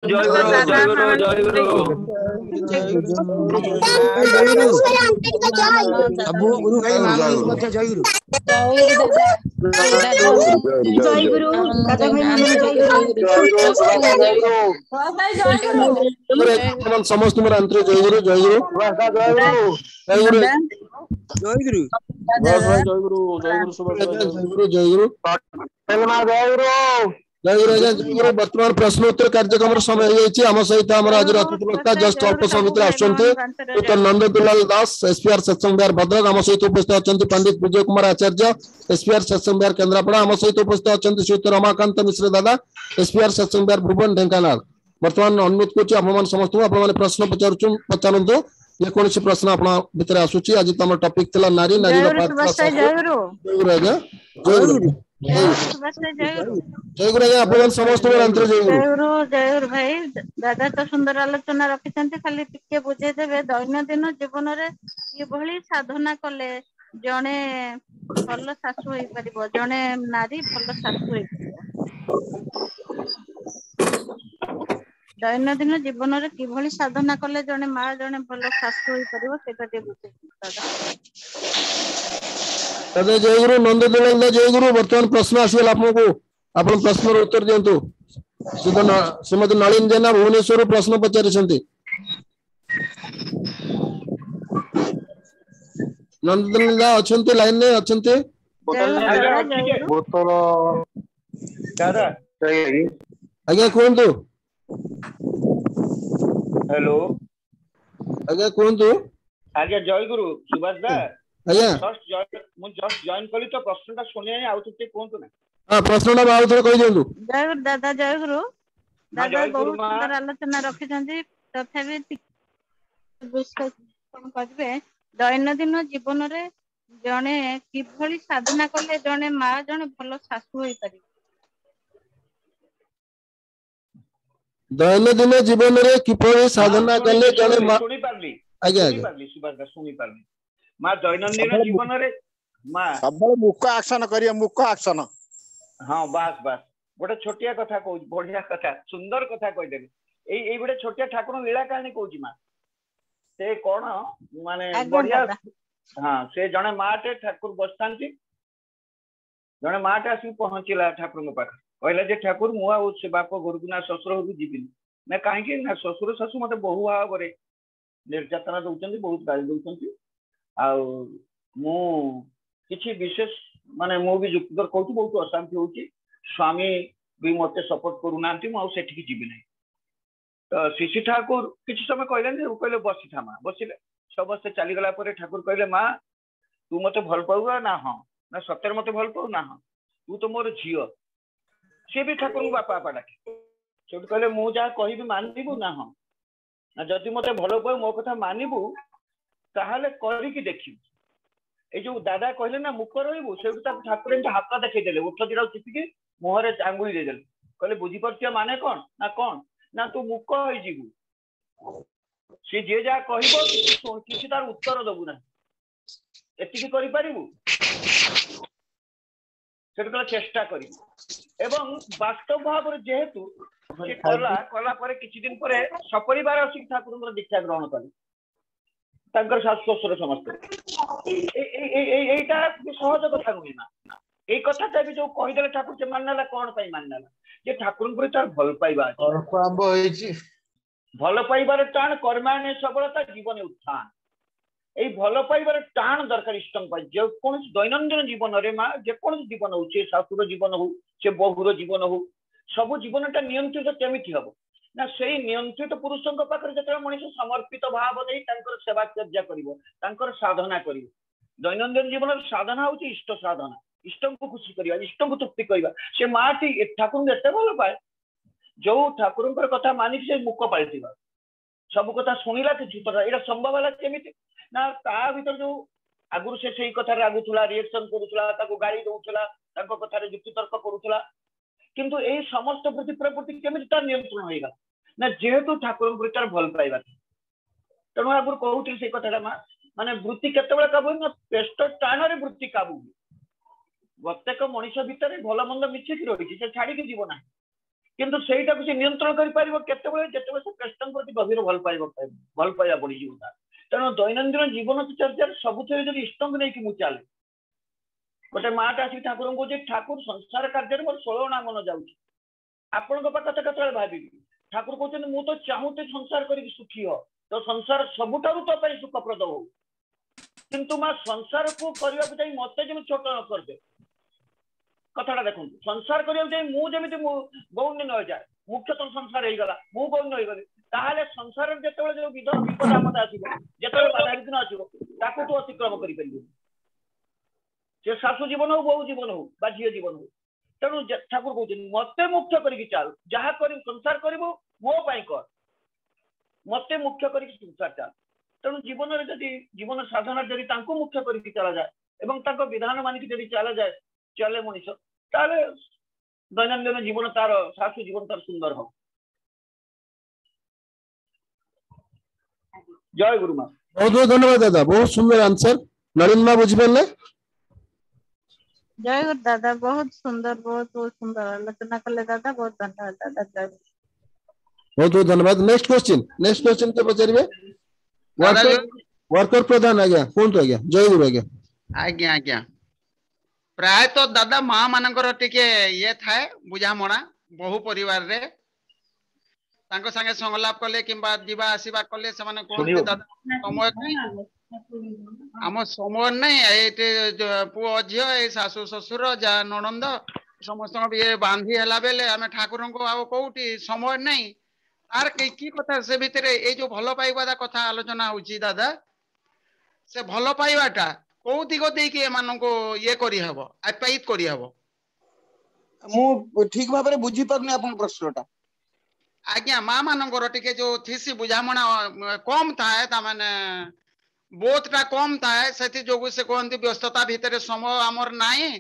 जय गुरु जय गुरु जय गुरु अबू गुरु भाई मां मिस करते जय गुरु जय गुरु दादा भाई मां जय गुरु समस्त मोर अंतर जय गुरु जय गुरु जय गुरु जय गुरु बस भाई जय गुरु सुभाष भाई जय गुरु जय गुरु जय गुरु जय गुरु वर्तमान प्रश्नोत्तर कार्यक्रम समय हो आम सहित आम आज अतिथि वक्ता जस्ट अल्प समय भितर आसुच्च नंद दुलाल दास एसपीआर सत्संग बिहार भद्रक आम सहित उपस्थित अच्छा पंडित विजय कुमार आचार्य एसपीआर सत्संग बिहार केन्द्रापड़ा आम सहित उपस्थित अच्छा श्रीयुत रमाकांत मिश्र दादा एसपीआर सत्संग बिहार भुवन ढेंकानाल वर्तमान अनुरोध कर समस्त प्रश्न पचारतु जेकोसी प्रश्न आप भितर आसूची आज तुम टॉपिक थिला नारी नारी जय गुरु आज्ञा जय गुरु जय गुरु आज्ञा आप समस्त अंतर जय गुरु भाई दादा तो सुंदर आलोचना रखिछन्ते खाली टिके बुझे देबे दैनंदिन जीवन रे किभली साधना कले जणे भल शाशु होई परिबो जणे नारी भल शाशु होई दैनंदिन जीवन रे किभली साधना कले जणे मां जणे भल शाशु होई परिबो सेटा दे बुझे दादा दादा जय गुरु नंद दुलाल जय गुरु वर्तमान प्रश्न आसीगल आपको आपण प्रश्न उत्तर दियंतु श्रीमती नलिन जेना भुवनेश्वर प्रश्न पचारि नंदन अच्छा लाइन ने अच्छा आज्ञा कहतु हेलो आज्ञा कहतु आज्ञा जय गुरु सुभाष दा आज्ञा जस्ट जॉइन कली तो प्रश्नटा सुने आउ तुते कोंतु ना हां प्रश्नटा आउ थोड़ा कहि दियंतु जय गुरु दादा दादा बहुत सुंदर आलोचना रखिछन्ती तथापि कौन कहबे दैनंदिन जीवन रे जणे किभली साधना कले जणे मां जणे भल शाशु होई पारि दैनंदिन जीवन रे किभली साधना कले जणे मां सुनी पारली आज्ञा सुनी पारली सुभाष दा सुनी पारली मां दैनंदिन जीवन रे मां सबले मुख एक्शन करिया मुख एक्शन हां बस बस गोटे छोटिया कथा कहू बढ़िया कथा सुंदर कथा कहि देबे एई गोटे छोटिया ठाकुर लीला कहानी कहूची मां से कोन माने बढ़िया हां से जणे माटे ठाकुर बसतांती जणे माटे आसी पहुंचीला ठाकुर को पाख कहला जे ठाकुर मु आ से बाप घर को ना ससुर घर जीविनी ना काहे ना ससुर ससु मते बहु भाव रे निर्यातना दउचंती बहुत गाली दउचंती आ मु किछि विशेष माने मु भी जुक्तर कहू बहुत अशांति होची स्वामी भी मते सपोर्ट करू नांती मु सेठी की जीवी नहीं तो शिशि ठाकुर किछि समय कहले बसी था मां बसिले सबसे चली गला परे ठाकुर कहले मां तू मते भल पाउगा ना हां ना सत्तर मते भल पाउ ना हां तू तो मोर झियो से भी ठाकुर को बापा बापा डाके सेठ कहले मु जा कहिबी मानिबू ना हां ना जदि मते भल पाउ मो कथा मानिबू ताहाले करी की देखिबू ए जो दादा कहले ना मुख रहिबू सेठ ठाकुर हाथ देखै देले उठ दिरा चिपिकी मुहरे आंगुली दे देले कहले बुझी परतिया माने कौन ना तू मुख होई जीवू से जे जा कहबो किछि तार उत्तर दबु ना एतिकी करि परिबू सेठ चेष्टा करी एवं वास्तव भाव जेहेतु से कला पर किछि दिन पर सपरिवार आसी ठाकुर दीक्षा ग्रहण कले तांकर शाशु ससुर समस्त एटा सहज कथा नुहे ना ए कथाटा भी जो कहीदेले ठाकुर से मानना कौन पाई मानना जे ठाकुर पर तार भल पाइबा भल पाइबार टाण कर्माण्य सबलता जीवन उत्थान ए भल पाइबार टाण दरकार इष्टम पाई जे कोन दैनंदिन जीवन रे मा जे कोन जीवन हो से शाशुर जीवन हो से बहुर जीवन हो सब जीवनटा नियंत्रित केमिति हबो ना सेई नियंत्रित पुरुषଙ୍କ पाखरे जते मनुष्य समर्पित भाव देई तांकर सेवा चर्या करिवो तांकर साधना करिवो दैनंदिन जीवन साधना होची इष्ट साधना इष्टम को खुशी करिया इष्टम को तृप्ति करिया से माटी ठाकुर एते भल पाए जो ठाकुरଙ୍କର कथा मानि से मुख पाइतिबा सब कथा सुनिला कि चित्तरा एटा संभव होला केमिति ना ता भीतर जो आगुर से सेई कथा रे आगुतुला रिएक्शन करूतला ताको गाड़ी दउतला ताको कथा रे युक्ति तर्क करूतला किंतु ए समस्त प्रति प्रवृत्ति केमिति ता नियंत्रण होइगा ना जेहेतु ठाकुर प्रचार भल पाइबा तणु आगुर कहउथि से कथाटा माने वृत्ति केतेबेला काबू ना पेस्ट टाण रे वृत्ति काबू प्रत्येक मनुष्य भितर भल मंद मिछिकी रही से छाड़ी जीव ना किंतु सेटा को से नियंत्रण करि पारिबो केतेबेले जेतेबेले से कृष्ण प्रति गभीर भल पाइबा बढ़ी जीव तार तेणु दैनंदिन जीवन चर्चा सबुथे जदि इष्ट को नहीं कि मु चले गोटे माटा आसिक ठाकुर को ठाकुर संसार कार्य मोर 16 मन जाऊँ आपण कथा केतले भावी ठाकुर कहते मु तो चाहूते संसार करी सुखी हो तो संसार सबुठारु तो पाई सुखप्रद हो किंतु मां संसार को करबा को चाहि मते जेम छोट न कर दे कथाटा देखो संसार करिया चाहि मु जेमिति गौण्य न जाय मुख्य तो संसार हे गला मु गौण्य हो गले ताहाले संसार जेतेबेले जो विपद आपद आसीबो जेतेबेले बाधा विघ्न आसीबो ताकू तो अतिक्रम करि परिबो जे सासु जीवन हो बहु जीवन हो बा झियो जीवन हो तेणु ठाकुर कहते मते मुख्य करिक चाल जहा कर संसार करिबो मो पाई कर मते मुख्य करिक संसार चाल तेणु जीवन में जदि जीवन साधना जदि तांको मुख्य करिक चला जाए एवं तांको विधान मानिक जदि चला जाए चले मनीष ताले दैनंदिन जीवन तार सासु जीवन तार सुंदर हो जय गुरु मां बहुत बहुत धन्यवाद दादा बहुत सुंदर आंसर नलिन मां बुझिबेले जय गुरु दादा बहुत सुंदर आलोचना कले दादा बहुत धन्यवाद दादा जय गुरु बहुत बहुत धन्यवाद नेक्स्ट क्वेश्चन के पचारिबे वर्कर प्रधान आज्ञा कोन तो आज्ञा जय गुरु आज्ञा आज्ञा आज्ञा प्राय तो दादा माँ मानकर टिके ये थाए बुझामणा बहु परिवार रे तांको संगे संगलाप कले किंबा जीवा आसीबा कले से माने कोन दादा समय नहीं आम समय नहीं एटे पुओ झियो ए सासु ससुर जा ननंद समस्त ये बांधी हला बेले आमे ठाकुर को आ कोउटी समय नहीं आर की कथा से भितर ए जो भलो पाइबा कथा आलोचना होची दादा से भलो पाइबाटा को दिग दे कि एमान को ये करी हबो आपायित करी हबो मु ठीक भाबरे बुझी परने आपन प्रश्नटा आज्ञा माँ मानकर टिके जो थीसी बुझामणा कम थाए ता माने बोधटा कम थाए सेति जोगु से कहंती व्यस्तता भितर समय हमर नाही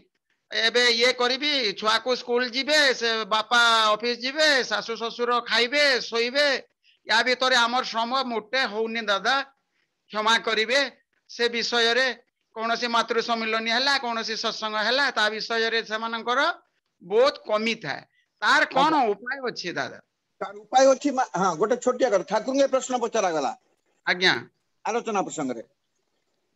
एबे ये करिबी छुआ को स्कूल जीवे से बापा ऑफिस जीवे सासु ससुर खाइबे सोइबे या भितर हमर समय मोटे होउनी दादा क्षमा करिवे से विषय रे कोनोसी मातृ सम्मिलन हैला कोनोसी सत्संग हैला ता विषय रे समानकर बहुत कमी थाए तार कोन उपाय अछि दादा तार उपाय अछि हां गोटे छोटिया कर ठाकुर के प्रश्न पचरा गला आज्ञा आलोचना प्रसंग रे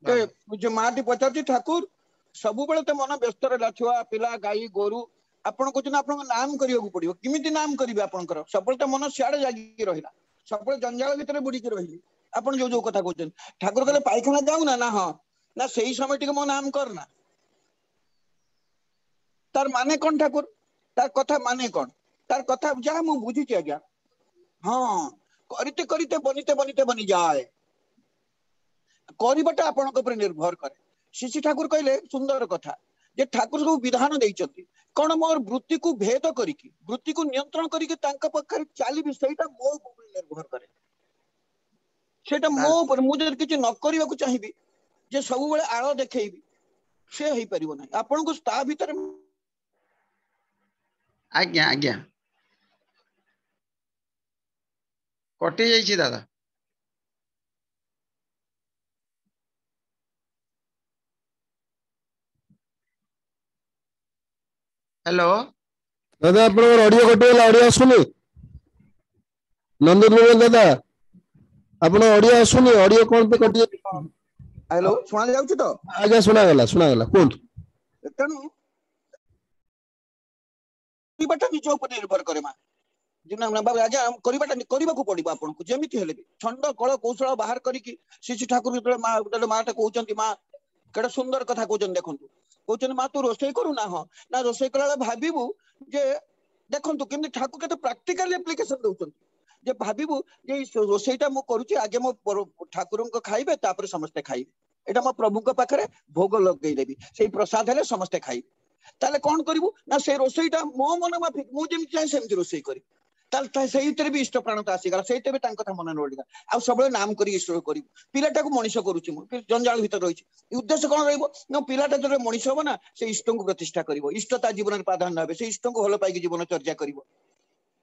ते जे माटी पचारती ठाकुर सबु बेले ते मन व्यस्त रे छुआ पिला गाई गोरु आपण कहते आपण नाम करियो पड़ियो किमिति नाम करिवे आपनकर सबले ते मन सियाडे जागी रहिला सबले जंजाल भितर बुडी के रहिली आपण जो जो कथा कहते ठाकुर कहले पाइखाना जाऊ ना ना हां ना सही समय टिके मो नाम करना तार माने कोन ठाकुर तार कथा माने कोन तार कथा जा मु बुझी छी आज्ञा हां करिते करिते बनिते बनिते बनि जाए करिबटा आपनक ऊपर निर्भर करे शिशि ठाकुर कहले सुंदर कथा जे ठाकुर को विधान देइचंती कोन मोर वृत्ति को भेद करिकि वृत्ति को नियंत्रण करिकि तांका पखर चाली विषयटा मो ऊपर निर्भर करे सेटा मो ऊपर मु जे किछ न करिवा को चाहिबी जे सब बेले आलो देखैबी से हेई परिबो नै आपन को ता भीतर आज्ञा आज्ञा कटि जाई छी दादा हेलो दादा अपन ऑडियो कटि गेला ऑडियो सुनी नंदन दादा अपन ऑडियो सुनी ऑडियो कोन पे कटि हेलो सुना जाउछ तो आगे सुना गला कोन तनु करिबाटा निज ऊपर निर्भर करे मा जिना ना बाबा आज्ञा करिबाटा करिबा को पड़िबो आपन को जेमिति हेले भी छंड कळ कौशल बाहर करिकि शिशु ठाकुर जेतले माटा कहउचंती मा केडा सुंदर कथा कहउचन देखंतु कहउचन मा तू रोसई करू ना हो ना रोसई कला भाबिबू जे देखंतु किमि ठाकुर केते प्रैक्टिकल एप्लीकेशन दउचंती जे भाबिबू जे रोसईटा मो करूची आगे मो ठाकुरन को खाइबे तापर समस्त खाइबे एटा मो प्रभु को पाखरे भोग लगई देबी सेही प्रसाद हेले समस्त खाइबे ताले कोन करिवु ना से रोसईटा मो मन माफिक मु जेमि चाहे सेमति रोसई करी ताल सेहितरे भी इष्ट प्राणता आसीगला सेहिते भी तांका कथा मन नोडिगा आ सबले नाम करी इष्ट करी पिलाटा को मनीष करूची मु जंजाल भीतर रहिची उद्देश्य कोन रहइबो न पिलाटा जरे मनीष होबो ना से इष्ट को प्रतिष्ठा करिवो इष्टता जीवन रे प्राधान्य होबे से इष्ट को होलो पाइकी जीवन चर्चा करिवो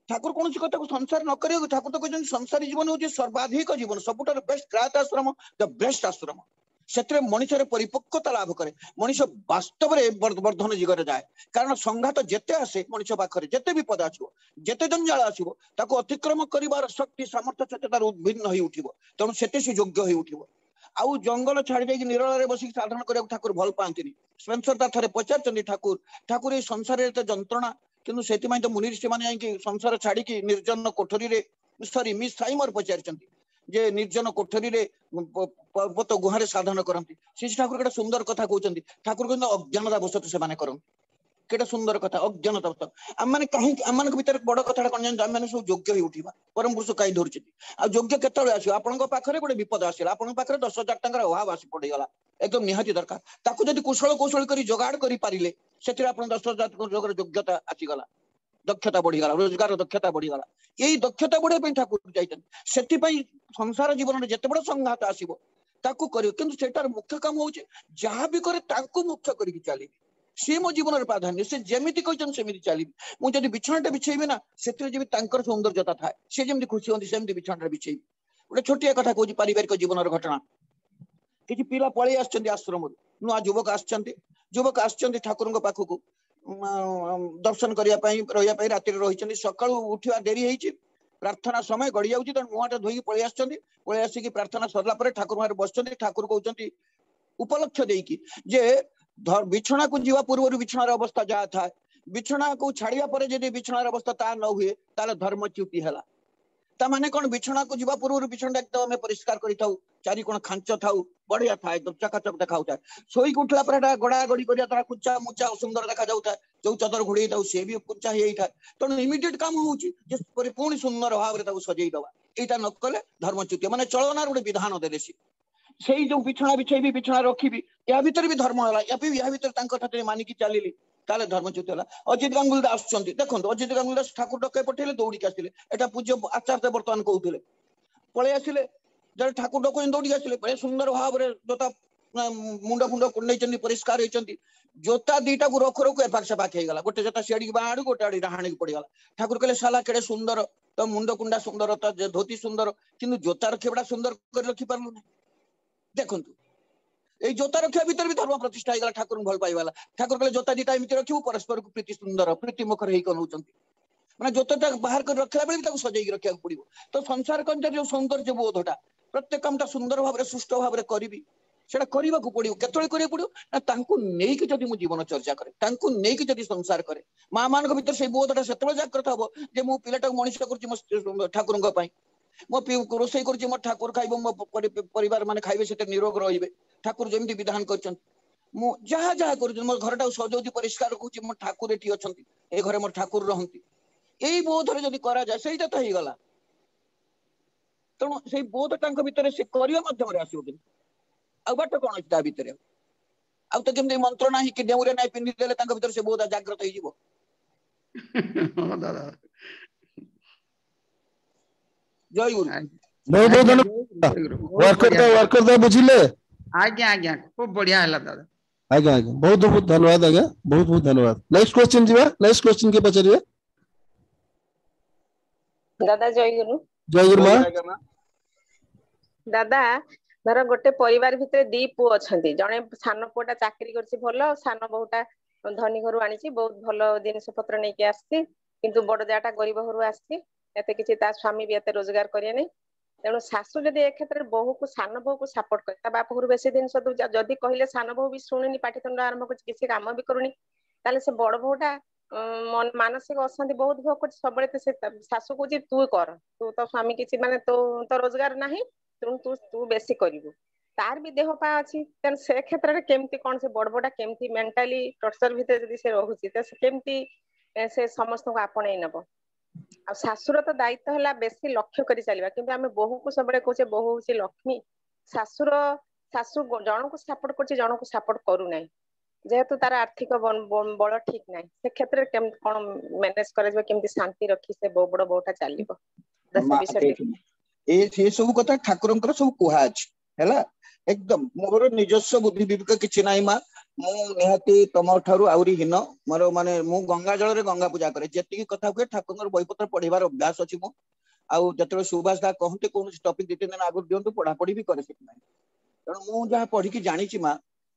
ठाकुर कोन कथा को संसार न करियो ठाकुर तो कहजन संसारी जीवन होची सर्वाधिक जीवन सबुटर बेस्ट ग्रात आश्रम द बेस्ट आश्रम से मनुष्य परिपक्वता लाभ करे मनुष्य वास्तव में वर्धन दिगरे जाए कारण संघात जेते आसे मनुष्य पाखरे जेते विपद आसो जेते जंजाल आसो ताको अतिक्रम करिवार शक्ति सामर्थ्य सत्यतार उद्भिन्न होई उठिबो तेणु सेते से योग्य होई उठिबो आउ जंगल छाड़ी देकी निरल बस साधन करिया ठाकुर भल पांतिनी स्पेंसर ता थरे पचारचंदी ठाकुर ठाकुर ए संसार रे जंत्रणा किंतु सेति माई तो मुनि ऋषि माने जाई संसार छाड़ी की निर्जन कोठरी रे सॉरी मिस साइमर पचारचंदी जे निर्जन कोठरी रे पर्वत गुहारे साधन करंती श्री ठाकुर केटा सुंदर कथा कहउचंदी ठाकुर कहन अज्ञानता बसत से माने करन केटा सुंदर कथा अज्ञानता बसत हम माने काहे हम माने भीतर बड़ कथाटा कोन जान हम माने सब योग्य होई उठिबा परम पुरुष काई धरचती आ योग्य केतळे आसी आपनका पाखरे गोटे विपद आसीला आपन पाखरे 10,000 टंकार अभाव आसी पड़ी गला एकदम निहाती दरकार ताकू जदी कुशल कौशल करी जोगाड़ करी पारिले सेतिर आपन 10,000 योग्यता आसी गला दक्षता बढ़ी गला रोजगार दक्षता बढ़ी गला यही दक्षता बढ़े पे ठाकुर जाइतन सेति पई संसार जीवन रे जते बड़ संघात आसीबो ताकू करियो किंतु सेटार मुख्य काम होउचे जहां भी करे ताकू मुख्य करी चली से मो जीवन रे प्राधान्य से जेमिति कहचन सेमिति चली मु जदी बिछाणटा बिछेइबे ना सेतिर जेबि तांकर सौंदर्यता थाए से जेमिति खुशी होंदी सेमिति बिछाणटा बिछेइबे गोटे छोटिया कथा कहूची पारिवारिक जीवन रे घटना किछि पिला पळै आछचंदी आश्रम नुआ युवक आछचंदी ठाकुरଙ୍କ पाखକୁ दर्शन करिया पई रहिया पई राति रहिचंदी सकाळू उठिवा देरी हेइची प्रार्थना समय गड़ी जाउची त मुहाटा धोई पळै आछचंदी पळै आसी की प्रार्थना सरला परे ठाकुर मारे बसचंदी ठाकुर कहउचंदी उपलक्ष्य देकी जे बिछणा को जीवा पूर्व बिछणार अवस्था जहा था बिछणा को छाड़िया परे यदि बिछणार अवस्था ता न हुए ताले धर्मच्युति हला ता माने कोन बिछणा को जीवा पूर्व बिछणा एकदम में परिष्कार करि थाउ चारि कोन खांच थाउ बढ़िया था एकदम चकाचक देखाउ था सोई उठला परे गड़ा गड़ी करिया तारा कुचा मुचा सुंदर देखा जाउ था जो चदर घोड़ी थाउ से भी कुचा हेई था तो इमीडिएट काम होउची जे परिपूर्ण सुंदर भाव रे ताउ सजेई दवा एटा न कले धर्मच्युति माने चलनार गोटे विधान देदेसी सेई जो बिछणा बिछेबी बिछणा रखिबी या भीतर भी धर्म हला या भीतर तांको ठाकुर मानिकी चलीली ताले धर्मच्युति हला अजित गांगुली दास आछंती देखंतु अजित गांगुली दास ठाकुर डके पठेले दौड़ी के आसिले एटा पूज्य आचार्य वर्तमान कहउथिले पळे आसिले जरे ठाकुर डको दौड़ी आसिले बड़े सुंदर भाव रे जोता मुंडा फुंडा कुंडई चंदी परिष्कार होइचंती जोता दीटा को रख रख एपाक सेपाक हे गला गोटे जोता सियाडी बाहाडू गोटे आडी राहाणी पड़ी गला ठाकुर कहले साला केडे सुंदर तो मुंड कुंडा सुंदर तो धोती सुंदर किंतु जोता रखेबडा सुंदर कर रखि पारलु नै देखंतु ए जोता रखिया भीतर भी धर्म प्रतिष्ठा हेगला ठाकुर भल पाइवाला ठाकुर कहले जोता दीटा एमिति रखिबो परस्पर को प्रीति सुंदर प्रीति मुखर हेई कनउचंती माने जोता बाहर कर रखला बेले ताको सजेई रखिया पड़िबो तो संसार कंज जो सौंदर्य बोधटा प्रत्येक कामटा सुंदर भाव रे सुष्ट भाव रे करबी सेटा करबा को पड़िबो केतळे करिया पड़िबो ना तांको नेई के जदी मु जीवन चर्चा करे तांको नेई के जदी संसार करे मां मान को भीतर से बोधटा सेतळे जागृत हबो जे मु पिलाटा मनुष्य करछि मो ठाकुरଙ୍କ ପାଇଁ मो रोषई कर ठाकुर खाइब मो परिवार माने खाइबे से निरोग रहिबे ठाकुर जेमती विधान करछन मु जहा जहा कर मो घरटा सजौती परिष्कार कहूची मो ठाकुर एठी अछंती ए घरे मो ठाकुर रहंती एई बोधरे जदी करा जाय सेइटा त हेई गला तणो सेई बोध तांको भीतर से करिया माध्यम रे आसीबो कि आ बाट कोन अछि ता भीतर आ त जेमती मंत्र नाही कि देउरे नाही पिंदी देले तांको भीतर से बोध जागृत होई जिवो हां दादा जय गुरु बहुत बहुत धन्यवाद वर्कर दा बुझिले आज्ञा आज्ञा खूब बढ़िया हला दादा आज्ञा आज्ञा बहुत बहुत धन्यवाद आज्ञा बहुत बहुत धन्यवाद नेक्स्ट क्वेश्चन जीवा नेक्स्ट क्वेश्चन के पचारिए दादा जय गुरु मां दादा धर गोटे परिवार भितर दी पु अछंती जने सान पुटा चाकरी करछि भलो सान बहुटा धनी घरु आनिछि बहुत भलो जिनिस पत्र नै के आछि किंतु बड़ जाटा गरीब घरु आछि एते किछि ता स्वामी भी एते रोजगार करिया नै तेणु शाशु जदि ए क्षेत्र बहु को सान बहु को सपोर्ट करे ता बाप घर बेसी दिन सदु जदि कहले सान बहु भी सुनिनी पाठितंड आरंभ कर किछि काम भी करूनी ताले से बड़ बहुटा मानसिक अशांति बहुत भोग कर सबले से शाशु को तू कर तू तो स्वामी किछि माने तो रोजगार नाही तू तू बेसी करिवु तार भी देह पा अछि तेन से क्षेत्र रे केमती कोन से बड़ बड़ा केमती मेंटली टॉर्चर भीतर जदि से रहउछि त से केमती से समस्त को आपणे नबो आ शाशुर तो दायित्व हला बेसी लक्ष्य करी चलबा किंतु हमें बहु को सबले कहछे बहु होछि लक्ष्मी शाशु जण को सपोर्ट करछि जण को सपोर्ट करू नै जेहेतु तार आर्थिक बळ ठीक नै से क्षेत्र केम कोन मैनेज करबे केमती शांति रखी से बड़ बड़टा चलिबो ए से सब कथा ठाकुरंकर सब कुहा अछि हैला एकदम मोर निजस्व बुद्धि विवेक किछि नै मा मु निहाती तम ठारू आउरी हिन मोर माने मु गंगा जल रे गंगा पूजा करे जेति कथा के ठाकुरंकर बहिपत्र पढिबार अभ्यास अछि मु आउ जतरे सुभाष दा कहते कोन टॉपिक दिते दिन आगु दियंतु पढा पढी भी करे सिक नै ତେଣୁ ମୁଁ ଯାହା ପଢିକି ଜାଣିଛି ମା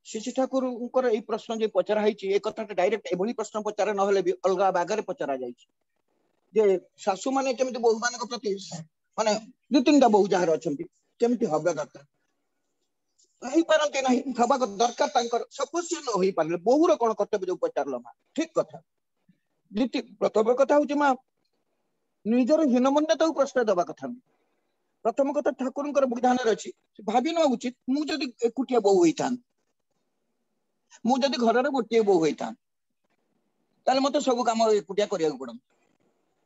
ଶ୍ରୀ ଠାକୁରଙ୍କର ଏଇ ପ୍ରଶ୍ନ ଯେ ପଚରା ହେଇଛି ଏ କଥାଟା ଡାଇରେକ୍ଟ ଏଭଳି ପ୍ରଶ୍ନ ପଚରା ନହେଲେ ବି ଅଲଗା ବାଗରେ ପଚରା ଯାଇଛି ଯେ ଶାଶୁ ମାନେ କେମିତି ବୋହୂ ମାନଙ୍କ ପ୍ରତି ମାନେ 2-3ଟା ବୋହୂ ଯାହାର ଅଛନ୍ତି କେମିତି ହବା ଦରକାର ହେଇପାରନ୍ତି ନାହିଁ ହବା ଦରକାର ତାଙ୍କର ସପୋଜ ସେ ନ ହେଇପାରିଲେ ବୋହୂର କଣ କର୍ତ୍ତବ୍ୟ ଯୋଉ ପଚାରିଲ ମା ଠିକ କଥା ପ୍ରଥମ କଥା ହଉଛି ମା ନିଜର ହୀନମନ୍ୟତାକୁ ପ୍ରଶ୍ରୟ ଦେବା କଥା ନୁହେଁ ପ୍ରଥମ କଥା ଠାକୁରଙ୍କର ବିଧାନରେ ଅଛି ଭାବି ନେବା ଉଚିତ ମୁଁ ଯଦି ଏକୁଟିଆ ବୋହୂ ହେଇଥାନ୍ତି ମୁଁ ଯଦି ଘରର ଗୋଟିଏ ବୋହୂ ହେଇଥାନ୍ତି ତାହେଲେ ମତେ ସବୁ କାମ ଏକୁଟିଆ କରିବାକୁ ପଡନ୍ତା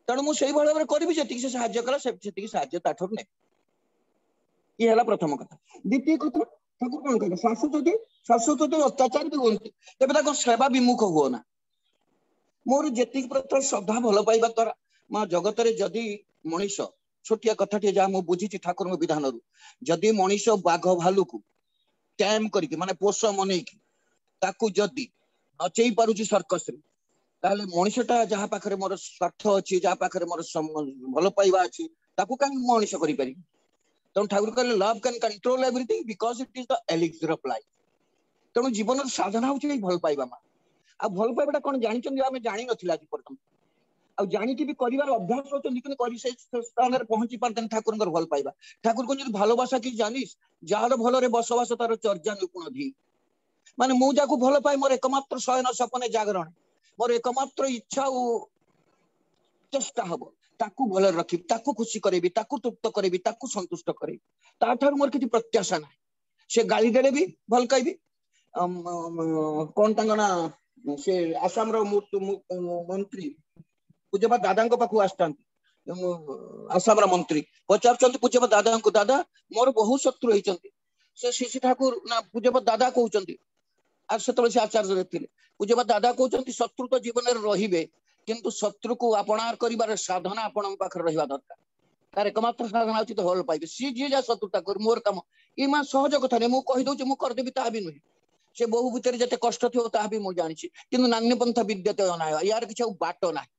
ତେଣୁ ମୁଁ ସେଇଭଳି ଭାବରେ କରିବି ଯେତିକି ସେ ସାହାଯ୍ୟ କଲା ସେତିକି ସାହାଯ୍ୟ ତାଠାରୁ ନେବି ଇଏ ହେଲା ପ୍ରଥମ କଥା ଦ୍ୱିତୀୟ କଥା ଠାକୁର କଣ କହିଲେ ଶାଶୁ ଯଦି ଅତ୍ୟାଚାର ବି ହୁଅନ୍ତି ତେବେ ତାଙ୍କ ସେବା ବିମୁଖ ହୁଅ ନା ମୋର ଯେତିକି ପ୍ରକାର ଶ୍ରଦ୍ଧା ଭଲ ପାଇବା ଦ୍ୱାରା ମା ଜଗତରେ ଯଦି ମଣିଷ ଛୋଟିଆ କଥାଟିଏ ଯାହା ମୁଁ ବୁଝିଛି ଠାକୁରଙ୍କ ବିଧାନରୁ ଯଦି ମଣିଷ ବାଘ ଭାଲୁକୁ ଟ୍ୟାମ କରିକି ମାନେ ପୋଷ ମନେଇକି ତାକୁ ଯଦି ନଚେଇ ପାରୁଛି ସର୍କସରେ ତାହେଲେ ମଣିଷଟା ଯାହା ପାଖରେ ମୋର ସ୍ୱାର୍ଥ ଅଛି ଯାହା ପାଖରେ ମୋର ଭଲ ପାଇବା ଅଛି ତାକୁ କାହିଁକି ମଣିଷ କରିପାରିବି ତେଣୁ ଠାକୁର କହିଲେ love can control everything because it is the elixir of life ତେଣୁ ଜୀବନର ସାଧନା ହଉଛି ଏଇ ଭଲ ପାଇବା ମା ଆଉ ଭଲ ପାଇବାଟା କଣ ଜାଣିଛନ୍ତି ଆମେ ଜାଣିନଥିଲା ଆଜି ପର୍ଯ୍ୟନ୍ତ ଆଉ ଜାଣିକି ବି କରିବାର ଅଭ୍ୟାସ ଅଛନ୍ତି କିନ୍ତୁ କରି ସେ ସ୍ଥାନରେ ପହଞ୍ଚି ପାରନ୍ତି ଠାକୁରଙ୍କର ଭଲ ପାଇବା ଠାକୁର କହିଛନ୍ତି ଭାଲୋବାସା କି ଜାନିସ୍ ଯାହାର ଭଲରେ ବସବାସ ତାର ଚର୍ଯା ନିପୁଣ ଧି ମାନେ ମୁଁ ଯାହାକୁ ଭଲ ପାଏ ମୋର ଏକମାତ୍ର ଶୟନ ସପନେ ଜାଗରଣ ମୋର ଏକମାତ୍ର ଇଚ୍ଛା ଓ ଚେଷ୍ଟା ହବ ତାକୁ ଭଲରେ ରଖିବି ତାକୁ ଖୁସି କରେଇବି ତାକୁ ତୃପ୍ତ କରେଇବି ତାକୁ ସନ୍ତୁଷ୍ଟ କରେଇବି ତାଠାରୁ ମୋର କିଛି ପ୍ରତ୍ୟାଶା ନାହିଁ ସେ ଗାଳି ଦେଲେ ବି ଭଲ ପାଇବି କଣ ତାଙ୍କ ନା ସେ ଆସାମର ମନ୍ତ୍ରୀ ପୂଜ୍ୟପାତ ଦାଦାଙ୍କ ପାଖକୁ ଆସିଥାନ୍ତି ଆସାମର ମନ୍ତ୍ରୀ ପଚାରୁଛନ୍ତି ପୂଜ୍ୟପାତ ଦାଦାଙ୍କୁ ଦାଦା ମୋର ବହୁ ଶତ୍ରୁ ହେଇଛନ୍ତି ସେ ଶ୍ରୀ ଠାକୁର ନା ପୂଜ୍ୟପାତ ଦାଦା କହୁଛନ୍ତି ଆଉ ସେତେବେଳେ ସେ ଆଚାର୍ଯ୍ୟ ଥିଲେ ପୂଜ୍ୟପାତ ଦାଦା କହୁଛନ୍ତି ଶତ୍ରୁ ତ ଜୀବନରେ ରହିବେ କିନ୍ତୁ ଶତ୍ରୁକୁ ଆପଣାର କରିବାର ସାଧନା ଆପଣଙ୍କ ପାଖରେ ରହିବା ଦରକାର ତାର ଏକମାତ୍ର ସାଧନା ହଉଛି ତ ଭଲ ପାଇବେ ସିଏ ଯିଏ ଯାହା ଶତ୍ରୁତା କରୁ ମୋର କାମ ଏ ମା ସହଜ କଥା ନାହିଁ ମୁଁ କହିଦଉଛି ମୁଁ କରିଦେବି ତାହା ବି ନୁହେଁ ସେ ବହୁ ଭିତରେ ଯେତେ କଷ୍ଟ ଥିବ ତାହା ବି ମୁଁ ଜାଣିଛି କିନ୍ତୁ ନାନ୍ୟପନ୍ଥା ବିଦ୍ୟତେ ଅନାୟ ୟାର କିଛି ଆଉ ବାଟ ନାହିଁ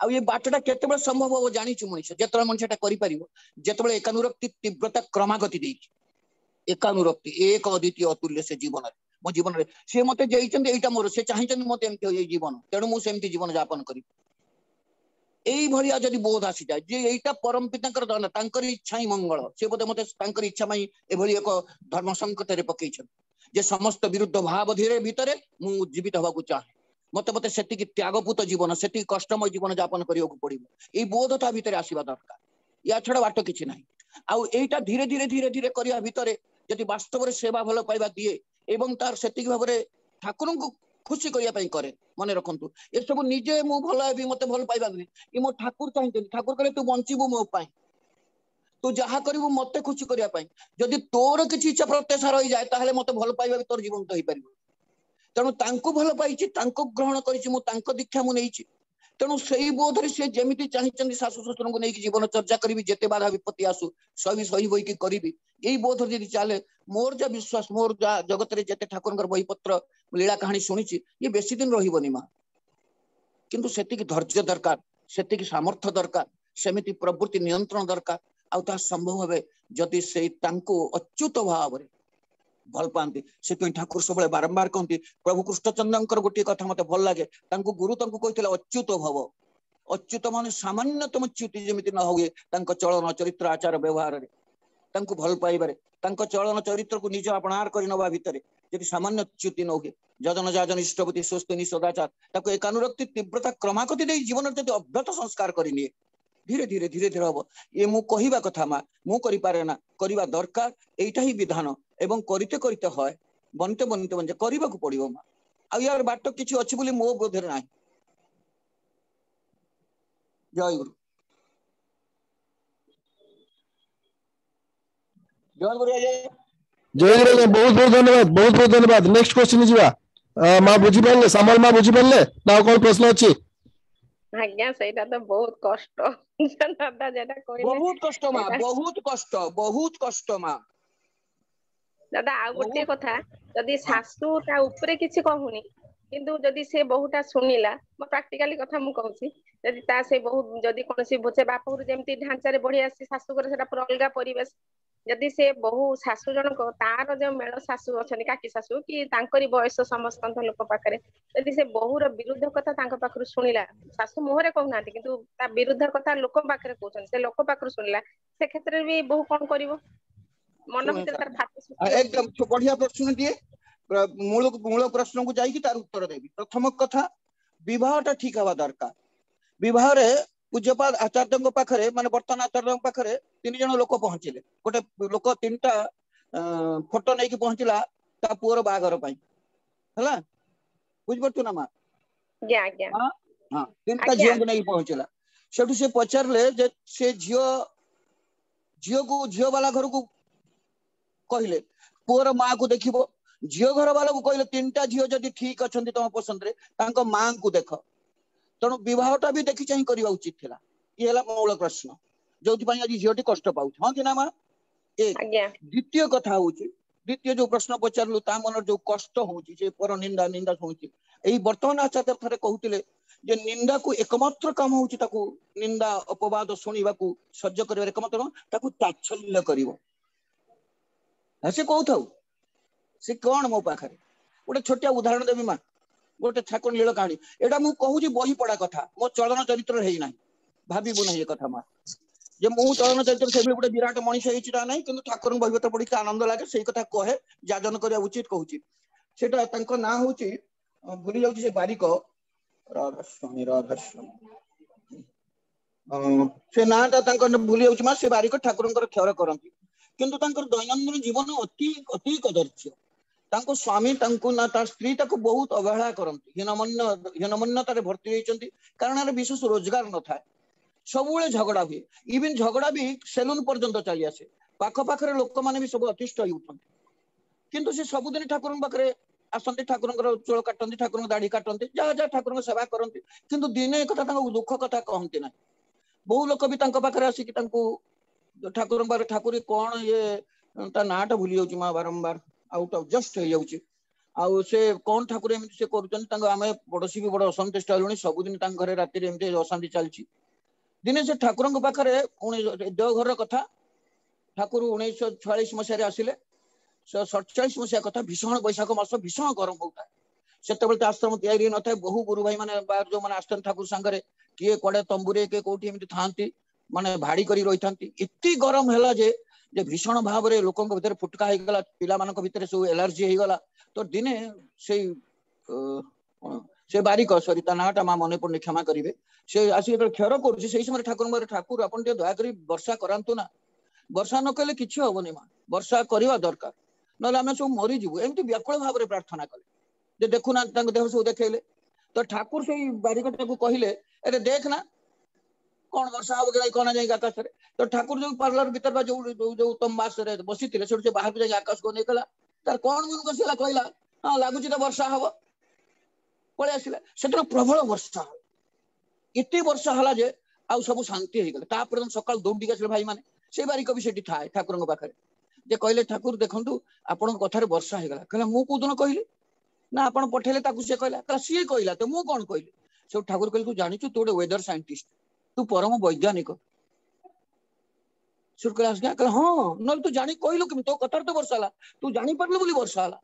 ଆଉ ଏ ବାଟଟା କେତେବେଳେ ସମ୍ଭବ ହବ ଜାଣିଛୁ ମଣିଷ ଯେତେବେଳେ ମଣିଷ ଏଟା କରିପାରିବ ଯେତେବେଳେ ଏକାନୁରକ୍ତି ତୀବ୍ରତା କ୍ରମାଗତି ଦେଇଛି ଏକାନୁରକ୍ତି ଏକ ଅଦ୍ୱିତୀୟ ଅତୁଲ୍ୟ ସେ ଜୀବନରେ ମୋ ଜୀବନରେ ସେ ମତେ ଦେଇଛନ୍ତି ଏଇଟା ମୋର ସେ ଚାହିଁଛନ୍ତି ମତେ ଏମିତି ଏଇ ଜୀବନ ତେଣୁ ମୁଁ ସେମିତି ଜୀବନ ଯାପନ କରିବି এইভଳିଆ ଯଦି ବୋଧ ଆସିଯାଏ ଯେ ଏଇଟା ପରମ ପିତାଙ୍କର ଧନ ତାଙ୍କର ଇଚ୍ଛା ହିଁ ମଙ୍ଗଳ ସେ ବୋଧେ ମତେ ତାଙ୍କର ଇଚ୍ଛା ପାଇଁ ଏଭଳି ଏକ ଧର୍ମ ସଂକଟରେ ପକେଇଛନ୍ତି ଯେ ସମସ୍ତ ବିରୁଦ୍ଧ ଭାବ ଧୀରେ ଭିତରେ ମୁଁ ଜୀବିତ ହେବାକୁ ଚାହେଁ ମତେ ସେତିକି ତ୍ୟାଗପୂତ ଜୀବନ ସେତିକି କଷ୍ଟମୟ ଜୀବନ ଯାପନ କରିବାକୁ ପଡିବ ଏଇ ବୋଧ ତା ଭିତରେ ଆସିବା ଦରକାର ୟା ଛଡା ବାଟ କିଛି ନାହିଁ ଆଉ ଏଇଟା ଧୀରେ ଧୀରେ ଧୀରେ ଧୀରେ କରିବା ଭିତରେ ଯଦି ବାସ୍ତବରେ ସେବା ଭଲ ପାଇବା ଦିଏ ଏବଂ ତାର ସେତିକି ଭାବରେ ଠାକୁରଙ୍କୁ ଖୁସି କରିବା ପାଇଁ କରେ ମନେ ରଖନ୍ତୁ ଏସବୁ ନିଜେ ମୁଁ ଭଲ ହେବି ମତେ ଭଲ ପାଇବା ଏ ମୋ ଠାକୁର ଚାହିଁଛନ୍ତି ଠାକୁର କହିଲେ ତୁ ବଞ୍ଚିବୁ ମୋ ପାଇଁ ତୁ ଯାହା କରିବୁ ମତେ ଖୁସି କରିବା ପାଇଁ ଯଦି ତୋର କିଛି ଇଚ୍ଛା ପ୍ରତ୍ୟାଶା ରହିଯାଏ ତାହେଲେ ମତେ ଭଲ ପାଇବା ବି ତୋର ଜୀବନ ତ ହେଇପାରିବ ତେଣୁ ତାଙ୍କୁ ଭଲ ପାଇଛି ତାଙ୍କୁ ଗ୍ରହଣ କରିଛି ମୁଁ ତାଙ୍କ ଦୀକ୍ଷା ମୁଁ ନେଇଛି ତେଣୁ ସେଇ ବୋଧରେ ସେ ଯେମିତି ଚାହିଁଛନ୍ତି ଶାଶୁ ଶ୍ୱଶୁରଙ୍କୁ ନେଇକି ଜୀବନ ଚର୍ଚ୍ଚା କରିବି ଯେତେ ବାଧା ବିପତ୍ତି ଆସୁ ସହି ବହିକି କରିବି ଏଇ ବୋଧ ଯଦି ଚାଲେ ମୋର ଯାହା ବିଶ୍ୱାସ ମୋର ଯାହା ଜଗତରେ ଯେତେ ଠାକୁରଙ୍କର ବହିପତ୍ର ଲୀଳା କାହାଣୀ ଶୁଣିଛି ଇଏ ବେଶୀ ଦିନ ରହିବନି ମା କିନ୍ତୁ ସେତିକି ଧୈର୍ଯ୍ୟ ଦରକାର ସେତିକି ସାମର୍ଥ୍ୟ ଦରକାର ସେମିତି ପ୍ରବୃତ୍ତି ନିୟନ୍ତ୍ରଣ ଦରକାର ଆଉ ତାହା ସମ୍ଭବ ଭାବେ ଯଦି ସେଇ ତାଙ୍କୁ ଅଚ୍ୟୁତ ଭାବରେ ଭଲ ପାଆନ୍ତି ସେଥିପାଇଁ ଠାକୁର ସବୁବେଳେ ବାରମ୍ବାର କହନ୍ତି ପ୍ରଭୁ କୃଷ୍ଣଚନ୍ଦ୍ରଙ୍କର ଗୋଟିଏ କଥା ମତେ ଭଲ ଲାଗେ ତାଙ୍କୁ ଗୁରୁ ତାଙ୍କୁ କହିଥିଲେ ଅଚ୍ୟୁତ ଭବ ଅଚ୍ୟୁତ ମାନେ ସାମାନ୍ୟତମ ଚ୍ୟୁତି ଯେମିତି ନ ହୁଏ ତାଙ୍କ ଚଳନ ଚରିତ୍ର ଆଚାର ବ୍ୟବହାରରେ ତାଙ୍କୁ ଭଲ ପାଇବାରେ ତାଙ୍କ ଚଳନ ଚରିତ୍ରକୁ ନିଜ ଆପଣାର କରି ନବା ଭିତରେ ଯଦି ସାମାନ୍ୟ ଚ୍ୟୁତି ନ ହୁଏ ଯଜନ ଯାଜନ ଇଷ୍ଟପତି ସ୍ୱସ୍ତିନି ସଦାଚାର ତାକୁ ଏକାନୁରକ୍ତି ତୀବ୍ରତା କ୍ରମାଗତି ଦେଇ ଜୀବନରେ ଯଦି ଅବ୍ୟତ ସଂସ୍କାର କରିନିଏ ଧୀରେ ଧୀରେ ଧୀରେ ଧୀରେ ହବ ଏ ମୁଁ କହିବା କଥା ମା ମୁଁ କରିପାରେ ନା କରିବା ଦରକାର ଏଇଟା ହିଁ ବିଧାନ ଏବଂ କରିତେ କରିତେ হয় ବନିତେ ବନିତେ ବନିତେ କରିବାକୁ ପଡିବ ମା ଆଉ ୟାର ବାଟ କିଛି ଅଛି ବୋଲି ମୋ ବୋଧରେ ନାହିଁ ଜୟ ଗୁରୁ ଜୟ ଗୁରୁ ଜୟ ଗୁରୁ ବହୁତ ବହୁତ ଧନ୍ୟବାଦ ନେକ୍ସଟ କ୍वेश्चन ଯିବା ମା ବୁଝିପାରିଲେ ସାମଲ ମା ବୁଝିପାରିଲେ ନା ଆଉ କଣ ପ୍ରଶ୍ନ ଅଛି ଆଜ୍ଞା ସେଇଟା ତ ବହୁତ କଷ୍ଟ ଦାଦା ଯେଟା କହିଲେ ବହୁତ କଷ୍ଟ ମା ବହୁତ କଷ୍ଟ ମା ଦାଦା ଆଉ ଗୋଟିଏ କଥା ଯଦି ଶାଶୁ ତା ଉପରେ କିଛି କହୁନି କିନ୍ତୁ ଯଦି ସେ ବୋହୁଟା ଶୁଣିଲା ମୋ ପ୍ରାକ୍ଟିକାଲି କଥା ମୁଁ କହୁଛି ଯଦି ତା ସେ ବୋହୁ ଯଦି କୌଣସି ସେ ବାପ ଘରୁ ଯେମିତି ଢାଞ୍ଚାରେ ବଢି ଆସିଛି ଶାଶୁ ଘରେ ସେଟା ପୁରା ଅଲଗା ପରିବେଶ ଯଦି ସେ ବୋହୁ ଶାଶୁ ଜଣକ ତାର ଯୋଉ ମେଳ ଶାଶୁ ଅଛନ୍ତି କାକି ଶାଶୁ କି ତାଙ୍କରି ବୟସ ସମସ୍ତଙ୍କ ଲୋକ ପାଖରେ ଯଦି ସେ ବୋହୁର ବିରୁଦ୍ଧ କଥା ତାଙ୍କ ପାଖରୁ ଶୁଣିଲା ଶାଶୁ ମୁହଁରେ କହୁନାହାନ୍ତି କିନ୍ତୁ ତା ବିରୁଦ୍ଧ କଥା ଲୋକ ପାଖରେ କହୁଛନ୍ତି ସେ ଲୋକ ପାଖରୁ ଶୁଣିଲା ସେ କ୍ଷେତ୍ରରେ ବି ବୋହୁ କଣ କରିବ ମନ ଭିତରେ ତାର ଫାଟ ସୃଷ୍ଟି ହଉଛି। एकदम बढ़िया प्रश्न दिए मूल प्रश्न को जाइए तार उत्तर देवी प्रथम कथा विवाहटा ठीक हवा दरकार विवाह रे पूज्यपाद आचार्य पाखरे माने वर्तमान आचार्य पाखरे 3 जन लोक पहुंचिले गोटे लोक 3टा फोटो नहीं पहुंचला ता पुअर बागर पई हला बुझ पड़तु ना मा आज्ञा आज्ञा हां 3टा झियो को नहीं पहुंचला सेठु से पचारले जे से झियो को झियो वाला घर को कहले पुअर मां को देखिबो झियो घर वाला को कहले 3टा झियो जदी ठीक अछंती तम पसंद रे तांको मां को देख तेणु विवाहटा भी देखी चाह करवा उचित थिला ये हला मूल प्रश्न जोथि पई आज झियोटी कष्ट पाउ हां कि ना मा एक द्वितीय कथा होची द्वितीय जो प्रश्न पचारलु ता मन जो कष्ट होची जे पर निंदा निंदा होची एई वर्तमान आचार्य थरे कहउतिले जे निंदा को एकमात्र काम होची ताकू निंदा अपवाद सुनिबा को सह्य करबा एकमात्र ताकू ताच्छल्य करिवो हसे कहउथाउ से कोन मो पाखरे गोटे छोटिया उदाहरण देबी मा गोटे ठाकुर लीला कहानी एटा मु कहूची बही पढ़ा कथा मो चलन चरित्र हेई नाही भाबीबु नाही ए कथा मा जे मु चलन चरित्र से गोटे विराट मनीष हेइचिटा नाही किंतु ठाकुर बही पढ़ी के आनंद लागे सेही कथा कहे जाजन करिया उचित कहूची सेटा तांको ना होची भूली जाउची से बारिक राधास्वामी से नाटा तांको भूली जाउची मा से बारिक ठाकुरंकर क्षर करंती किंतु तांकर दैनंदिन जीवन अति अति कदर्य तांको स्वामी तांको ना तार स्त्री ताको बहुत अवहेला करंती हीनमन्यतारे भर्ती होइचंती कारण विशेष रोजगार न थाए सबुले झगड़ा हुए इवन झगड़ा भी सेलून पर्यंत चली आसे पाख पाखरे लोक माने भी सब अतिष्ठ होई उठंती किंतु से सबुदिन ठाकुर पाखरे आसंती ठाकुरंकर चोळ काटंती ठाकुरंकर दाढ़ी काटंती जा जा ठाकुरंकर सेवा करंती किंतु दिने कथा तांको दुख कथा कहंती ना बहु लोक भी तांको पाखरे आसी कि तांको ठाकुर बारे ठाकुरी कौन ये ता नाटा भूली जाउची मा बारंबार आउट ऑफ जस्ट हो जाउची आउ से कौन ठाकुर एमती से करूचन तांको आमे पड़ोसी भी बड़ असंतुष्ट हलुनी सब दिन तांको घरे राति रे एमती अशांति चलची दिने से ठाकुरंक पाखरे देवघर कथा ठाकुर 1946 मसीह आसिले 47 मसीहा कथा भीषण बैशाख मास भीषण गरम होता सेतबेले आश्रम तैयारी न थाए बहु गुरु भाई माने बाहर जो माने आस्तन ठाकुर संगरे किए कोडे तंबुरे के कोठी एमती थांती माने भाड़ी करी रही थांती इत्ती गरम हैला जे भीषण भाव रे लोकंक भीतर फुटका हे गला पिला मानक भीतर सब एलर्जी हे गला तो दिने से बारिक सॉरी ता नाटा मा मने पड़ने क्षमा करिवे से आसी जेतल खेर करूची सेही समय ठाकुर ठाकुर अपन ते दया करी वर्षा करांतु ना वर्षा न कले किछि होबनी मा वर्षा करिवा दरकार नले आमे सब मरि जिवु एमती व्याकुल भाव रे प्रार्थना कले जे देखु ना तांग देह सब देखैले तो ठाकुर सेही बारिकटा को कहिले अरे देख ना कौन वर्षा हो गई कौन जाएगा आकाश रे तो ठाकुर जो पार्लर भीतर बा जो तम मास रे बसी थिले से बाहर को जाए आकाश को निकला तार कौन मन करसिला कहला हां लागुची तो वर्षा हबो पळे आसिला सेतर प्रबल वर्षा इति वर्षा हला जे आउ सब शांति हे गेल ता पर सकाळ दौड़ी गसले भाई माने से बारिक भी सेठी थाए ठाकुरंग पाखरे जे कहले ठाकुर देखंतु आपन कथारे वर्षा हे गेला कहला मु कोदन कहली ना आपन पठेले ताकू से कहला कहला सी कहला तो मु कोन कहली से ठाकुर कहले तू जानिचु तू वेदर साइंटिस्ट तू परम वैज्ञानिक सुर क्लास क्या कहला हां न तू जानि कहलु कि तो कथार तो वर्षा हला तू जानि परलु बोली वर्षा हला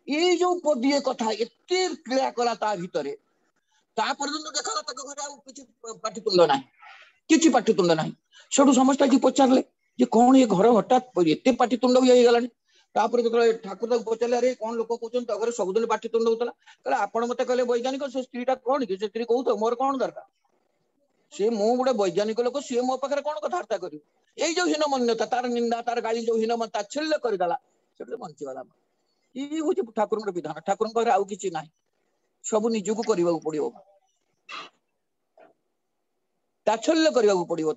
ए जो पदिए कथा एते क्रिया कला ता भितरे ता पर्यंत देखला तक घरे आ किछि पाठितुंड नाही किछि पाठितुंड नाही सेठु समस्त की पचारले जे कोन ये घर हठात एते पाठितुंड हो गलानी तापर जतले ठाकुर तक पचारले अरे कोन लोक कहउचन त घरे सबदिन पाठितुंड होतला कहला आपण मते कहले वैज्ञानिक से स्त्रीटा कोन कि से स्त्री कहउतो मोर कोन दरकार से मु गोटे वैज्ञानिक लोक सी मो पाखे कौन कथबार्ता कर जो हीनमन्यता तार निंदा तार गाली जो हीनम ताच्छल्य करदेला से बंचीगला ये हूँ ठाकुर विधान ठाकुर आउ कि ना सब निजक करने पड़ो ताच्छल्य करने पड़ो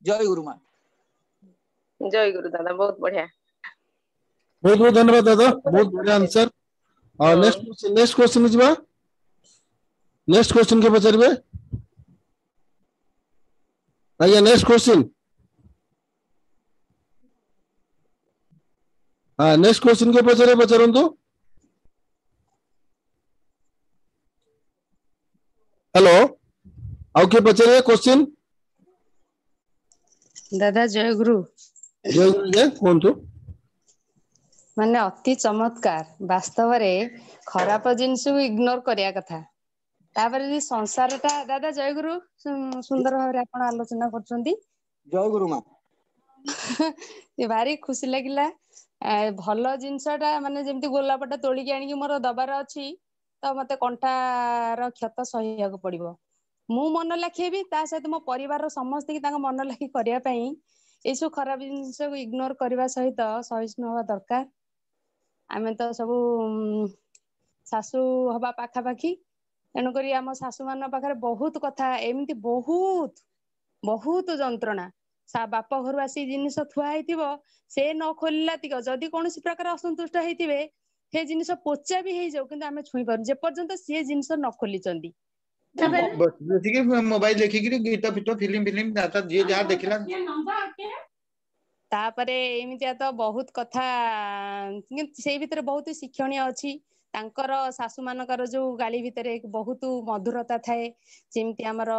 जय गुरु मां जय गुरु दादा बहुत बढ़िया बहुत बहुत धन्यवाद दादा बहुत बढ़िया आंसर और नेक्स्ट क्वेश्चन जीवा नेक्स्ट क्वेश्चन के पचारे आइए नेक्स्ट क्वेश्चन हाँ नेक्स्ट क्वेश्चन के पचारे पचारंतु हेलो आउ के पचारे क्वेश्चन दादा जय गुरु कहतु माने अति चमत्कार वास्तव रे खराब जिनस को इग्नोर करिया कथा तापर संसार टा दादा जय गुरु सुंदर भाव आपण आलोचना करछंती जय गुरु मां भारी खुशी लागिला भल जिनसटा माने जेमती गोलापटा तोलिकी आनिकी मोर दबार अछि तो मते कंठार क्षत सहिया को पड़िबो मु मन लाखेबी ता सहित मो परिवार समस्त की तांग मन लाखी करिया पई एसु खराब जिनस को इग्नोर करबा सहित सहिष्णु हवा दरकार आमे तो सब सासू हवा पाखा पाखी तेणु करी आम सासू मान पाखरे बहुत कथा एमती बहुत बहुत जंत्रणा बाप घर आसी जिनिस थुआ ହେଇଥିବ से न खोलला तिक जदि कौन प्रकार असंतुष्ट ହେଇଥିବେ से जिनिस पोचा भी हो जाऊ कि आम छुई पार जे पर्यंत सी जिनिस न खोली मोबाइल देखिक गीत फिट फिल्म जी जहाँ देखला तापरे एमितिया तो बहुत कथा से भीतर बहुत शिक्षणीय अच्छी तांकर सासू मानकर जो गाली भितर बहुत मधुरता थाए जेमती आमर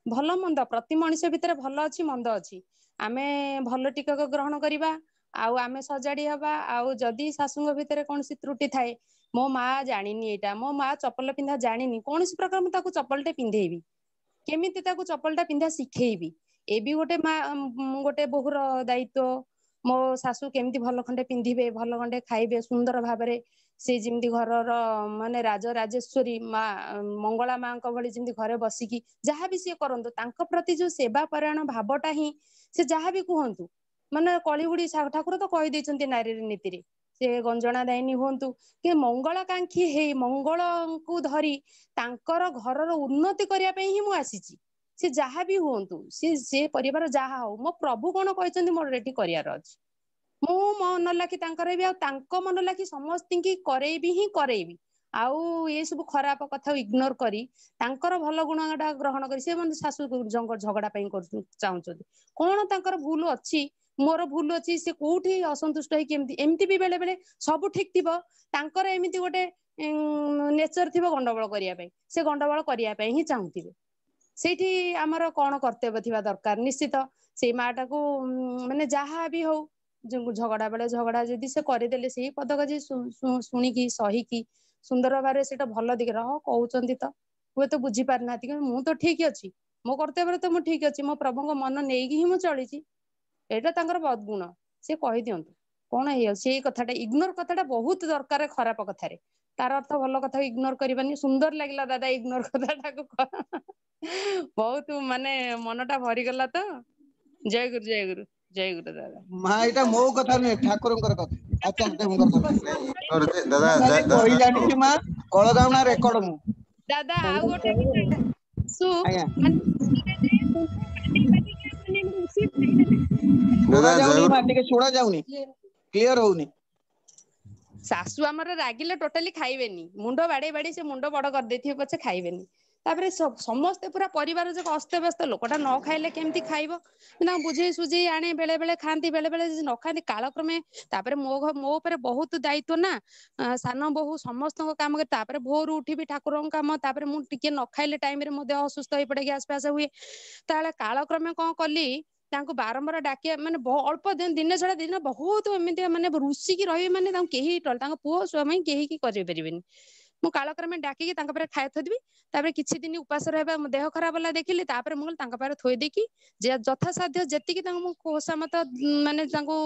भल मंद प्रति मनुष्य भितर भल अच्छी मंद अच्छी आमे भल टिकक ग्रहण करिबा आउ आमे सजाड़ी हबा आउ जदि सासूंग भितर कौन त्रुटि थाए मो माँ जानिनी एटा मो माँ चपल पिंधा जानिनी कौन प्रकार मु ताकू चपलटे पिंधेबी केमिति ताकू चपलटा पिंधा शिखेबी ए भी गोटे माँ गोटे बोहूर दायित्व मो सासू केमिति भल खंडे पिंधिबे भल खंडे खाइबे सुंदर भाबरे से जिमती घरर माने राज राजेश्वरी माँ मंगला माँ भली जिमती घरे बसिकी जहाँ भी सी करंतु तांको प्रति जो सेवा परायण भावटा ही से जहाँ भी कहतु माने कलिगुड़ी ठाकुर तो कही देइछन्ति नारी नीति रे से गंजना दायनी हुंतु कि मंगलकांक्षी हे मंगल को धरी तांकर घरर उन्नति करिया पे ही मु आसीची से जहाँ भी हुंतु से परिवार जहाँ हो मो प्रभु कौन कहते मोर रेटी करियार अछि मु मन लाखी तांकर भी आ मन लाखी समस्त की करेबी ही करेबी आउ ये सब खराब कथा इग्नोर करी तांकर भल गुणटा ग्रहण करी से मन सासू झगड़ा चाहते कौन तांकर भूल अच्छी मोर भूल अच्छी से कोठी असंतुष्ट है एमती भी बेले बेले सब ठीक थिबो तांकर एमिति गोटे नेचर थिबो गंडगोल करिया पे से गंडगोल करिया पे ही चाहूथिबे सेठी आमर कौन कर्तव्य थिबा दरकार निश्चित से माटा को माने जहाँ भी हो झगड़ा बेले झगड़ा जदि से करदेले से पदक जी शुणिकी सहीकी सुंदर भाव से भल दिखे हाँ कहते तो हुए तो बुझी पार ना मु तो ठीक अच्छी मो कर्तव्य तो मुझे ठीक अच्छी मो प्रभु मन नहीं ही मुझे चली एटा तांकर बहुत गुण से कही दिंतु कौन है से कथाटा इग्नोर कथाटा बहुत दरकार खराब कथार तार अर्थ भल कथा इग्नोर करवानी सुंदर लगिला दादा इग्नोर कथाटा बहुत माने मनटा भरीगला तो जय गुरु जय गुरु जय गुरु दादा मां एटा मो कथा नै ठाकुरंकर कथा आचार्य देवंकर दादा कहि जानि मां कळगावना रेकॉर्ड मु दादा आ गोटे सु सुना जाउनी क्लियर होउनी सासु आमर रागिले टोटाली खाइबेनी मुंड बाड़े बाड़ी से मुंड बड़ कर देथिबे पछे खाइबेनी तापरे समस्ते पूरा परिवार जो अस्त व्यस्त लोकटा न खाइले केमती खाइबो ना बुझे सुझे आने बेले बेले खांती बेले बेले न खांती कालक्रमे तापरे मो ऊपर बहुत दायित्व ना सान बहु समस्त काम कर तापरे भोर उठिबी ठाकुरन काम तापरे मु टिके न खाइले टाइम रे मो देह असुस्थ होई पड़े गैस पास हुए ताले कालक्रमे कोन कली तांको बारंबार डाकिया माने अल्प दिन दिने छड़ा दिन बहुत एमती माने रुसी की रही माने तांको केही तांको पुओ स्वामी केही की करि परिबेनी मु कालक्रमे डाकी तांको पर खाय थदिबी तापरे किछि दिन उपास रहबा देह खराब होला देखिली तापरे मुगल तांको पर थोई देकी जे यथा साध्य जेतिकी तांको कोसा मत माने तांको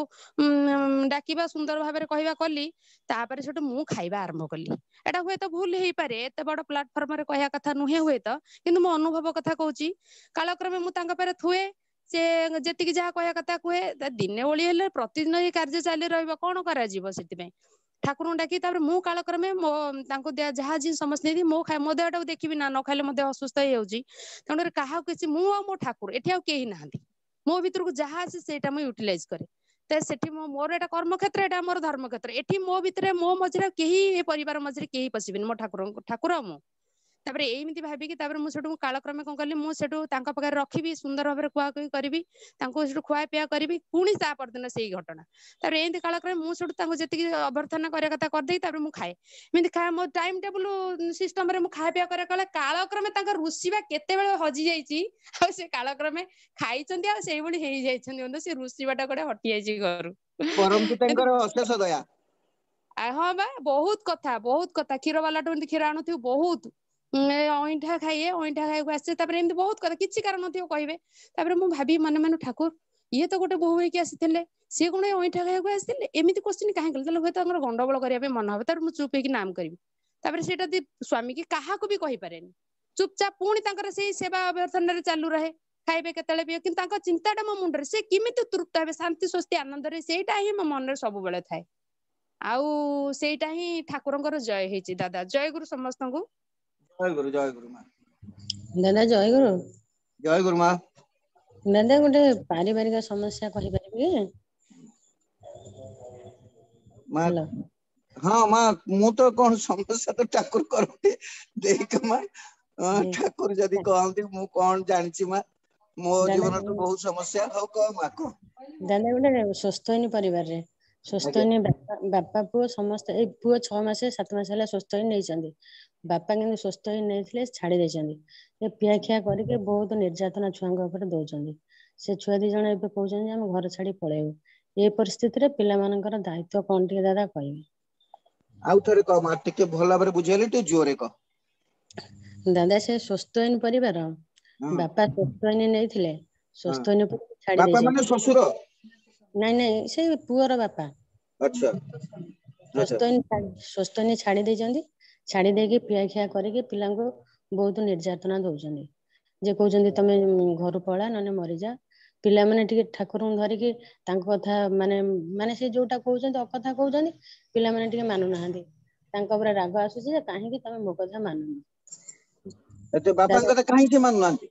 डाकीबा सुंदर भाबरे कहबा कली तापरे छटो मु खाइबा आरंभ कली एटा होय तो भूल हेई पारे एते बड़ प्लेटफॉर्म रे कहया कथा नुहे होय तो किंतु मो अनुभव कथा कहूची कालक्रमे मु तांको पर थुए से जेतिकी जहा कहया कथा कहे दिने ओली हेले प्रतिदिन ये कार्य चाली रहबा कोन करा जीवो सेति ठाकुर डाकी मु कालक्रमे मो जहाँ जी समस्त नहीं मो मो देहटा देखी ना न खाइले मो देह असुस्थ हो तेणु क्या किसी मु मो ठाकुर एठी कहीं ना मो भीतर को जहाँ आसे सेटा मु यूटिलाइज करे सेठी मोर एटा कर्म क्षेत्र एटा मोर धर्म क्षेत्र एठी मो भीतर मो मझे कहीं परिवार मझे कहीं पशिबेनी मो ठाकुर ठाकुर मु तापर एमती भाविकी मु सेठू कालक्रमे कौन कली मु सेठू तांका पाखरे रखिबी सुंदर भाव खुआकुई करी खुआ पिया करी पुणी ता परदिन से घटना तापर एमती कालक्रमे मु सेठू जी अभ्यर्थना करिया कथा करदे मु खाए एमती खाए मो टाइम टेबुल सिस्टम रे मु खाए पिया करे कले कालक्रमे तांका रुसिबा केतेबेले हजि जाईची आ से कालक्रमे खाइचंदी आ सेई भली हेई जाइछंदी से रुसिबाटा कोडे हटि जाईची घरु परम पितांकर अशेष दया हाँ बा बहुत कथा क्षीर वाला क्षीर आणुथि बहुत अईठा खाइए अईठा खाइक आसे एमती बहुत कथा किछि कारण नथियो कहबे तापर मु भाबी मन मन ठाकुर ये तो गोटे बोहू होइकी आसीथिले सी कोन अईठा खाइक आसीथिले एमिति क्वेश्चन काहे कले होय तो गंडगोल करिया पे मन হবে तापर मु चुप हेकी नाम करबी तापर सेटा दी स्वामी की काहाकू भी कहि पारेनी चुपचाप पुणी तांकर सेई सेवा अभ्यर्थना रे चालू रहे खाइबे केतले पिए किंतु तांकर चिंताटा मो मुंडरे से किमिति तृप्त हेबे शांति स्वस्ति आनंद रे सेटा ही मो मन रे सब बेले थाए आउ सेटा ही ठाकुरंकर जय हेची दादा जय गुरु समस्त को जय गुरु मां दादा जय गुरु मां दादा गोटे पारिवारिक समस्या कहि परिबे मां हाँ मां मु तो कौन समस्या तो ठाकुर करते देख मां ठाकुर जदी कहंती मु कौन जानची मां मो जीवन तो बहुत समस्या हो को मां को दादा गोटे स्वस्थनी परिवार रे स्वस्थनी बापा पुओ समस्त ए पुओ 6 मास 7 मास हला स्वस्थनी नै छथि बापा किंतु स्वस्थनी नैथिले छाड़ी दै छथि ए पियाखिया करके बहुत निर्यातना छुआंग ऊपर दउछथि से छुआ दी जण एबे कहउछन जे हम घर छाड़ी पळेउ ए परिस्थिति रे पिला मानकर दायित्व कोन टी दादा कहबे आउ थरे को मां टिके भला बरे बुझेले टे जोरे को दादा से स्वस्थनी परिवार बापा स्वस्थनी नैथिले स्वस्थनी छाड़ी दै बापा माने ससुर नहीं नहीं से पुअर बापा अच्छा स्वस्थनी छाड़ी दै जंदी छाड़ी दे के पियाखिया करके पिला को बहुत निर्यातना दउछंदी जे कहउछंदी तमे घर पळा नने मरि जा पिला माने टिके ठाकुर धरिके तांको कथा माने माने से जोटा कहउछंदी अकथा कहउछंदी पिला माने टिके मानु नाहंदी तांको ऊपर राग आसुची जे काहे कि तमे मो कथा मानु एते बापा कथा काहे के मानु नाहंदी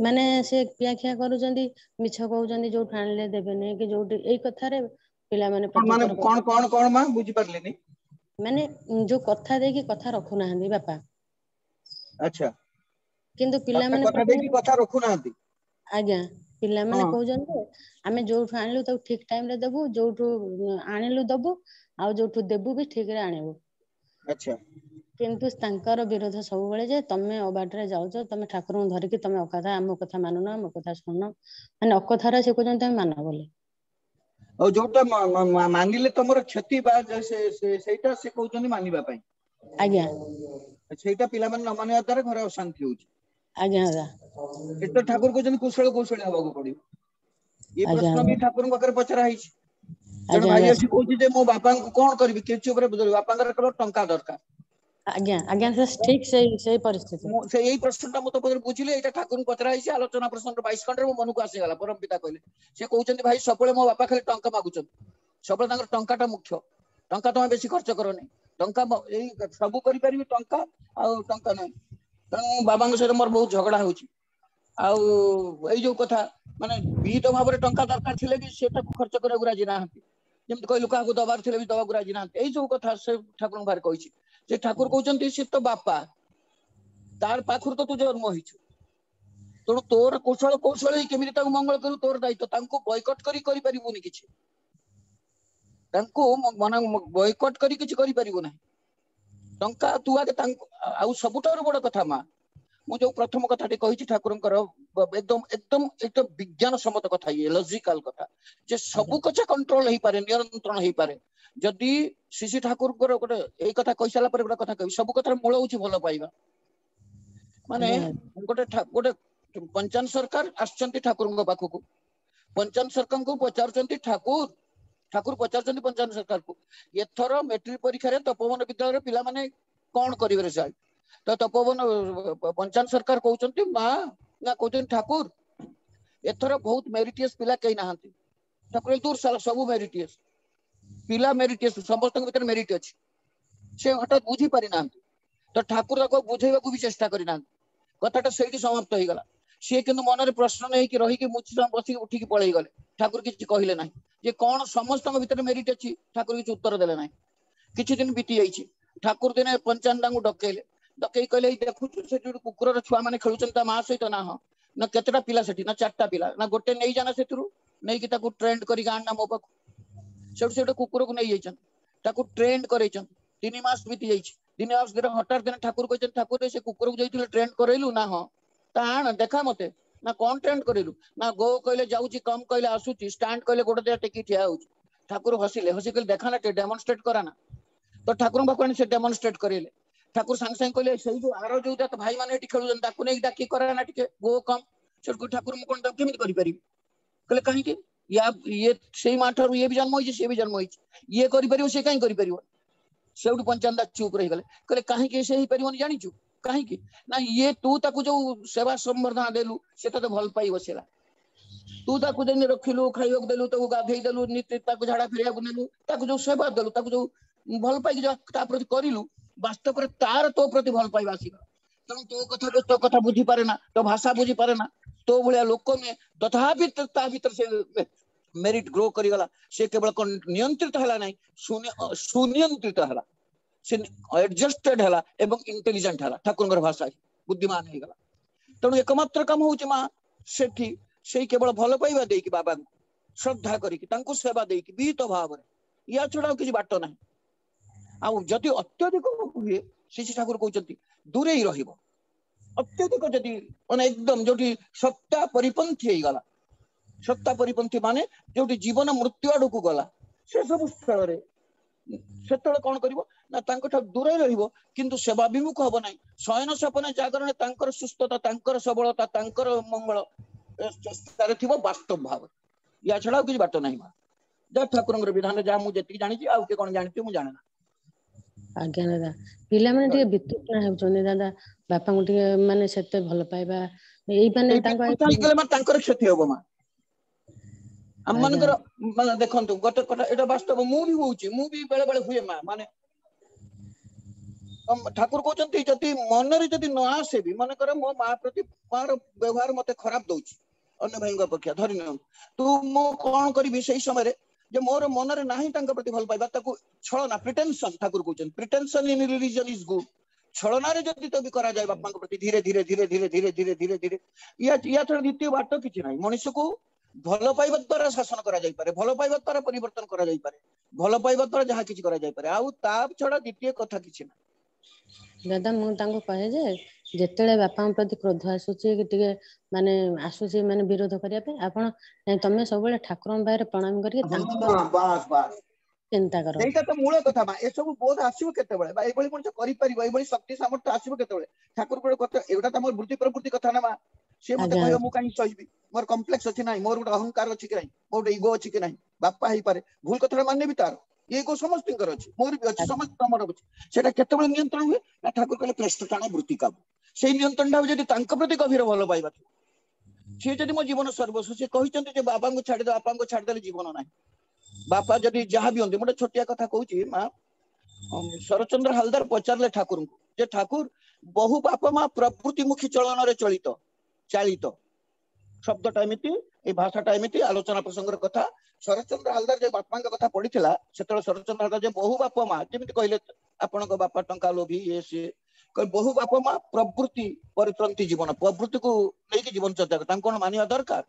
माने से पियाखिया करूछंदी मिछ कहउछंदी जो ठाणले देबे ने कि जोटी एई कथा रे पिला माने कौन मां बुझी परलेनी माने जो कथा देकी कथा रखु नाहंदी बापा अच्छा किंतु पिला माने कथा देकी कथा रखु नाहंदी आज्ञा पिला माने कहउछंदी आमे जोठु आनिलु तो ठीक टाइम रे देबु जोठु आनिलु दबु आ जोठु देबु भी ठीक रे आनिबु अच्छा किंतु तांकर विरोध सब बेले जे तमे अबाटरे जाउछो तमे ठाकुर धरि कि तमे अकथा आमो कथा मानु ना मो कथा सुनो माने अकथा रे से कहउछन तमे मानो बोले और जोटा मानिले तमरो क्षति बा से सेटा से कहउछन मानिबा पई आज्ञा सेटा पिला मन न मानिया द्वारा घर अशांति होउछ आज्ञा दादा एतो ठाकुर कहउछन कुशल कौशल हबाको पड़ी ये प्रश्न भी ठाकुर बकर पचरा हिछ जण भाई अछि कहउछि जे मो बापा को कोन करबी किछु ऊपर बदल बापा कर टंका दरकार आज्ञा आज्ञा ठीक से परिस्थिति से यही प्रश्नटा मत पदर बुझिले एटा ठाकुर पचरा हिछ आलोचना प्रश्न 22 खंड रे मो मन को आसी गला परम पिता कहले से कहउछन भाई सबले मो बापा खाली टंका मागुछन सबले तांकर टंकाटा मुख्य टंका तमे बेसी खर्च करनी टंका एई सब करि परिबी टंका आ टंका नै तनु बाबांग से मोर बहुत झगड़ा होउछि आ एई जो कथा माने विहित भाव रे टंका दरकार थिले भी सेटा खर्च करे गुराजी नाहंती जेमति कहि लोका को दबार थिले भी दबा गुराजी नाहंती एई जो कथा से ठाकुर बारे कहिछि जे ठाकुर कहउछन्ती से तो बापा तार पाखुर तो तू जन्म होइछु तो तोर कौशल ही केमिति ताको मंगल करू तोर दायित्व तांको बॉयकॉट करि परिबुनी किछि तांको मन बॉयकॉट करि परिबु नाही टंका तू आगे तांको आ सबुटार बड़ कथा मा मु जो प्रथम कथाटी कहिछि ठाकुरंकर एकदम एकदम एक विज्ञान सम्मत कथा ये लॉजिकल कथा जे सबु कथा कंट्रोल हेई पारे नियंत्रण हेई पारे जदि श्री ठाकुर गोटे एई कथा कहि साला पर गोटे कथा कहि सबु कथार मूल होछि भलो पाइबा माने गोटे पंचायत सरकार आछंती ठाकुरंग पाखकु पंचायत सरकार को पचारचंती ठाकुर पचारचंती पंचायत सरकार को एथर मैट्रिक परीक्षा रे तपोवन विद्यालय रे पिला माने कोन करिवे रे साल तो तपोवन पंचायत सरकार कहउचंती मां ना कहउचंती ठाकुर एथर बहुत मेरिटियस पिला कहि नाहंती ठाकुर दूर साला सब मेरिटियस पिला मेरिटियस समस्त भीतर मेरिट अछि से हठात बुझी पारि नाहंती तो ठाकुर को बुझेबा को भी चेष्टा करि नाहंती कथाटा सेठी समाप्त होई गला से किंतु मन रे प्रश्न नै कि रही कि मुछि बसी उठी कि पळै गले ठाकुर किछि कहिले नाही जे कोन समस्त भीतर मेरिट अछि ठाकुर किछि उत्तर देले नाही किछि दिन बीती जाईछि ठाकुर दिने पंचायत डांगु डकेले तो कई कहले देखु से कुकुर छुआ माने खेलुचन माँ सहित ना हाँ ना केतटा पिला सेठी ना 4टा पिला ना गोटे नहीं जाना से नहीं कि ताकू ट्रेंड करी आना मो पाक से कुकुर को नहीं जाइछन ताकू ट्रेंड करैछन 3 मास बीती जाइछ 3 मास दिन हटार दिन ठाकुर कहछन ठाकुर से कुकुर को जाइथिले ट्रेंड करैलु ना हाँ ता आण देखा मते ना कौन ट्रेंड करैलु ना गो कहले जाउची कम कहले आसुची स्टैंड कहले गोटे दे टेकी ठिया होउची ठाकुर हसिले हसी कहले देखा ना डेमोन्स्ट्रेट कराना तो ठाकुर बाकु से डेमोन्स्ट्रेट करेले ठाकुर संग संग कहले सही जो आरो जो भाई माने एटी खेलुजन ताकू नै डाकी कराना टिके गो कम से ठाकुर मु कोन केमित करि परिबी कहले काहे कि या ये सेही माठारु ये भी जन्म होइछ से भी जन्म होइछ ये करि परिबो से काहे करि परिबो सेउड पंचांदा चुप रही गले कहले काहे कि से ही परिबोनी जानिचु काहे कि ना ये तू ताकू जो सेवा संवर्धना देलु से तो भल पाई बसेला तू ताकू देने रखिलु खाइयो देलु तो गाधेई देलु नित्य ताकू झाड़ा फेरिया नेलु ताकू जो सेवा देलु ताकू जो भल पाई जो ता प्रति करिलु वास्तव रे तार तो प्रति भल पाई आसीबा तनु तो कथा बुझी पारे ना तो भाषा बुझी पारे ना तो भलिया लोक में तथापि ता भीतर से मेरिट ग्रो करी गला से केवल नियंत्रित हला नहीं सुनियंत्रित हला से एडजस्टेड हला एवं इंटेलिजेंट हला ठाकुर भाषा बुद्धिमान हे गला तनु एकमात्र काम होउची मा सेठी से केवल भल पाइबा देई कि बाबा श्रद्धा करी कि तांको सेवा देई कि बीत भाव रे या छडा किछि बाट नाही आ जदि अत्यधिक हुए श्री ठाकुर कहउचंती दूरे ही रहिबो अत्यधिक जदि माने एकदम जोटी सत्ता परिपंथी हे गला सत्ता परिपंथी माने जोटी जीवन मृत्यु आड़ को गला से सब स्थल रे सेतले कोन करिवो ना तांको ठा दूरे रहिबो किंतु सेवा विमुख हबो नाही शयन सपने जागरण तांकर सुस्थता तांकर सबलता तांकर मंगल तारे थिबो वास्तव भाव या छडा किछि बाट नाही मा जा ठाकुरंगर विधान जा मु जेति जानि छी आ के कोन जानि छी मु जाने ना आज्ञा दादा पिला माने टिके बितुकना हेउचने दादा बापा को टिके माने सेते भल पाइबा एई माने तांकर क्षति होबो मा हम मनकर माने देखंतु गोटे कथा एटा वास्तव मु भी होउची मु भी बेले बेले हुए मा माने ठाकुर कहते जदि मन रे जदि न आसे भी मन कर मो माँ प्रति मार व्यवहार मते खराब दउची अन्य भाई अपेक्षा धरि न तू मो कोन करबी सही समय रे जे मोर मन रे नाही तांका प्रति भल पाइबा ताकू छळना प्रिटेंशन ठाकुर कहते pretension in religion is good छळना रे जदि तो भी करा जाय बापा प्रति धीरे धीरे धीरे धीरे धीरे धीरे धीरे धीरे या थोड़ा द्वितीय बाट किछि नाही मनुष्य को भल पाइबा द्वारा शासन करा जाय पारे भल पाइबा द्वारा परिवर्तन करा जाय पारे भल पाइबा द्वारा जहा किछि करा जाय पारे आ ता छडा द्वितीय कथा किछि नाही दादा मु तांको कहे जे जेतेले बापा प्रति क्रोध आसुची कि टिके माने आसुची माने विरोध करिया पे आपण तमे सबले ठाकुरन बाहर प्रणाम करी तांको बस बस चिंता करो एटा तो मूल कथा मा ए सब बोध आसीबो केते बेले बा एबोली मनुष्य करि परिबो एबोली शक्ति सामर्थ्य आसीबो केते बेले ठाकुर को कथा एटा त मोर वृत्ति प्रवृत्ति कथा ना मा से मते कहयो मु काई सहिबी मोर कॉम्प्लेक्स अछि नाही मोर गोटे अहंकार अछि कि नाही मोर ईगो अछि कि नाही बापा ही पारे भूल कथा मानने भी तार ये को समस्त कर अछि मोर भी अछि समस्त हमर अछि सेटा केते बेले नियंत्रण हुए ना ठाकुर कहले प्रेष्ठ टाणे वृत्ति का से नियंत्रण ढा जदि तांका प्रति गभीर भलो पाइबा से जदि मो जीवन सर्वस्व से कहिचंती जे बाबा को छाडी दे बापा को छाडी देले जीवन नाही बापा जदि जहा भी होंदे मोटे छोटिया कथा कहूची मां शरचंद्र हलदार पचारले ठाकुर को जे ठाकुर बहु बापा मां प्रकृतिमुखी चलन रे चलित चालित शब्दटा एमिति ए भाषाटा एमिति आलोचना प्रसंगर कथा शरचंद्र हलदार जे बापा का कथा पढिथिला सेतळ शरचंद्र हलदार जे बहु बापा मां जेमिति कहले आपण को बापा टंका लोभी ये से कह बहु बापा मां प्रवृत्ति परिपंथी जीवन प्रवृत्ति को लेके जीवन चर्चा करता कोन मानिया दरकार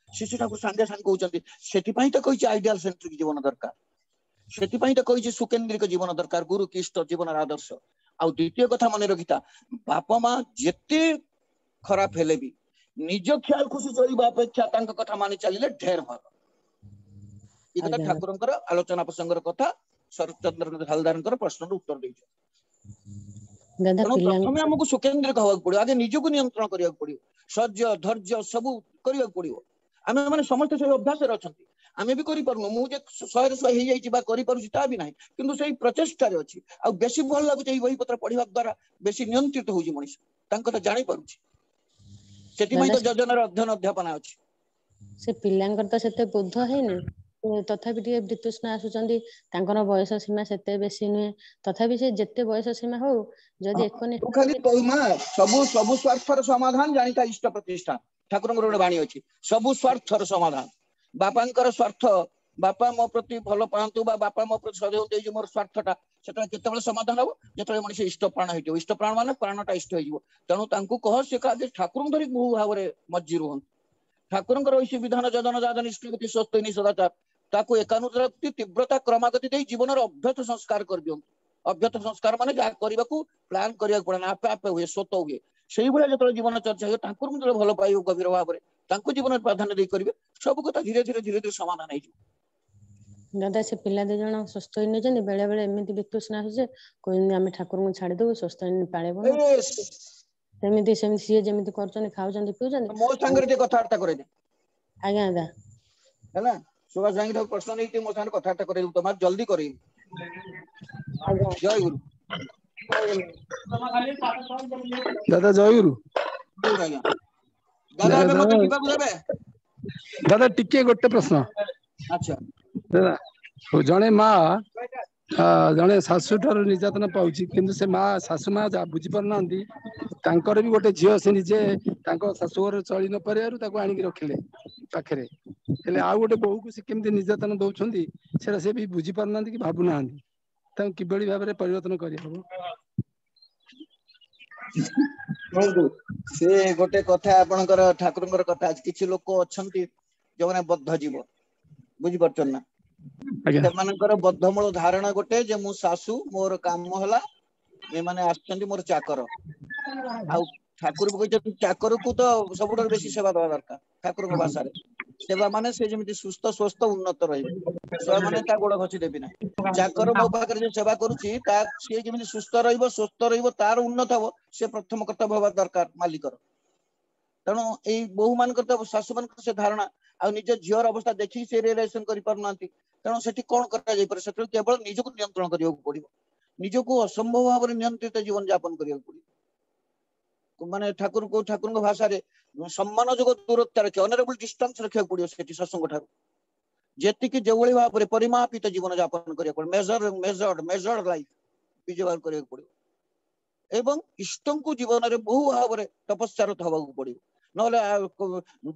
शिशु ठाकुर संगे संग कहउचंती सेति पई त कहिछि आइडियल सेंट्रिक जीवन दरकार सेति पई त कहिछि सुकेंद्रिक जीवन दरकार गुरु किष्ट जीवन आदर्श आ द्वितीय कथा मने रखिता बापा मां जेते खराब हेले भी निज ख्याल खुशी चलिबा अपेक्षा तांका कथा मानि चलिले ढेर भल ई कथा ठाकुरंकर आलोचना प्रसंगर कथा शरचंद्र हलदारंकर प्रश्नर उत्तर दैछ दादा प्रथमे हमकु सुकेंद्रिक होबाक पड़ियो आगे निज को नियंत्रण करिया पड़ियो सह्य धैर्य सब करिया पड़ियो आमे माने समस्त से अभ्यास रे अछंती आमे भी करि परनु मु जे 100 हे जाईची बा करि परु ता भी नाही किंतु सेही प्रचेष्टा रे अछि आ बेसी भल लागु छै बही पत्र पढिबा द्वारा बेसी नियंत्रित होजी मनुष्य तांको त जानि परुछि सेति मई तो योजनार अध्ययन अध्यापन अछि से पिलांकर त सेते बुद्ध हेनी तथापि टिके ब्रितुष्णा आसुचंदी तांकर बयस सीमा सेते बेसी नुहे तथापि से जेते बयस सीमा हो जदि एकने खाली कहू मा सब स्वार्थर समाधान जानिता इष्ट प्रतिष्ठा ठाकुरंकर गोटे बाणी अछि सब स्वार्थर समाधान बापांकर स्वार्थ बापा मो प्रति भल पातु बापा मो प्रति सदैव देई मोर स्वार्थटा सेटा केतेबेले समाधान हो जेतेबेले मनुष्य इष्ट प्राण हेटियो इष्ट प्राण माने प्राणटा इष्ट हेजिवो तेणु तांकू कह से का ठाकुर धरी बहु भाव मज्जी रुहन ठाकुर ऐसी विधान जजन जाजन इष्टगति स्वस्ति सदाचार ताकू एकानुरक्ति तीव्रता क्रमागति दे जीवन अभ्यत संस्कार कर दियंतु अभ्यत संस्कार माने जा करबा को प्लान करिया पड़े ना आपे आपे हुए स्वत हुए सेही भले जतले जीवन चर्चा हो ठाकुर जतले भल पाइयो गभीर भाव रे तांकू जीवन प्राधान्य दे करिवे सब कथा धीरे धीरे समाधान हो दादा से पिला दे जण सुस्थ होई नै जंदी बेले बेले एमिति वितुष्णा हो जे कोइ आमे ठाकुर को छाडी दउ सुस्थ होई पाळेबो ना सेमिति सी जेमिति करचनी खाउचंदी पिउचंदी मो संगे जे कथार्ता करे दे आज्ञा दादा हैला सुभाष भाई के प्रश्न नहीं मो संगे कथार्ता करे तमार जल्दी करे जय गुरु दादा जय गुरु दादा बे मते जीवा बुझाबे दादा टिके गोटे प्रश्न अच्छा दादा जणे माँ जड़े शाशु ठार निर्यातना पाउछि किंतु से माँ शाशु माँ बुझी पार ना तांकर भी गोटे झील से निजे शाशुघर चली न पारिबारु ताको आनिक रखिले पाखरे हेले आ गोटे बहु को से केमती निर्यातना दउछंदी सेरा से भी बुझी पार ना कि भाबु ना ताको किबळी भाबरे परिवर्तन करि हबो से गोटे कथा आपनकर ठाकुरंकर कथा किछि लोक अछंती जो माने बद्ध जीव बुझी परछन ना सेमानकर बद्धमूल धारणा गोटे जे मु सासू मोर काम हला ए माने आछंती मोर चाकर आ ठाकुर कहते चाकर को तो सबुठ बेसी सेवा दवा दरकार ठाकुर भाषा सेवा माने से जेमिति सुस्थ स्वस्थ उन्नत रहिबे सेवा माने ता गोड़ घसी देबी ना चाकर मो पाकर जे सेवा करूची ता से जेमिति सुस्थ रहिबो स्वस्थ रहिबो तार उन्नत हबो से प्रथम कर्तव्य हवा दरकार मालिकर तेणु एई बहु मानकर तो सासु मानकर से धारणा आ निज झियर अवस्था देखि से रिलेशन करि पार नांती तेणु सेठी कोन करा जाय पर सेठी केवल निजको नियंत्रण करियो पड़िबो निजको असंभव भाव नियंत्रित जीवन यापन करियो पड़िबो माने ठाकुर को भाषा रे सम्मान जोग दूरता रखे ऑनरेबल डिस्टेंस रखिया पड़ियो सेठी सत्संग ठाकुर जेति कि जेवळी भाव रे परिमापित जीवन यापन करियो पड़िबो मेजर्ड लाइफ विजय करियो पड़िबो एवं इष्टं को जीवन रे बहु भाव रे तपस्यारत हवा को पड़िबो नले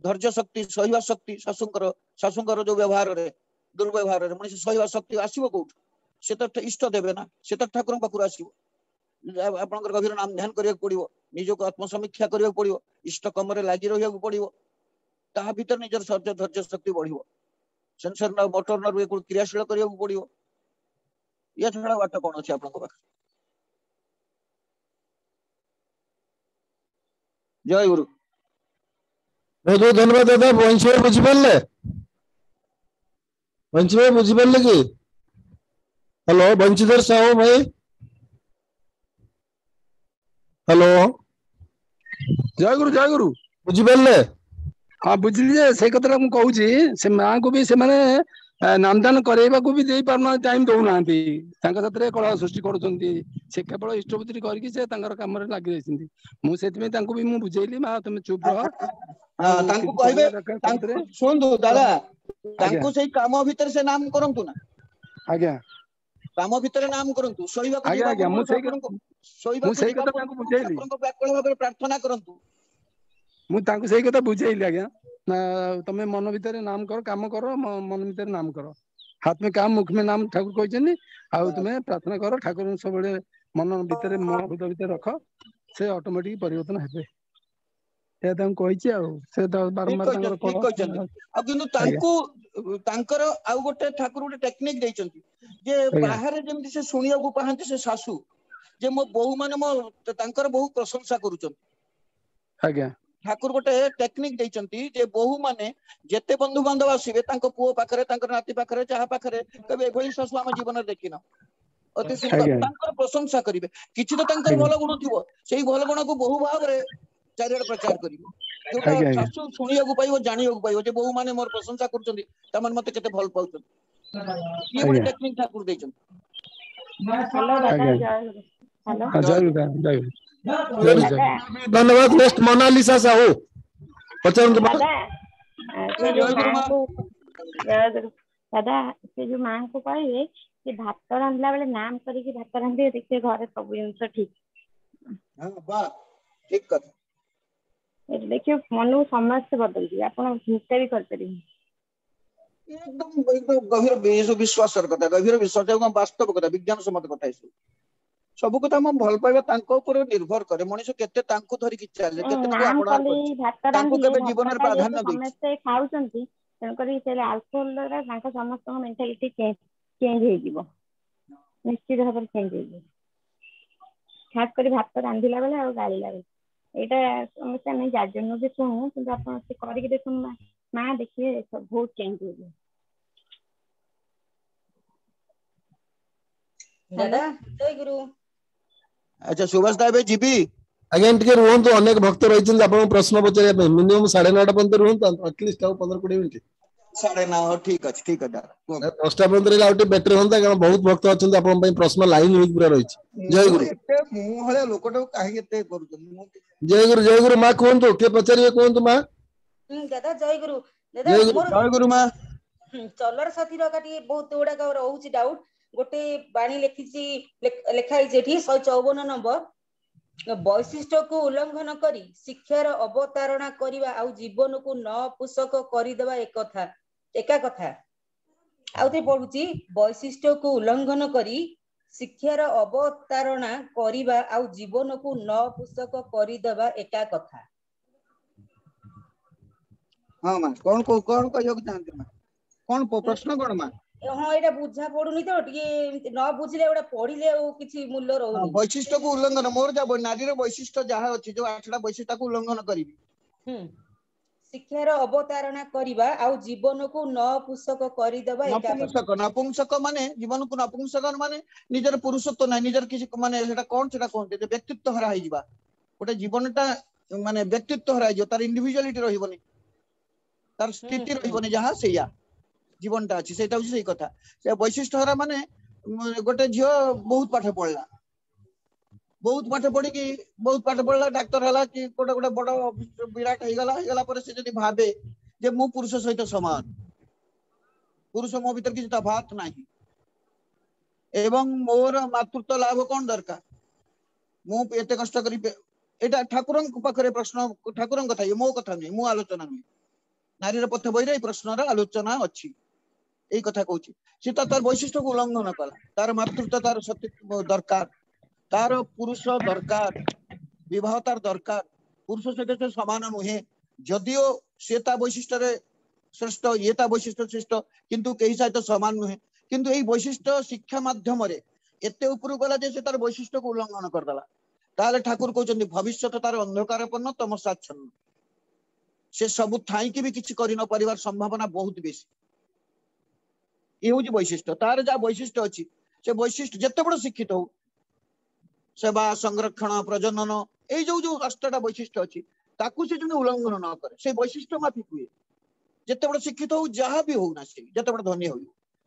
धैर्य शक्ति सहिवा शक्ति शाशुंकर जो व्यवहार रे दुर्व्यवहार रे मनुष्य सहिवा शक्ति आसीबो कोठ से तो इष्ट देबे ना से तो ठाकुर पाखुर आसीबो आपनकर गभीर नाम ध्यान करिया पड़िबो निजको आत्मसमीक्षा करिया पड़िबो इष्ट कम रे लागि रहिया पड़िबो ता भीतर निजर धैर्य शक्ति बढ़िबो सेंसर मोटर नर को क्रियाशील करिया पड़िबो या छडा बात कोन अछि आपनक पाख जय गुरु बहुत बहुत धन्यवाद दादा वंश भाई बुझी पारले वंश भाई बुझी पारले कि हेलो वंशीधर साहू भाई हेलो जय गुरु बुझी पारले हाँ बुझली जे से कथा मु कहूची से मां को भी से माने नामदान करेबा को भी देई पारना टाइम दउ नांती तांका साथरे कला सृष्टि करछंती से केवल इष्टपुत्री करके से तांकर काम रे लागि रहिसंती मु सेति में तांको भी मु बुझेइली मां तुम चुप रह तांको कहबे तांको सुनदु दादा तांको सेई काम भीतर से नाम करंतु ना आज्ञा काम भीतर नाम करंतु सोइबा को आज्ञा आज्ञा मु सोइबा को सेई कथा तांको बुझेइली ठाकुरको व्याकुल भाबे प्रार्थना करंतु मु तांको सेई कथा बुझेइली आज्ञा तमे मन भीतर नाम कर काम करो मन भीतर नाम करो हाथ में काम मुख में नाम ठाकुर कहछनी आ तुमे प्रार्थना करो ठाकुर सब बळे मन भीतर मन भीतर रख से ऑटोमेटिक परिवर्तन हेबे ए तां कहछि आ से तो बारंबार तांकर ठीक कहछन आ किंतु तांकर आ गोटे ठाकुर गोटे टेक्निक दैछंती जे बाहर जेमति से सुनिया को पाहंती से सासू जे मो बहु माने मो तांकर बहु प्रशंसा करूछन आज्ञा ठाकुर गोटे टेक्निक दैछंती जे बहु माने जेते बंधु बांधव आसीबे तांको पुओ पाखरे तांकर नाती पाखरे चाहा पाखरे कबे एभई सासू हम जीवन देखिना अति सुंदर तांकर प्रशंसा करिवे किछि तो तांकर भलो गुण थिबो सेही भलो गुण को बहु भाव रे चारियार प्रचार करिवे जोटा सासू सुनिया को पाइबो जानिया को पाइबो जे बहु माने मोर प्रशंसा करछंती तमन मते केते भल पाउछन ये गोटे टेक्निक ठाकुर दैछंती हेलो दादा जय धन्यवाद नेक्स्ट मोनालिसा साहू दादा से जो मां को कहे कि भात रांधला बेले नाम करिके भात रांधे देखिए घरे सब जिनस ठीक हां बा ठीक कथा देखिए मन समस्त बदल दिए आपण चिंता भी कर परिबे एकदम गभीर विश्वास कथा गभीर विश्वास वास्तव कथा विज्ञान सम्मत कथा सब कथा हम भल पाइबा तांको ऊपर निर्भर करे मनीष केते तांको धरि कि चले केते को नाम अपना कली भात तांको रांधिले केबे जीवन रे प्राधान्य देछि समस्ते खाउचंती तेन करी से अल्कोहल रे तांको समस्त मेंटालिटी चेंज हे जीवो निश्चित भाव चेंज हे खास करी भात रांधिला बेले आ गाली लागे एटा समस्या नहीं जाजन भी सुनु किंतु आपण से करी के देखुन मां देखिए सब बहुत चेंज हो गया दादा जय गुरु अच्छा सुभाष दाबे जीबी आज्ञा टिके रुहंतु अनेक भक्त रहिछन आपण प्रश्न पचारिया पे मिनिमम 9:30 पर्यंत रुहंतु एटलीस्ट 15-20 मिनिट 9:30 ठीक अछि 10टा पर्यंत रे आउटे बेटर होंता कारण बहुत भक्त अछन आपण पई प्रश्न लाइन होई पूरा रहिछ जय गुरु एते मु हले लोकटो काहे एते करूछन जय गुरु मां कोहंतु के पचारिए कोहंतु मां दादा जय गुरु दादा जय गुरु मां चलर साथी रो काटी बहुत गुडा का रहउची डाउट गोटे बाणी लिखिची लेखाई जेठी 154 नंबर वैशिष्ट को उल्लंघन करी शिक्षार अवतारणा करिवा आउ जीवन को न पुस्तक करिदेवा एका कथा आउते पढुची वैशिष्ट को उल्लंघन करी शिक्षार अवतारणा करिवा आउ जीवन को न पुस्तक करिदेवा एका कथा हां मां कोन कहयो चाहते मां कोन प्रश्न कोन मां हां एटा बुझा पडुनी तो टिके न बुझिले एटा पढिले ओ किछि मूल्य रहउनी वैशिष्ट को उल्लंघन मोर जा नारी रो वैशिष्ट जहा अछि जो 8टा वैशिष्ट को उल्लंघन करिवि शिक्षार अवतारणा करिवा आउ जीवन को न पुस्तक करिदेबा एका नपुंसक माने जीवन को नपुंसक माने निजर पुरुषत्व नै निजर किछि माने सेटा कोन जे व्यक्तित्व हरा होई जिबा गोटे जीवनटा माने व्यक्तित्व हरा जो तार इंडिविजुअलिटी रहिबोनी तार स्थिति रहिबोनी जहा सेया जीवनटा अछि सेटा होछि सेही कथा से वैशिष्ट हरा माने गोटे झियो बहुत पाठ पढला बहुत पाठ पढी कि बहुत पाठ पढला डॉक्टर हला कि गोटे बड़ विराट हेगला पर से जदी भाबे जे मु पुरुष सहित समान पुरुष मो भीतर किछि तफात नाही एवं मोर मातृत्व लाभ कोन दरकार मु एते कष्ट करी एटा ठाकुरन पाखरे प्रश्न ठाकुरन कथा मो कथा नै मु आलोचना नै नारी पथ बहिरे प्रश्न आलोचना अच्छी यही कथा कहूँ सी तार वैशिष्ट को उल्लंघन कला तार मातृत्व तार सत्य दरकार तार पुरुष दरकार विवाह तार दरकार पुरुष सहित समान नुहे जदिओ से वैशिष्ट श्रेष्ठ ये वैशिष्ट श्रेष्ठ किंतु कहीं सहित समान नुहे किंतु यही वैशिष्ट शिक्षा माध्यम एते ऊपर गला जे से तार वैशिष्ट को उल्लंघन करदेला ताले ठाकुर कहते भविष्य तार अंधकारपन्न तमसाच्छन्न से सब थाई भी किसी कर न परिवार संभावना बहुत बेसी ये हूँ वैशिष्ट तार जहाँ वैशिष्ट अच्छी से वैशिष्ट जिते बड़ शिक्षित हो सेवा संरक्षण प्रजनन ये जो 8टा वैशिष्ट अच्छी ताकू से जो उल्लंघन न करे से वैशिष्ट माफिक हुए जिते बड़ शिक्षित हो जहाँ भी हो ना से जिते बड़ धनी हो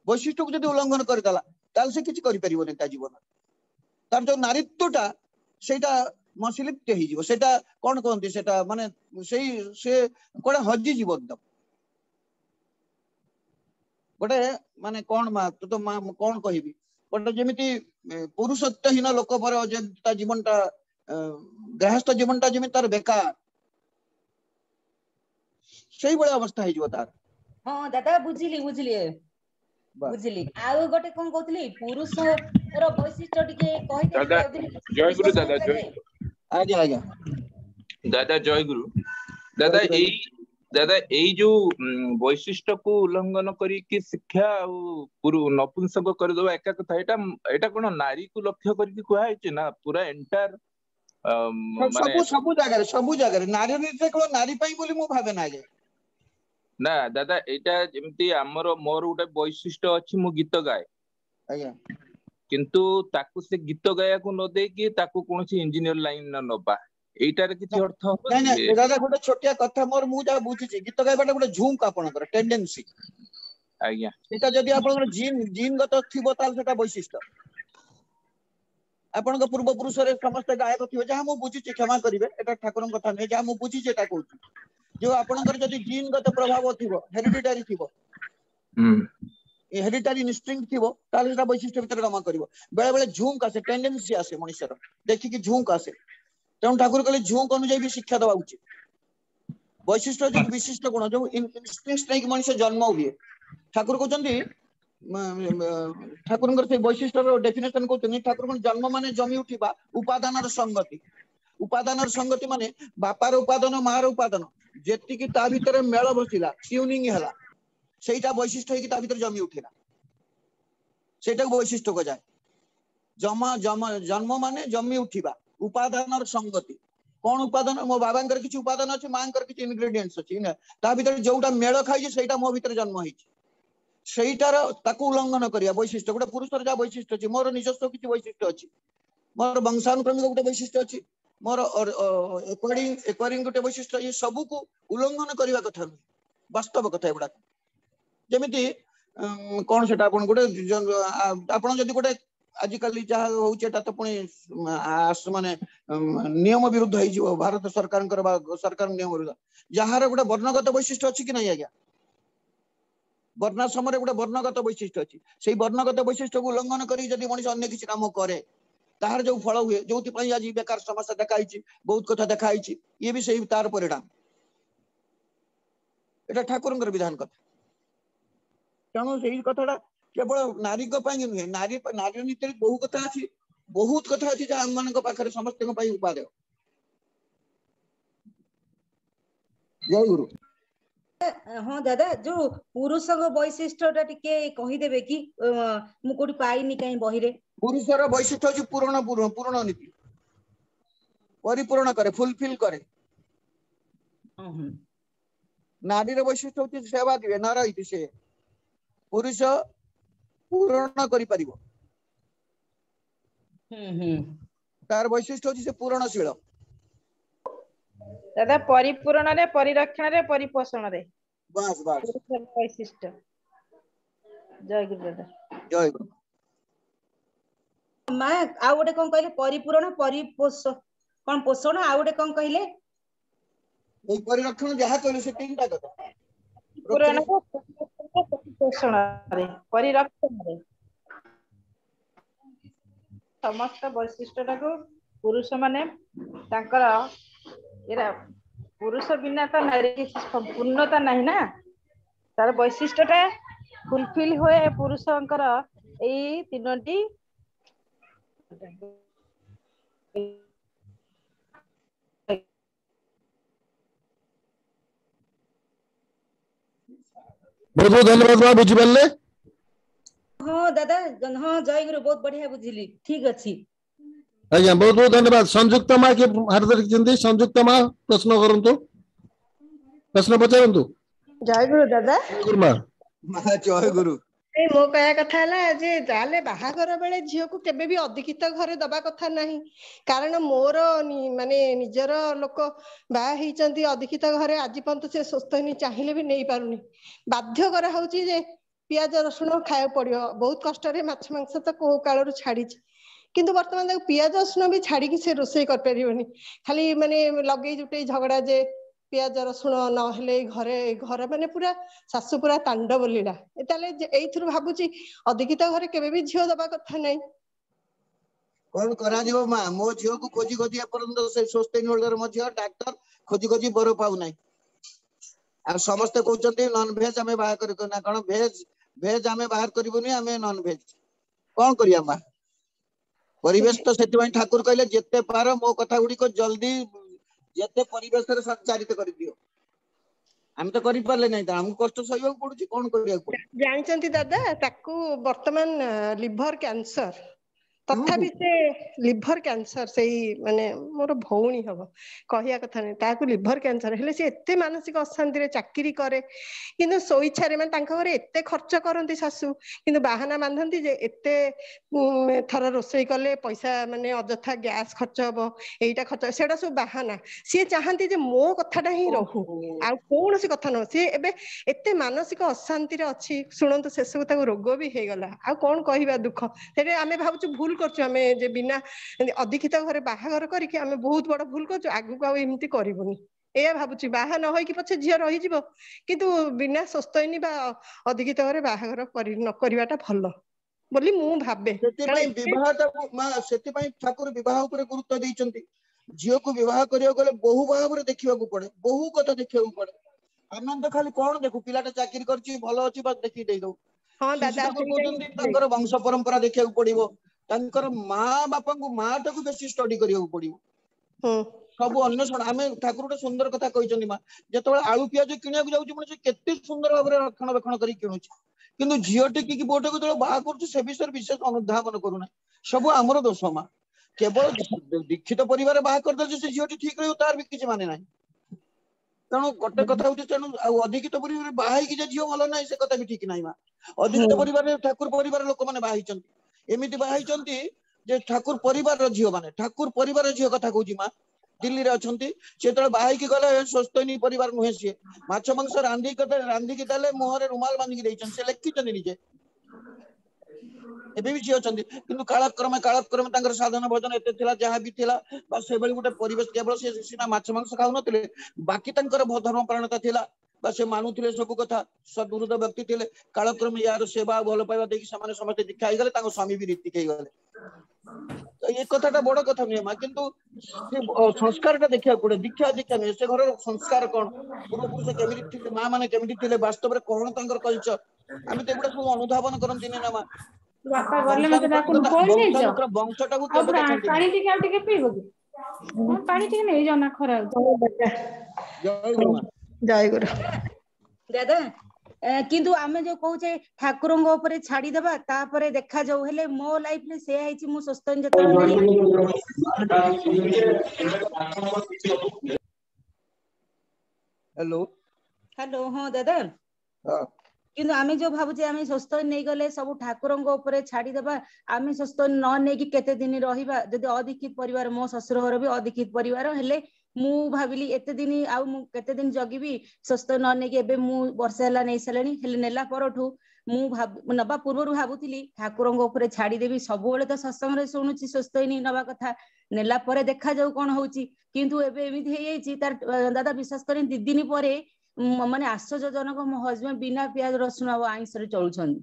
वैशिष्ट को जो उल्लंघन करदेला ताल से किसी कर जीवन तार जो नारीत्वटा सेटा मसलिप्त हो सेटा कौन कहते सेटा माने से कोडे हजी जीवन गोटे माने कौन मां तो मां कौन कहबी गोटे जेमिति पुरुषत्वहीन लोक पर जीवनटा गृहस्थ जीवनटा जेमिति तार बेकार सही बळे अवस्था हे जीव तार हां दादा बुझिली आउ गोटे कोन कहतली पुरुष रो वैशिष्ट टिके कहि दादा जय गुरु दादा जय आज्ञा दादा जय गुरु दादा एई जो वैशिष्ट को उल्लंघन करी कि शिक्षा नपुंसक कर दो एका कथा एटा कोन नारी को लक्ष्य करके कुआ है ना पूरा एंटायर सब जगह नारी से कोन नारी पई बोली मु भाबे ना जे ना दादा एटा जेमती हमर मोर उटा वैशिष्ट अछि मु गीत गाए आज्ञा किंतु ताकू से गीत गाया को न दे कि ताकू कोनसी इंजीनियर लाइन न नबा एटार किछि अर्थ हो नै नै दादा गोटे छोटिया कथा मोर मु जा बुझी छी गीत गायबाटा गोटे झुंक आपनकर टेंडेंसी आज्ञा एटा जदी आपनकर जीन गत थिबो ताल सेटा वैशिष्ट आपनकर पूर्व पुरुष रे समस्त गायक थिबो जहा मु बुझी छी क्षमा करिवे एटा ठाकुरन कथा नै जहा मु बुझी छी एटा कहू जो आपनकर जदी जीन गत प्रभाव थिबो हेरिडिटरी थिबो हेरिडिटरी इंस्टिंक्ट थिबो ताल सेटा वैशिष्ट भीतर गमा करिवो बेले बेले झुंक आसे टेंडेंसी आसे मनुष्यर देखि कि झुंक आसे तेणु ठाकुर कहले झुंक अनुଯାयी भी शिक्षा देवा उचित वैशिष्ट जो विशिष्ट गुण जो इंस्टिंक्ट नहीं मनुष्य जन्म हुए ठाकुर कहते ठाकुर से वैशिष्ट्य डेफिनेशन कहते ठाकुर जन्म माने जमी उठा उपादान संगति उपादान संगति माने बापार उपादान मार उपादान जेतिकी ता भितर मेल बसिला ट्यूनिंग हला सेटा वैशिष्ट्य होई कि ता भितर जमी उठिला सेटा वैशिष्ट्य को जाए जन्म माने जमी उठा उपादान संगति कौन उपादान मो बाबांकर किछि उपादान अछि मांकर किछि इनग्रेडिएंट्स अछि ना ता भितर जोटा मेल खाइ सेटा मो भितर जन्म होइछि सेटार ताकू उल्लंघन करिया वैशिष्ट्य गोटे पुरुषर जा वैशिष्ट्य अछि मोर निजस्व किछि वैशिष्ट्य अछि मोर वंशानुक्रमिक गोटे वैशिष्ट्य अछि मोर एक्वायरिंग गोटे वैशिष्ट्य ये सब को उल्लंघन करने कथा नहीं वास्तव कथा एगुड़ा जमी कौन से गोटे आपड़ जदि गोटे आजिकल जहाँ होचे तो पुणी माने नियम विरुद्ध हो भारत सरकार सरकार नियम विरुद्ध जार गोटे वर्णगत वैशिष्ट्य अच्छी कि नहीं आज्ञा वर्णाश्रम गोटे वर्णगत वैशिष्ट्य अच्छी से वर्णगत वैशिष्ट्य को उल्लंघन करी जदि मनीष अन्य किसी काम करे तार जो फल हुए जो आज बेकार समस्या देखाई बहुत कथा देखाई ये भी सही तार परिणाम एटा ठाकुर विधान कथा तेणु से कथा केवल नारी नुहे नारी नारी नीति बहुत कथा अच्छी आम मान पाखे समस्त उपादेय जय गुरु हाँ दादा जो पुरुष वैशिष्ट्य टिके कहीदेवे कि मुझे पाइनी कहीं बही रे पुरुषर वैशिष्ट्य हूँ पूर्ण नीति परिपूर्ण करे फुलफिल करे नारी वैशिष्ट्य हूँ सेवा दिवे न रही से पुरुष पूर्ण करि परिबो तार वैशिष्ट्य हूँ से पूरणशील दादा परिपूर्ण रे परिरक्षण रे परिपोषण रे बस बस वैशिष्ट्य जय गुरु दादा जय गुरु माँ आ गोटे कौन कहले परिपूर्ण परिपोषण कौन पोषण आ गोटे कौन कहले परिरक्षण जहाँ कहले से तीनटा कथा पूर्ण पोषण रे परिरक्षण रे समस्त वैशिष्ट्य को पुरुष माने तांकर एरा पुरुष बिना तो नारी संपूर्णता नहीं ना तार वैशिष्ट्यटा फुलफिल हुए पुरुषंकर एई तीनोटी बहुत बहुत धन्यवाद बुझी पारे हाँ दादा हाँ जय गुरु बहुत बढ़िया बुझिली ठीक अच्छी आज्ञा बहुत बहुत धन्यवाद संयुक्त माँ के हाथ धरिଛନ୍ତି संयुक्त माँ प्रश्न करंतु प्रश्न पचारंतु जय गुरु दादा गुरु माँ जय गुरु मो कया कथा है जे जाले बाहागर बेले झील को केबे भी अधिकित घरे दबा कथा नहीं कारण मोर माने निजर लोक बाहर अधिकित घरे आज पर्यंत से स्वस्थ नहीं चाहिए भी नहीं पारुनी बाध्य करा होची जे पियाज रसुण खाया पड़ो बहुत कष्ट माछ मांस तो कौ काल छाड़ी किंतु वर्तमान पियाज रसुण भी छाड़ी से रोषे कर परिबनी खाली माने लगे जुटे झगड़ा जे पियाज रसुण नहेले घरे घर माने पूरा सासु पूरा तांडव लीला एथुर भाबुची अधिकित घरे केबे भी झियो दबा कथा नहीं कौन करा दियो मां मो झियो को खोजी खोजी अपरंत से सोस्टेन होल्डर मो झियो डॉक्टर खोजी खोजी बर पाउ नाही आ समस्त कहउचंती नॉन वेज हमें बाहर कर ना कोन वेज वेज हमें बाहर करबुनी हमें नॉन वेज कौन करिया मां परिवेश तो सेति ठाकुर कहले जेते पार मो कथा गुडी को जल्दी जेते परिवेश रे संचारित कर दियो हम तो करि पारले नै त हमको कष्ट सहियो पडुची कोन करिया को जानचंती दादा ताकू वर्तमान लिवर कैंसर तथापि से लिवर कैंसर से माने मोर भौणी हम कहया कथा नहीं ताकू लिवर कैंसर हेले से एते मानसिक अशांति रे चाकरी करे किंतु सोइछा रे माने तांका घरे एते खर्च करंती सासू किंतु बाहाना बांधंती जे एते थर रोसई कले पैसा माने अजथा गैस खर्च हबो एटा खर्च सेडा सब बाहाना सी चाहंती जे मो कथाटा ही रहू आ कोन से कथा न सी एबे एते मानसिक अशांति रे अछि सुनंतु से सब ताको रोग भी हे गला आ कोन कहिबा दुख सेरे आमे भाबुछु भूल करछु आमे जे बिना अधिकित घरे बाहागर करिके आमे बहुत बड़ भूल करछु आगु को एमती करिवनी ए भाबुछि बाहा न होई कि पछे झियो रही जिवो किंतु बिना सुस्थैनी बा अधिकित घरे बाहागर करि न करिवाटा भलो बोली मु भाबे सेति विवाहटा मां सेति ठाकुर विवाह ऊपर गुरुत्व दैचंती झियो को विवाह करियो गले बहु भाव रे देखिबा को पड़े बहु कथा देखिबा को पड़े ଆମେ ତ ଖାଲି କଣ ଦେଖୁ ପିଲାଟା ଚାକିରି କରିଛି ଭଲ ଅଛି ବାସ୍ ଦେଖିକି ଦେଇଦଉ। ହଁ ଦାଦା ଶିଶୁଟାକୁ କହୁଛନ୍ତି ତାଙ୍କର ବଂଶ ପରମ୍ପରା ଦେଖିବାକୁ ପଡିବ, ତାଙ୍କର ମା ବାପାଙ୍କୁ ମା ଟାକୁ ବେଶୀ ଷ୍ଟଡି କରିବାକୁ ପଡିବ। ସବୁ ଅନ୍ୱେଷଣ ଆମେ ଠାକୁର ଗୋଟେ ସୁନ୍ଦର କଥା କହିଛନ୍ତି ମା, ଯେତେବେଳେ ଆଳୁ ପିଆଜ କିଣିବାକୁ ଯାଉଛି ମଣିଷ କେତେ ସୁନ୍ଦର ଭାବରେ ରକ୍ଷଣାବେକ୍ଷଣ କରି କିଣୁଛି, କିନ୍ତୁ ଝିଅ ଟିକି ପୁଅଟାକୁ ଯେତେବେଳେ ବାହା କରୁଛି ସେ ବିଷୟରେ ବିଶେଷ ଅନୁଧାବନ କରୁନାହିଁ। ସବୁ ଆମର ଦୋଷ ମା। କେବଳ ଦୀକ୍ଷିତ ପରିବାର ବାହା କରିଦେଉଛି ସେ ଝିଅଟି ଠିକ ରହିବ ତାର ବି କିଛି ମାନେ ନାହିଁ। ତେଣୁ ଗୋଟେ କଥା ହଉଛି ତେଣୁ ଆଉ ଅଧିକିତ ପରିବାରରେ ବାହା ହେଇକି ଯେ ଝିଅ ଭଲ ନାହିଁ ସେ କଥା ବି ଠିକ ନାହିଁ ମା। ଅଧିକିତ ପରିବାରରେ ଠାକୁର ପରିବାର ଲୋକମାନେ ବାହା ହେଇଛନ୍ତି, ଏମିତି ବାହା ହେଇଛନ୍ତି ଯେ ଠାକୁର ପରିବାରର ଝିଅ ମାନେ, ଠାକୁର ପରିବାରର ଝିଅ କଥା କହୁଛି ମା, ଦିଲ୍ଲୀରେ ଅଛନ୍ତି। ସେ ଯେତେବେଳେ ବାହା ହେଇକି ଗଲେ ସ୍ୱସ୍ତୟିନୀ ପରିବାର ନୁହେଁ, ସିଏ ମାଛ ମାଂସ ରାନ୍ଧିକି ଦେଲେ ମୁହଁରେ ରୁମାଲ ବାନ୍ଧିକି ଦେଇଛନ୍ତି, ସେ ଲେଖିଛନ୍ତି ନିଜେ। ଏବେ ବି ସିଏ ଅଛନ୍ତି, କିନ୍ତୁ କାଳକ୍ରମେ ତାଙ୍କର ସାଧନ ଭୋଜନ ଏତେ ଥିଲା ଯାହା ବି ଥିଲା ବା ସେଭଳି ଗୋଟେ ପରିବେଶ, କେବଳ ସେ ସିନା ମାଛ ମାଂସ ଖାଉନଥିଲେ ବାକି ତାଙ୍କର ଧର୍ମ ପରାୟଣତା ଥିଲା ବା ସେ ମାନୁଥିଲେ ସବୁ କଥା, ସଦୃଢ ବ୍ୟକ୍ତି ଥିଲେ। କାଳକ୍ରମେ ୟାର ସେବା ଭଲ ପାଇବା ଦେଇକି ସେମାନେ ସମସ୍ତେ ଦୀକ୍ଷା ହେଇଗଲେ, ତାଙ୍କ ସ୍ୱାମୀ ବି ରୀତିକ ହେଇଗଲେ। ଏ କଥାଟା ବଡ କଥା ନୁହେଁ ମା, କିନ୍ତୁ ସେ ସଂସ୍କାରଟା ଦେଖିବାକୁ ପଡେ। ଦୀକ୍ଷା ନୁହେଁ, ସେ ଘରର ସଂସ୍କାର କଣ, ପୂର୍ବପୁରୁଷ କେମିତି ଥିଲେ, ମା ମାନେ କେମିତି ଥିଲେ, ବାସ୍ତବରେ କଣ ତାଙ୍କର କଲଚର, ଆମେ ତ ଏଗୁଡା ସବୁ ଅନୁଧାବନ କରନ୍ତିନି ନା ମା। ବାପା ଗଲେ ମତେ ଡାକୁନୁ କହି ଦେଇଛ ବଂଶଟାକୁ ଆଉ କେବେ ଦେଖନ୍ତିନି। ପାଣି ଟିକେ ଆଉ ଟିକେ ପିଇବ କି? ପାଣି ଟିକେ ନେଇଯାଅ ନା ଖରା ହଉଛି। ଜୟ ଗୁରୁ। ଦାଦା କିନ୍ତୁ ଆମେ ଯୋଉ କହୁଛେ ଠାକୁରଙ୍କ ଉପରେ ଛାଡିଦବା ତାପରେ ଦେଖାଯାଉ, ହେଲେ ମୋ ଲାଇଫରେ ସେୟା ହେଇଛି। ମୁଁ ସ୍ୱସ୍ତୟିନୀ ଯେତେବେଳେ ନେଲି। ହ୍ୟାଲୋ ହଁ ଦାଦା, କିନ୍ତୁ ଆମେ ଯୋଉ ଭାବୁଛେ ଆମେ ସ୍ୱସ୍ତୟିନୀ ନେଇଗଲେ ସବୁ ଠାକୁରଙ୍କ ଉପରେ ଛାଡିଦବା, ଆମେ ସ୍ୱସ୍ତୟିନୀ ନ ନେଇକି କେତେ ଦିନ ରହିବା। ଯଦି ଅଦୀକ୍ଷିତ ପରିବାର, ମୋ ଶ୍ୱଶୁର ଘର ବି ଅଦୀକ୍ଷିତ ପରିବାର, ହେଲେ ମୁଁ ଭାବିଲି ଏତେ ଦିନ ଆଉ ମୁଁ କେତେ ଦିନ ଜଗିବି, ସ୍ୱସ୍ତୟିନୀ ନ ନେଇକି ଏବେ ମୁଁ ବର୍ଷେ ହେଲା ନେଇ ସାରିଲିଣି। ହେଲେ ନେଲା ପରଠୁ ମୁଁ ନବା ପୂର୍ବରୁ ଭାବୁଥିଲି ଠାକୁରଙ୍କ ଉପରେ ଛାଡିଦେବି, ସବୁବେଳେ ତ ସତ୍ସଙ୍ଗରେ ଶୁଣୁଛି ସ୍ୱସ୍ତୟିନୀ ନବା କଥା, ନେଲା ପରେ ଦେଖାଯାଉ କଣ ହଉଛି। କିନ୍ତୁ ଏବେ ଏମିତି ହେଇଯାଇଛି ତାର ଦାଦା ବିଶ୍ୱାସ କରି 2 ଦିନ ପରେ ମାନେ ଆଶ୍ଚର୍ଯ୍ୟଜନକ, ମୋ ହଜବେଣ୍ଡ ବିନା ପିଆଜ ରସୁଣ ଆଉ ଆଇଁଷରେ ଚଳୁଛନ୍ତି।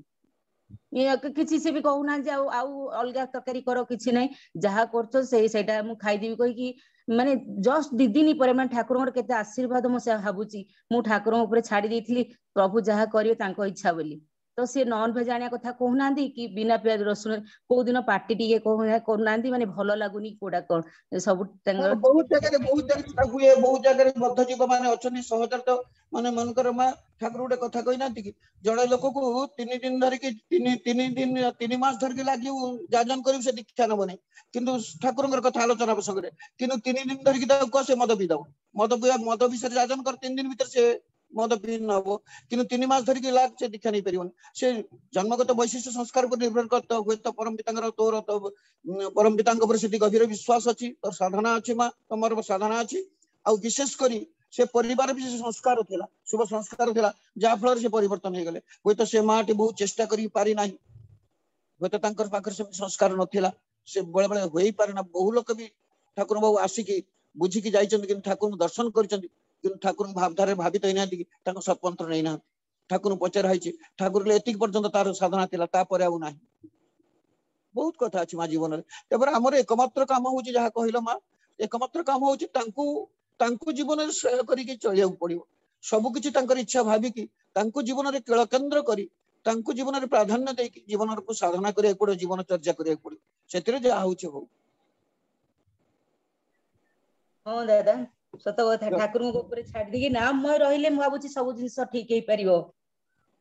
କିଛି ସେ ବି କହୁନାହାନ୍ତି ଆଉ ଅଲଗା ତରକାରୀ କର, କିଛି ନାହିଁ, ଯାହା କରୁଛ ସେଇଟା ମୁଁ ଖାଇଦେବି କହିକି, ମାନେ ଜଷ୍ଟ 2 ଦିନ ପରେ, ମାନେ ଠାକୁରଙ୍କର କେତେ ଆଶୀର୍ବାଦ ମୁଁ ସେ ଭାବୁଛି। ମୁଁ ଠାକୁରଙ୍କ ଉପରେ ଛାଡି ଦେଇଥିଲି, ପ୍ରଭୁ ଯାହା କରିବେ ତାଙ୍କ ଇଚ୍ଛା ବୋଲି। ତ ସିଏ ନନ ଭେଜ ଆଣିବା କଥା କହୁନାହାନ୍ତି କି ବିନା ପିଆଜ ରସୁଣ, କୋଉ ଦିନ ପାଟି ଟିକେ କରୁନାହାନ୍ତି, ମାନେ ଭଲ ଲାଗୁନି କୋଉଟା କଣ, ସବୁ ବହୁତ ଜାଗାରେ ସେଟା ହୁଏ। ବହୁତ ଜାଗାରେ ବଦ୍ଧଜୀବ ମାନେ ଅଛନ୍ତି ସହଜାତ, ମାନେ ମନେକର ମା ଠାକୁର ଗୋଟେ କଥା କହିନାହାନ୍ତି କି, ଜଣେ ଲୋକକୁ 3 ଦିନ ଧରିକି 3 ମାସ ଧରିକି ଲାଗିବ ଯାଜନ କରିବୁ, ସେ ଦୀକ୍ଷା ନବ ନାହିଁ। କିନ୍ତୁ ଠାକୁରଙ୍କର କଥା ଆଲୋଚନା ପ୍ରସଙ୍ଗରେ, କିନ୍ତୁ 3 ଦିନ ଧରିକି ତାକୁ କହ ସେ ମଦ ପିଇଦବ, ମଦ ବିଷୟରେ ଯାଜନ କର, 3 ଦିନ ଭିତରେ ସେ ମଦ ପିଇ ନବ, କିନ୍ତୁ 3 ମାସ ଧରିକି ସେ ଦୀକ୍ଷା ନେଇପାରିବନି। ସେ ଜନ୍ମଗତ ବୈଶିଷ୍ଟ୍ୟ ସଂସ୍କାର ଉପରେ ନିର୍ଭର କରିତ, ହୁଏତ ପରମ ପିତାଙ୍କର ତୋର ପରମ ପିତାଙ୍କ ଉପରେ ସେଠି ଗଭୀର ବିଶ୍ୱାସ ଅଛି, ତୋର ସାଧନା ଅଛି ମା, ତମର ସାଧନା ଅଛି। ଆଉ ବିଶେଷ କରି ସେ ପରିବାର ବି ସଂସ୍କାର ଥିଲା, ଶୁଭ ସଂସ୍କାର ଥିଲା, ଯାହା ଫଳରେ ସେ ପରିବର୍ତ୍ତନ ହେଇଗଲେ। ହୁଏତ ସେ ମାଟି ବହୁତ ଚେଷ୍ଟା କରି ପାରି ନାହିଁ, ହୁଏତ ତାଙ୍କର ପାଖରେ ସେ ସଂସ୍କାର ନଥିଲା, ସେ ବେଳେ ବେଳେ ହୋଇପାରେ ନା। ବହୁ ଲୋକ ବି ଠାକୁର ବାବୁ ଆସିକି ବୁଝିକି ଯାଇଛନ୍ତି, କିନ୍ତୁ ଠାକୁରଙ୍କୁ ଦର୍ଶନ କରିଛନ୍ତି, କିନ୍ତୁ ଠାକୁରଙ୍କୁ ଭାବଧାରାରେ ଭାବିତ ହେଇନାହାନ୍ତି କି ତାଙ୍କ ସତ୍ପନ୍ତ୍ର ନେଇନାହାନ୍ତି। ଠାକୁରଙ୍କୁ ପଚରା ହେଇଛି, ଠାକୁର ଏତିକି ପର୍ଯ୍ୟନ୍ତ ତାର ସାଧନା ଥିଲା, ତାପରେ ଆଉ ନାହିଁ। ବହୁତ କଥା ଅଛି ମା ଜୀବନରେ। ତାପରେ ଆମର ଏକମାତ୍ର କାମ ହଉଛି, ଯାହା କହିଲ ମା, ଏକମାତ୍ର କାମ ହଉଛି ତାଙ୍କୁ ଜୀବନରେ ଶ୍ରେୟ କରିକି ଚଳିବାକୁ ପଡିବ। ସବୁକିଛି ତାଙ୍କର ଇଚ୍ଛା ଭାବିକି ତାଙ୍କୁ ଜୀବନରେ କେଳକେନ୍ଦ୍ର କରି ତାଙ୍କୁ ଜୀବନରେ ପ୍ରାଧାନ୍ୟ ଦେଇକି ଜୀବନକୁ ସାଧନା କରିବାକୁ ପଡିବ, ଜୀବନ ଚର୍ଚ୍ଚା କରିବାକୁ ପଡିବ। ସେଥିରେ ଯାହା ହଉଛି ହଉ। ହଁ ଦାଦା ସତ କଥା, ଠାକୁରଙ୍କ ଉପରେ ଛାଡିଦେଇକି ନାମମୟ ରହିଲେ ମୁଁ ଭାବୁଛି ସବୁ ଜିନିଷ ଠିକ ହେଇପାରିବ।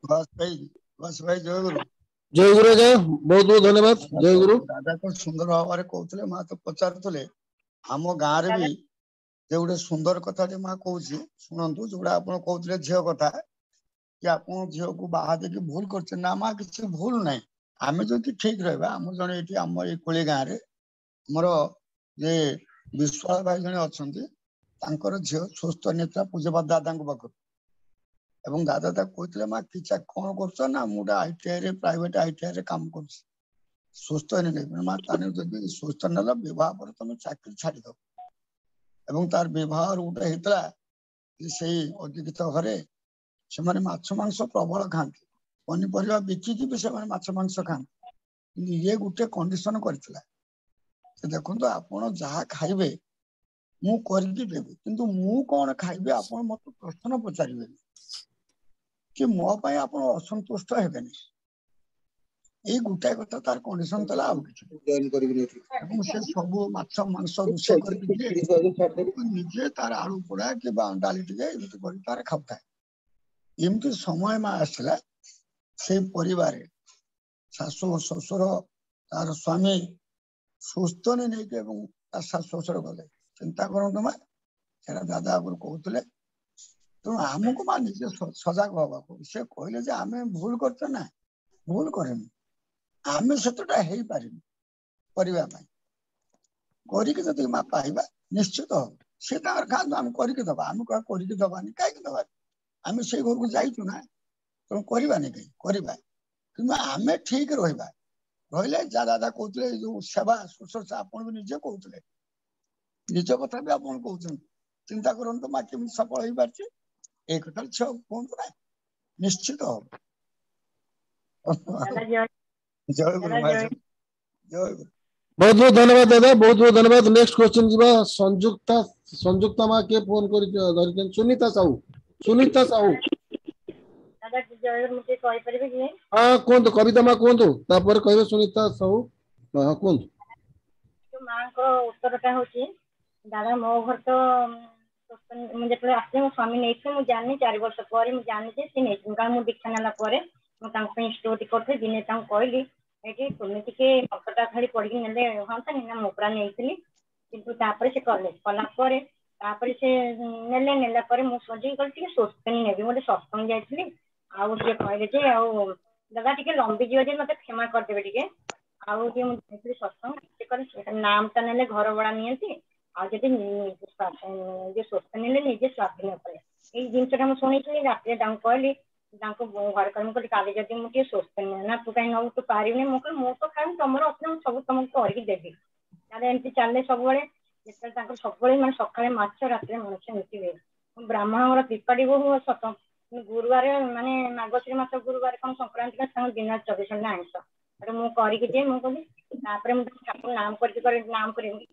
ବସ ଭାଇ ଜୟ ଗୁରୁ। ଜୟ ଗୁରୁ ଆଜ୍ଞା, ବହୁତ ବହୁତ ଧନ୍ୟବାଦ। ଜୟ ଗୁରୁ। ଦାଦା ତ ସୁନ୍ଦର ଭାବରେ କହୁଥିଲେ, ମା ତ ପଚାରୁଥିଲେ। ଆମ ଗାଁରେ ବି ଯେ ଗୋଟେ ସୁନ୍ଦର କଥାଟେ ମା କହୁଛି ଶୁଣନ୍ତୁ, ଯୋଉଟା ଆପଣ କହୁଥିଲେ ଝିଅ କଥା, କି ଆପଣ ଝିଅକୁ ବାହା ଦେଇକି ଭୁଲ କରୁଛନ୍ତି। ନା ମା, କିଛି ଭୁଲ ନାହିଁ। ଆମେ ଯଦି ଠିକ ରହିବା, ଆମର ଜଣେ ଏଠି ଆମ ଏଇ କୋଳି ଗାଁରେ ଆମର ଯେ ବିଶ୍ୱାଳ ଭାଇ ଜଣେ ଅଛନ୍ତି, ତାଙ୍କର ଝିଅ ସୁସ୍ଥ ନେତା ପୂଜ୍ୟପାଦ ଦାଦାଙ୍କ ପାଖରୁ, ଏବଂ ଦାଦା ତାକୁ କହିଥିଲେ ମା କିଛି କଣ କରୁଛ ନା, ମୁଁ ଗୋଟେ ITI ରେ ପ୍ରାଇଭେଟ ITI ରେ କାମ କରୁଛି, ସୁସ୍ଥ ନେବେ ମା। ତାହେଲେ ଯଦି ସୁସ୍ଥ ନେଲ, ବିବାହ ପରେ ତମେ ଚାକିରି ଛାଡିଦବ। ଏବଂ ତାର ବିବାହ ଗୋଟେ ହେଇଥିଲା ସେଇ ଅଦୀକ୍ଷିତ ଘରେ। ସେମାନେ ମାଛ ମାଂସ ପ୍ରବଳ ଖାଆନ୍ତି, ପନିପରିବା ବିକିକି ବି ସେମାନେ ମାଛ ମାଂସ ଖାଆନ୍ତି। କିନ୍ତୁ ଇଏ ଗୋଟେ କଣ୍ଡିସନ କରିଥିଲା, ଦେଖନ୍ତୁ ଆପଣ ଯାହା ଖାଇବେ ମୁଁ କରିକି ଦେବି, କିନ୍ତୁ ମୁଁ କଣ ଖାଇବି ଆପଣ ମତେ ପ୍ରଶ୍ନ ପଚାରିବେନି। कि मो पाई आपण असंतुष्ट हेबेनी ए गुटाय कथा तार कंडीशन तला आउ किछ जॉइन करिबि एवं से सब माछ मांस रुसे करके दिए निजे तार आलू पोड़ा कि डाली टिके एमती कर तार खाउता एमती समय मा आसला से परिवार शाशु ससुर तार स्वामी सुस्थ नहीं के शाशु ससुर गले चिंता करतु मा दादा आगुरी कहते तेणु आमको मा निजे सजग हवा से कहले जे आमे भूल करते ना भूल करें आमे सेतटा हेई पारिबे परिवा पाई करिके जदि मा पाइबा निश्चित हो से तार खान आम करिके दबा आम का करिके दबानी काई के दबा आमे से घर को जाइछु ना तो करबा नै काई करबा किंतु आमे ठीक रहबा रहले जा दादा कहतले जो सेवा सुश्रूषा आपण भी निजे कहतले निज कथा भी आपण कहउछन चिंता करन तो मा केम सफल होई पारछि एक कथा छ कोन ना निश्चित हो जय गुरु महाराज जय गुरु बहुत बहुत धन्यवाद दादा बहुत बहुत धन्यवाद नेक्स्ट क्वेश्चन जीवा संयुक्ता मां के फोन करि धरितन सुनीता साहू दादा जय गुरु मुझे कहि परबे कि हां कोन तो कविता मां कोन तो तापर कहबे सुनीता साहू हां कोन तो मां को उत्तरटा होची दादा मो घर तो मुझे तो आसे मो स्वामी नै छे मु जानि 4 वर्ष परे मु जानि जे से नै का मु दीक्षा नाला परे मु तांको पे स्टोरी करथे दिने तांको कहली एठी तुमति के पकटा खाली पड़ी नेले हांता ना मोपरा नेइतली किंतु तापर से कला परे तापर से नेला परे मु सजी करती सोचनी नेबी मोटे सत्संग जाइतली आउ जे कहले जे आउ दादा टिके लंबी जीव जे मते क्षमा कर देबे टिके आउ जे मु जाइतली सत्संग से करे नाम ता नेले घर बड़ा नियंती आ जदि जे सोचते नेले निजे स्वाधीन करे ए जिनसटा मु सुनितली राते डाउ कहली तांको घर कर्म को काले जदि मु के सोचते ना तू काई न तू पारिबे मु तो खाई तमरो अपना सब तुमको करके देबी ताले एंती चाले सब बळे जेते तांको सब बळे माने सकाळे माछ राते मनुष्य मिटिबे ब्राह्मणर पिपाडी बहु सत गुरुवार माने मार्गशीर मास गुरुवार कोन संक्रांति का दिन 24 घंटा आइंस अरे मु करके जे मु कहली तापर मु ठाकुर नाम करके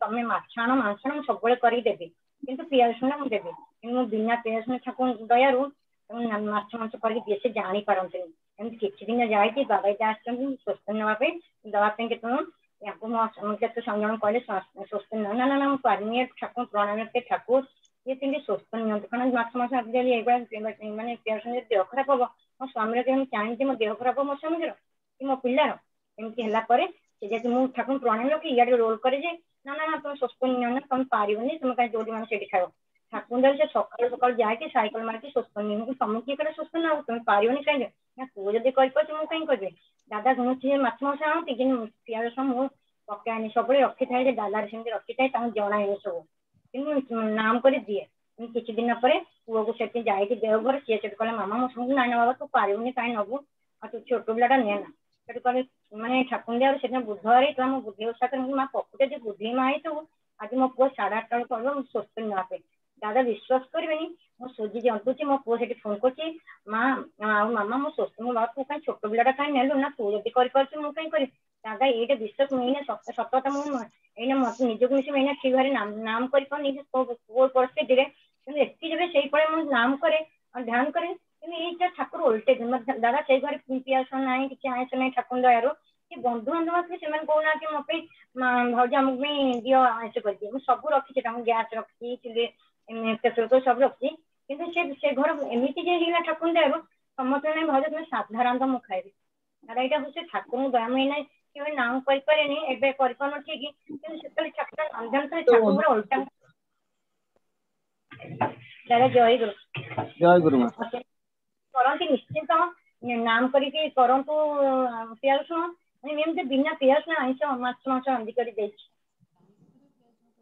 तमे माछाण मांसण सब बळे करी देबी किंतु पियासुना मु देबी मु बिना पियासुना ठाकुर दयारु माछ मांस करके बेसे जानी पारंते एमती किछि दिन जाई बाबा आछन स्वस्थ नवा पे दवा पे केतन याको मो केते संजन कहले स्वस्थ ना ना ना पारनी ठाकुर प्रणाम के ठाकुर ये तिंगे स्वस्थ नियंत कारण माछ मांस आदि एबा माने पियासुना देह खराब हो मो स्वामी के हम चाहि जे मो देह खराब हो मो स्वामी कि मो पिल्लार एमती हला परे से जे मु ठाकुर प्रणाम के याडे रोल करे जे ना ना ना तुम स्वस्थ नियन तुम पारिबनी तुम का जोडी माने सेठी खाओ ठाकुर से सकाल सकाल जाके साइकिल मार के स्वस्थ नियन को सम्मुखी करे स्वस्थ ना तुम पारिबनी काहे ना तू जदी कहि पछ मु काहे करबे दादा मु जे माछ मांस आउ तिगिन पियार सम मु पकानी सबले रखि थाई जे दादा सेंती रखि थाई ता जणा हे सब किनु नाम करे दिए किछि दिन परे पुओ को सेठी जाई के देव घर से सेठ कहले मामा मु सुन ना ना बाबा तू पारिबनी काहे नबु आ तू छोटो बिलाटा ने ना सेठ कहले माने ठाकुर देव सेठ बुधवार तो हम बुद्धि उसा कर मा पकुटे जे बुद्धि मा आई तो आज मो पुओ 8:30 कहलो मु स्वस्थ ना पे दादा विश्वास करबेनी मो सोजी जंतुची मो पुओ सेठी फोन करची मां मामा मो स्वस्थ मो बाबा तू काहे छोटो बिलाटा काहे नेलु ना तू जदी करि परछु मु काहे करि दादा एटे विश्वास मैंने सतता मु एने मत निजको मिसे मैंने ठीक भारी नाम करि पर निजे पुओ परिस्थिति रे किंतु एति जबे सेही पळे मु नाम करे और ध्यान करे किंतु एटा ठाकुर उल्टे दादा सेही घरे पियास नाही कि आयस नाही ठाकुर दयारो कि बंधु बांधव से सेमन कोना कि मते भौज हम में दियो आयस कर मु सब रखी छै गैस रखी चुले प्रेशर को सब रखी किंतु से घर एमिति जे हिला ठाकुर दयारो समस्त नाही भौज तुम साधारण तो मु खाइबी दादा एटा होसे ठाकुर दया में नाही कि नाम करि पारेनी एबे करि पानो ठीक किंतु सेतले ठाकुर अंधन से ठाकुर उल्टा दादा जय गुरु मा करंती निश्चित नाम करके करंतु पियास एमती बिना पियास ना आइस माछ मांस अंधी कर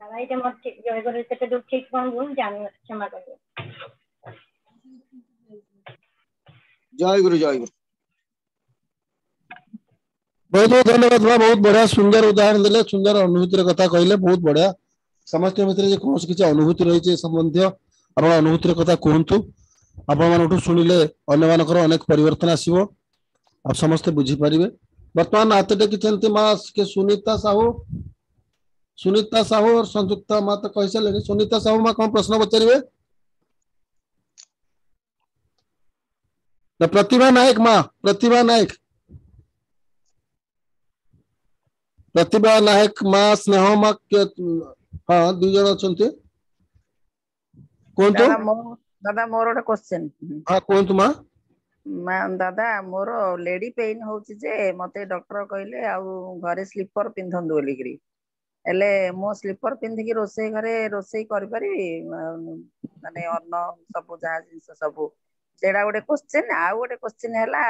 दादा ये मत जय गुरु से तो ठीक कौन बोल जान क्षमा करिए जय गुरु जय गुरु बहुत बहुत धन्यवाद बहुत बढ़िया सुंदर उदाहरण दिले सुंदर अनुभूतिर कथा कहले बहुत बढ़िया समस्त भितर जे कोन किछि अनुभूति रही संबंध आपण अनुभूतिर कथा कहंतु आपण मानठु सुनिले अन्य मानकर अनेक परिवर्तन आसीबो आप समस्त बुझी परिबे वर्तमान आते कि चलते मास के सुनीता साहू और संयुक्ता मां तो कहि चले सुनीता साहू मां कोन प्रश्न पचारिबे प्रतिभा नायक माँ, प्रतिभा नायक, प्रतिभा नायक माँ, स्नेह माँ, हाँ दुई जन अच्छा कहतु। दादा मोर गोटे क्वेश्चन। हाँ कहतु माँ। दादा मोर लेडी पेन होची जे मते डॉक्टर कहले आउ घरे स्लीपर पिंधन बोलिकरी एले मो स्लीपर पिंधिकी रोषे घरे रोषे करि परिबी माने अन्न सब जहा जिंस सब सेडा गोटे क्वेश्चन। आ गोटे क्वेश्चन हैला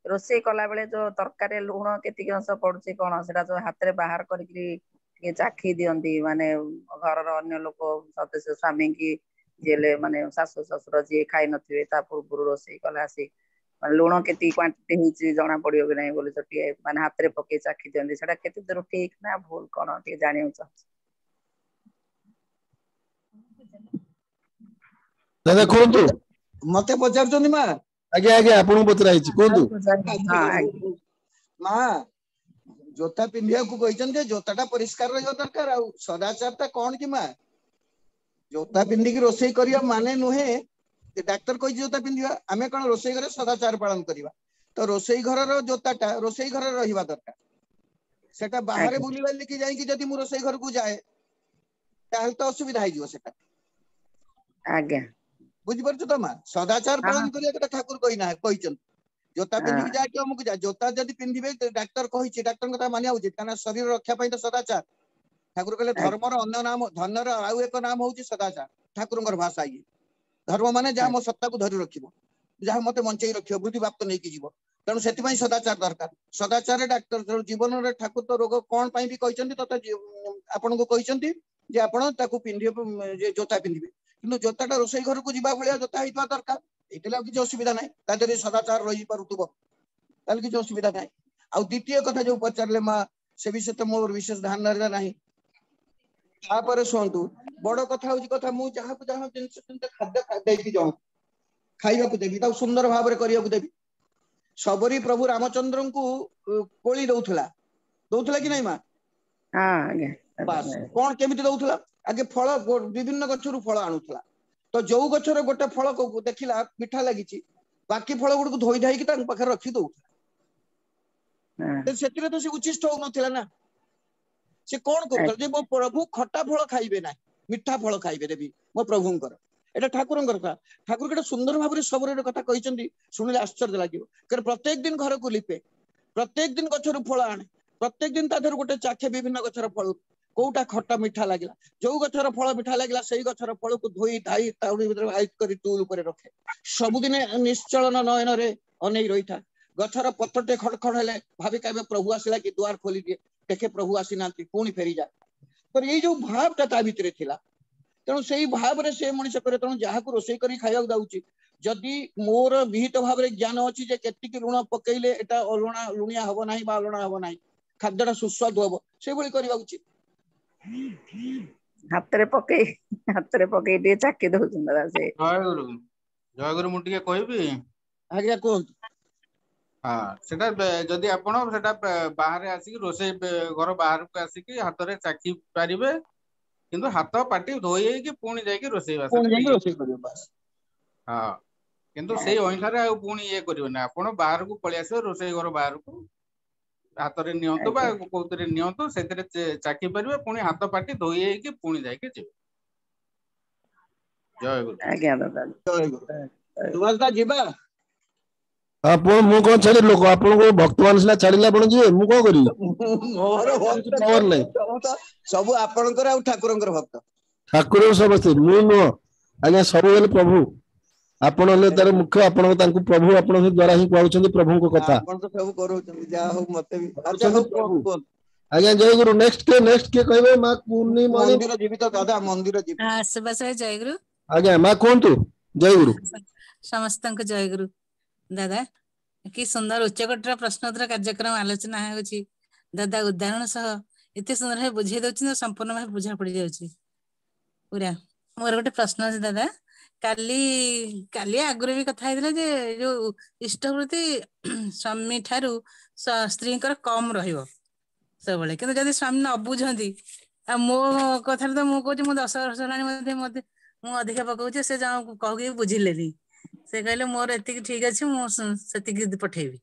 रोषे कला बेले जो तरकारी लुण केतिक अंश पडुची कोन सेडा जो हाथ रे बाहर करिकरी के चाखी दियंती माने घर अन्य लोक सदस्य स्वामी की जेले माने सासु ससुर जे खाई नथिबे ता पूर्व रोषे कला से लुण केती क्वांटिटी होची जना पड़ियो कि नहीं बोले तो टिए माने हाथ रे पके चाखी दियंती सेडा केते दूर ठीक ना भूल कोन टिए जानिउ छ। दादा कहतु मते पचारचोनी माँ। आज्ञा आज्ञा आपन पचराइछि कहतु। माँ जोता पिंधिया को कहिचन जे जोताटा परिष्कार रहयो दरकार आ सदाचारटा कोन की माँ जोता पिंधिकी रोषेई करिया माने नुहे डाक्टर कहि जोता पिंधिया आमे कोन रोषेई घरे सदाचार पालन करिवा तो रोषेई घरर जोताटा रोषेई घरे रहिबा दरकार सेटा बाहर बुलिबा लिखि जाई कि जदी मु रोषेई घर को जाए ताहल तो असुविधा होई जिवो सेटा। आज्ञा बुझि परछु तो माँ सदाचार पालन करिया केटा ठाकुर कहि ना कहिचन जोता पिंधिकी जा के अमुक जा जोता जदी पिंधिबे डाक्टर कहिछि डाक्टर कथा मानिया उचित काना शरीर रक्षा पई तो सदाचार ठाकुर कहले धर्मर अन्य नाम धनर आउ एक नाम होउछि सदाचार ठाकुरंगर भाषा ये धर्म माने जा मो सत्ता को धरि रखिबो जा मते मंचई रखिबो बुद्धि प्राप्त नै कि जीवो तेणु सेति पई सदाचार दरकार सदाचार डाक्टर जीवन रे ठाकुर तो रोग कोन पई भी कहिसंती तता आपन को कहिसंती जे आपन ताकू पिंधिबे जे जोता पिंधिबे किंतु जोताटा रोसई घर को जीवा भलिया जोता हितवा दरकार एतले किछि असुविधा नै ता जरे सदाचार रही पारुतबो ताल किछि असुविधा नै। आ द्वितीय कथा जो पचारले मा से विषय तो मोर विशेष ध्यान रहला नाही तापर सुनतु बड़ कथा होची कथा मु जहा को जहा जिंस खाद्य देबी जाऊ खाइबा को देबी ता सुंदर भाव रे करिया को देबी सबरी प्रभु रामचंद्र को कोली दउथला कि नै मा। हां बस कोन केमिति दउथला आगे फल विभिन्न गछरु फल आनुथला तो जो गछर गोटे फल को देखिला मिठा लागिची बाकी फल गुड को धोई धाई कि तान पाखर रखी दउथला सेतिरे तो से उचिष्ट हो नथिला ना से कोन करथला जे मो प्रभु खट्टा फल खाइबे ना मिठा फल खाइबे देबी मो प्रभुंकर एटा ठाकुरंकर कथा ठाकुर केटा सुंदर भाबरे सबरे कथा कहिसंती सुनिले आश्चर्य लागिवो कर प्रत्येक दिन घर को लिपे प्रत्येक दिन गछरु फल आने प्रत्येक दिन ता धर गोटे चाखे विभिन्न गछर फल कोटा खट्टा मिठा लागला जो गछर फल मिठा लागला सेही गछर फल को धोई धाई ताउडी भीतर हाइट करी टूल ऊपर रखे सब दिन निश्चलन नयन रे अनै रहिथा गछर पत्रटे खड़खड़ हेले भाबी काबे प्रभु आसिला कि द्वार खोली दिए देखे प्रभु आसी नांती पुणी फेरी जा पर ये जो भावटा ता भितरे थिला तेणु सेही भाव रे से मनुष्य करे तेणु जहा को रोसई करी खाइया दाउची जदि मोर विहित भाव रे ज्ञान अछि जे केतिकी लुण पकेइले एटा अलुणा लुणिया हबो नाही बा अलुणा हबो नाही खाद्यटा सुस्वादु हबो से भली करिवा उचित हाथ रे पके दे चाकी दउ सुंदर से जय गुरु मु टिके कहबी आज्ञा कोन हां सेटा जदी आपण सेटा बाहर आसी कि रोसे घर बाहर को आसी कि हाथ रे चाकी पारिबे किंतु हाथ पाटी धोई कि पुणी जाई कि रोसे बास पुणी जाई रोसे करियो बस। हां किंतु सेही ओइठारे आ पुणी ये करियो ना आपण बाहर को पळि आसे रोसे घर बाहर को हाथ रे नियंतो बा कोतरे नियंतो सेतरे चाकी परिबे पुणी हाथ पाटी धोई कि पुणी जाई कि जीव। जय गुरु आज्ञा दादा जय गुरु सुभाषदा जीवा आपण मु कोन छाडी लोक आपण को भक्त मान सिना छाडीला आपण जे मु को करी मोर भक्त पावर नै सब आपणकर आ ठाकुरंकर भक्त ठाकुर समस्त मु नो आज्ञा सब बेले प्रभु आपण ले तार मुख्य आपण तांको प्रभु आपण से द्वारा ही कहउछन प्रभु को कथा आपण तो सब करूछन जा हो मते भी अच्छा हो प्रभु आज्ञा जय गुरु नेक्स्ट के कहबे मा पूर्णी मंदिर जीवित दादा मंदिर जीवित हां सुबह जय गुरु आज्ञा मा कोंतु जय गुरु समस्तंक जय गुरु दादा कि सुंदर उच्चकोटर प्रश्नोत्तर कार्यक्रम आलोचना होची दादा उदाहरण सह एते सुंदर है बुझे दउछि संपूर्ण भाव बुझा पड़ी जाउछि पूरा मोर गोटे प्रश्न अछि दादा काली आगुरे भी कथा हैदिला जे जो इष्टवृत्ति स्वामी ठारू स्त्री कम रहिबो सब बेले किंतु जदि स्वामी न बुझंती आ मो कथा तो मु कहूँ 10 वर्ष हेलानी मते मु अधिक पकाउछे से जा कहू बुझिलेनी से कहले मोर एतिक ठीक अछि मु सेतिक पठेबी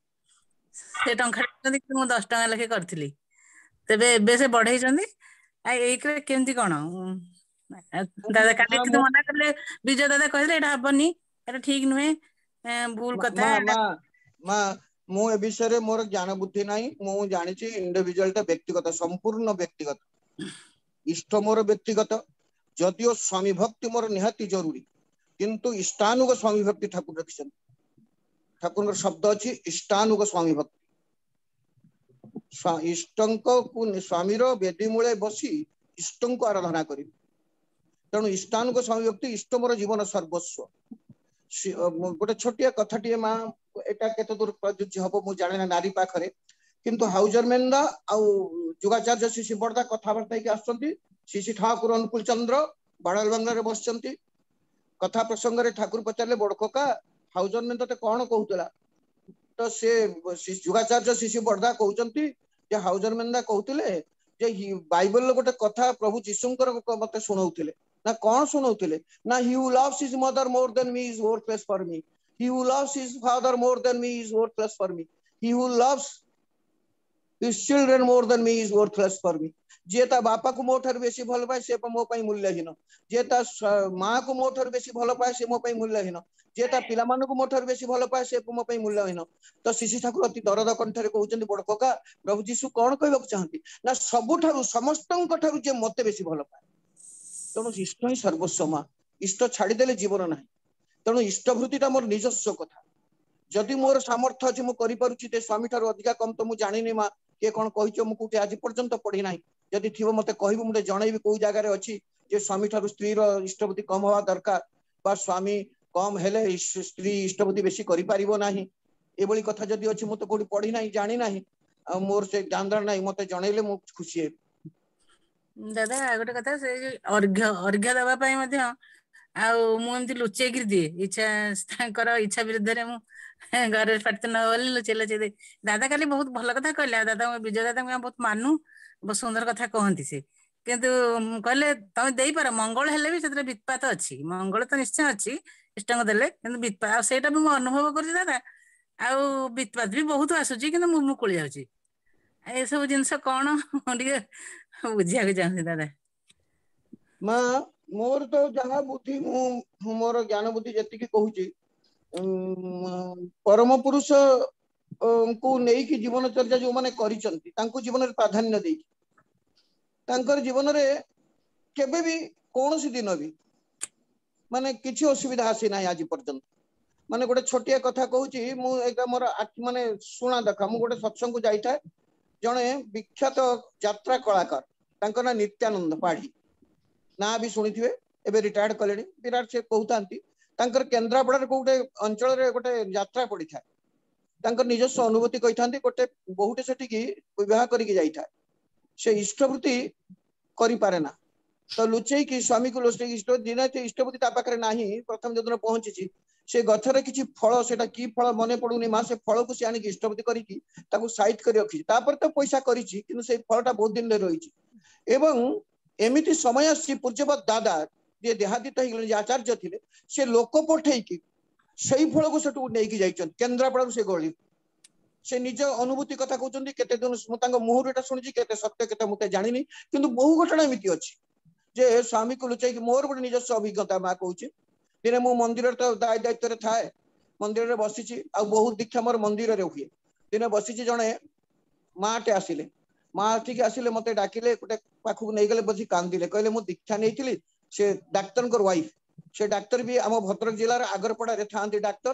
से टंका मु 10 टका लेखे करथिली तेबे एबे से बढ़ेइछंदी आ एइकरे केमती कोन दादा काली मा किंतु मना करले विजय दादा कहले एटा हबनी एटा ठीक नुहे भूल कथा मा मा मु ए विषय मोर ज्ञान बुद्धि नाही मु जानिछि इंडिविजुअल टा व्यक्तिगत संपूर्ण व्यक्तिगत इष्ट मोर व्यक्तिगत जदियो स्वामी भक्ति मोर निहाती जरूरी किंतु इष्टानुग स्वामी भक्ति ठाकुर रखिछन ठाकुर शब्द अछि इष्टानुग स्वामी भक्ति इष्टंक को स्वामी रो वेदी मूले बसी इष्टंक आराधना करी तेणु इष्टानुग स्वामी भक्ति इष्ट मोर जीवन सर्वस्व गोटे छोटिया कथाटीए माँ एटा केते दूर प्रयोज्य हबो मु जाने ना नारी पाखरे किंतु हाउजर मेंदा आउ जुगाचार्य शिशि बड़दा कथाबार्ता के आछंती शिशि ठाकुर अनुकूल चंद्र बाड़ल बंगला रे बसचंती कथा प्रसंग रे ठाकुर पचारले बड़कोका हाउजर में तते कोन कहउतला तो से जुगाचार्य शिशि बड़दा कहउचंती जे हाउजर मेंदा कहउतले जे बाइबल गोटे कथा प्रभु जीशुंकर मते सुनाउतले ना कौन सुनाउतले ना he who loves his mother more than me is worthless for me he who loves his father more than me is worthless for me he who loves his children more than me is worthless for me जे ता बापा को मो ठार बेसी भल पाए से मो पई मूल्यहीन जे ता मां को मो ठार बेसी भल पाए से मो पई मूल्यहीन जे ता पिला मान को मो ठार बेसी भल पाए से मो पई मूल्यहीन तो शिशि ठाकुर अति दरद कंठरे कहउचंदी बड़ कोका प्रभु जीशु कोन कहबक चाहंती ना सबु ठारु समस्तन ठारु जे मते बेसी भल पाए तेणु इष्ट ही सर्वस्व मां इष्ट छाड़ी देले जीवन नाही तेणु इष्ट वृत्तिटा मोर निजस्व कथा जदि मोर सामर्थ्य अछि मु करि पारुछि ते स्वामी ठारु अधिका कम तो मु जानिनी मा के कोन कहिचो मु कुटे आज पर्यंत पढी नाही जदि थिबो मते कहबो मुटे जणैबी को जागा रे अछि जे स्वामी ठारु स्त्री रो इष्टवृत्ति कम होवा दरकार बा स्वामी कम हेले स्त्री इष्टवृत्ति बेसी करि पारिबो नाही एबोली कथा जदि अछि मु तो कोडी पढी नाही जानि नाही आ मोर से ज्ञान नाही मते जणैले मु खुशी हे दादा गोटे कथा से अर्घ्य अर्घ्य देवा पई मध्ये आउ मु एमती लुचेगिर दिए इच्छा तांकर इच्छा विरुद्ध रे मु घर पाठ न बोली लुचे लुचे दे दादा खाली बहुत भल कथा कहले दादा विजय दादा बहुत मानू बहुत सुंदर कथा कहती से किंतु कहले तमे देई पार मंगल हेले भी सेतरे वित्पात अछि मंगल तो निश्चय अछि इष्टंग देले किंतु वित्पात सेटा भी मु अनुभव करछि दादा आउ वित्पात भी बहुत आसुछि किंतु मु मुकुଳି जाउछि ए सब जिंस कोन टिके बुझिया के चाहछि दादा मां मोर तो जहा बुद्धि मु मोर ज्ञान बुद्धि जति की कहूची परम पुरुष को नेई की जीवन चर्चा जो माने करिसंती तांको जीवन रे प्राधान्य देई तांकर जीवन रे केबे भी कोनोसी दिन भी माने किछि असुविधा आसी नाही आज पर्यंत माने गोटे छोटिया कथा कहूची मु एका मोर माने सुना देखा मु गोटे सत्संग को जाईता जणे विख्यात यात्रा कलाकार तांकर ना नित्यानंद पाढ़ी ना भी सुनिथिबे एबे रिटायर्ड कलेनी विराट से कहउतांती तांकर केंद्रापड़ा रे गोटे अंचल रे गोटे यात्रा पड़ी था तांकर निजस्व अनुभूति कहिथांती गोटे बहुटे सेठी की विवाह करी के जाईथा से इष्टवृत्ति करि पारे ना तो लुचई की स्वामी को लुचई इष्ट दिन इष्टवृत्ति ता पाखरे नाही प्रथम जदन पहुंची से गछरे किछि फल सेटा की फल मने पडुनी मा से फल को से आनी इष्टवृत्ति करी की ताकू साइड करी रखी तापर तो पैसा करिछि किंतु से फलटा बहुत दिन रे रहिछि एवं एमिति समय आसी पूज्यवत दादा जे देहादित हे आचार्य थिले से लोक पठेई की सही फल को सेटू नै की जाइछन केंद्रापड़ा से गळी से निज अनुभूति कथा कहउचंदी केते दिन तांग मुहर एटा सुनिछि केते सत्य केते मुते जानिनी किंतु बहु घटना एमिति अछि जे स्वामी को लुचाई मोर गोटे निजस्व अभिज्ञता मा कहउछि दिने मो मंदिर तो दायित्व रे थाए मंदिर रे बसिछि आ बहुत दीक्षा मोर मंदिर रे हुए दिने बसिछि जणे माटे आसिले मां ठीक आसिले मते डाकिले गोटे पाखु नै गेले बसी कांदिले कहले मु दीक्षा नेइथिली से डाक्टर कर वाइफ से डाक्टर भी आम भद्रक जिला रे आगरपड़ा रे थांती डाक्टर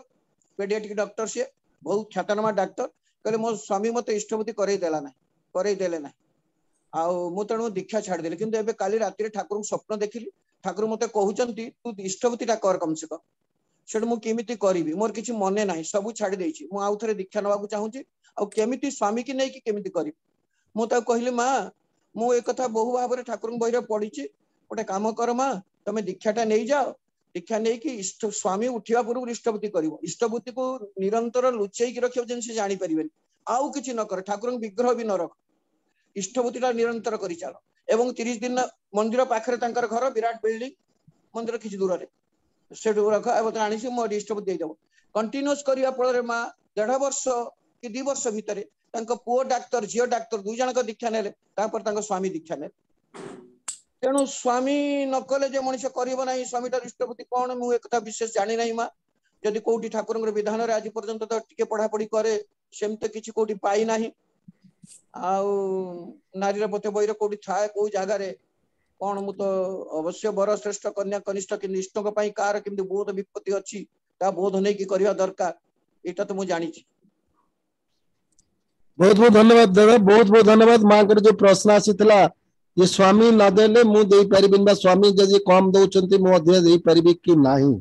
पेडियाट्रिक डॉक्टर से बहुत ख्यातनामा डाक्टर कहले मो स्वामी मते इष्टवृत्ति करई देला ना करई देले ना आउ मु तणु दीक्षा छाड़ देले किंतु एबे काली राति रे ठाकुर स्वप्न देखिली ठाकुर मते कहउचंती तू इष्टवृत्तिटा कर कम से कम सेठ मु केमिति करिवि मोर किछि मने नाही सब छाड़ी देछि मु आउ थरे दीक्षा नबाकू चाहूची आ केमिति स्वामी की नै कि केमिति करिवि मु ता कहली मां मु ए कथा बहु भाव रे ठाकुर बहिरे पढिछि गोटे काम कर मां तमे दीक्षाटा नै जाओ दीक्षा नै कि इष्ट स्वामी उठिया पूर्व इष्टवृत्ति करिवो इष्टवृत्ति को निरंतर लुचेई कि रखियो जेन से जानि परिबेन आउ किछि न कर ठाकुर विग्रह भी न रख इष्टवृत्तिटा निरंतर करि चालो एवं 30 दिन मंदिर पाखरे तांकर घर विराट बिल्डिंग मंदिर किछि दूर रे सेठू रख आनी मो इष्टपति देदेव कंटिन्यूस करने फल माँ 1.5 वर्ष कि 2 वर्ष भितर पुओ डाक्तर झील डाक्तर 2 जन दीक्षा ने स्वामी दीक्षा ने तेणु स्वामी नकले जे मनीष करना स्वामी इष्टपति कौन मुझे एक विशेष जानी ना माँ जदि कौटी ठाकुर विधान आज पर्यंत तो टे पढ़ापढ़ी करे सेमती किसी कौटी पाई ना नारी पथे बही कौटी थाए कौ जगार कौन मु तो अवश्य बर श्रेष्ठ कन्या कनिष्ठ कि इष्ट कार केमती बहुत विपत्ति अच्छी बोध नहीं कि करवा दरकार यहाँ तो मुझे जानी। बहुत बहुत धन्यवाद दादा बहुत बहुत धन्यवाद माँ को जो प्रश्न आसीला ये स्वामी नदेले मुझे पारिबिन स्वामी जदि कम दौरान मुझे दे पारि कि नहीं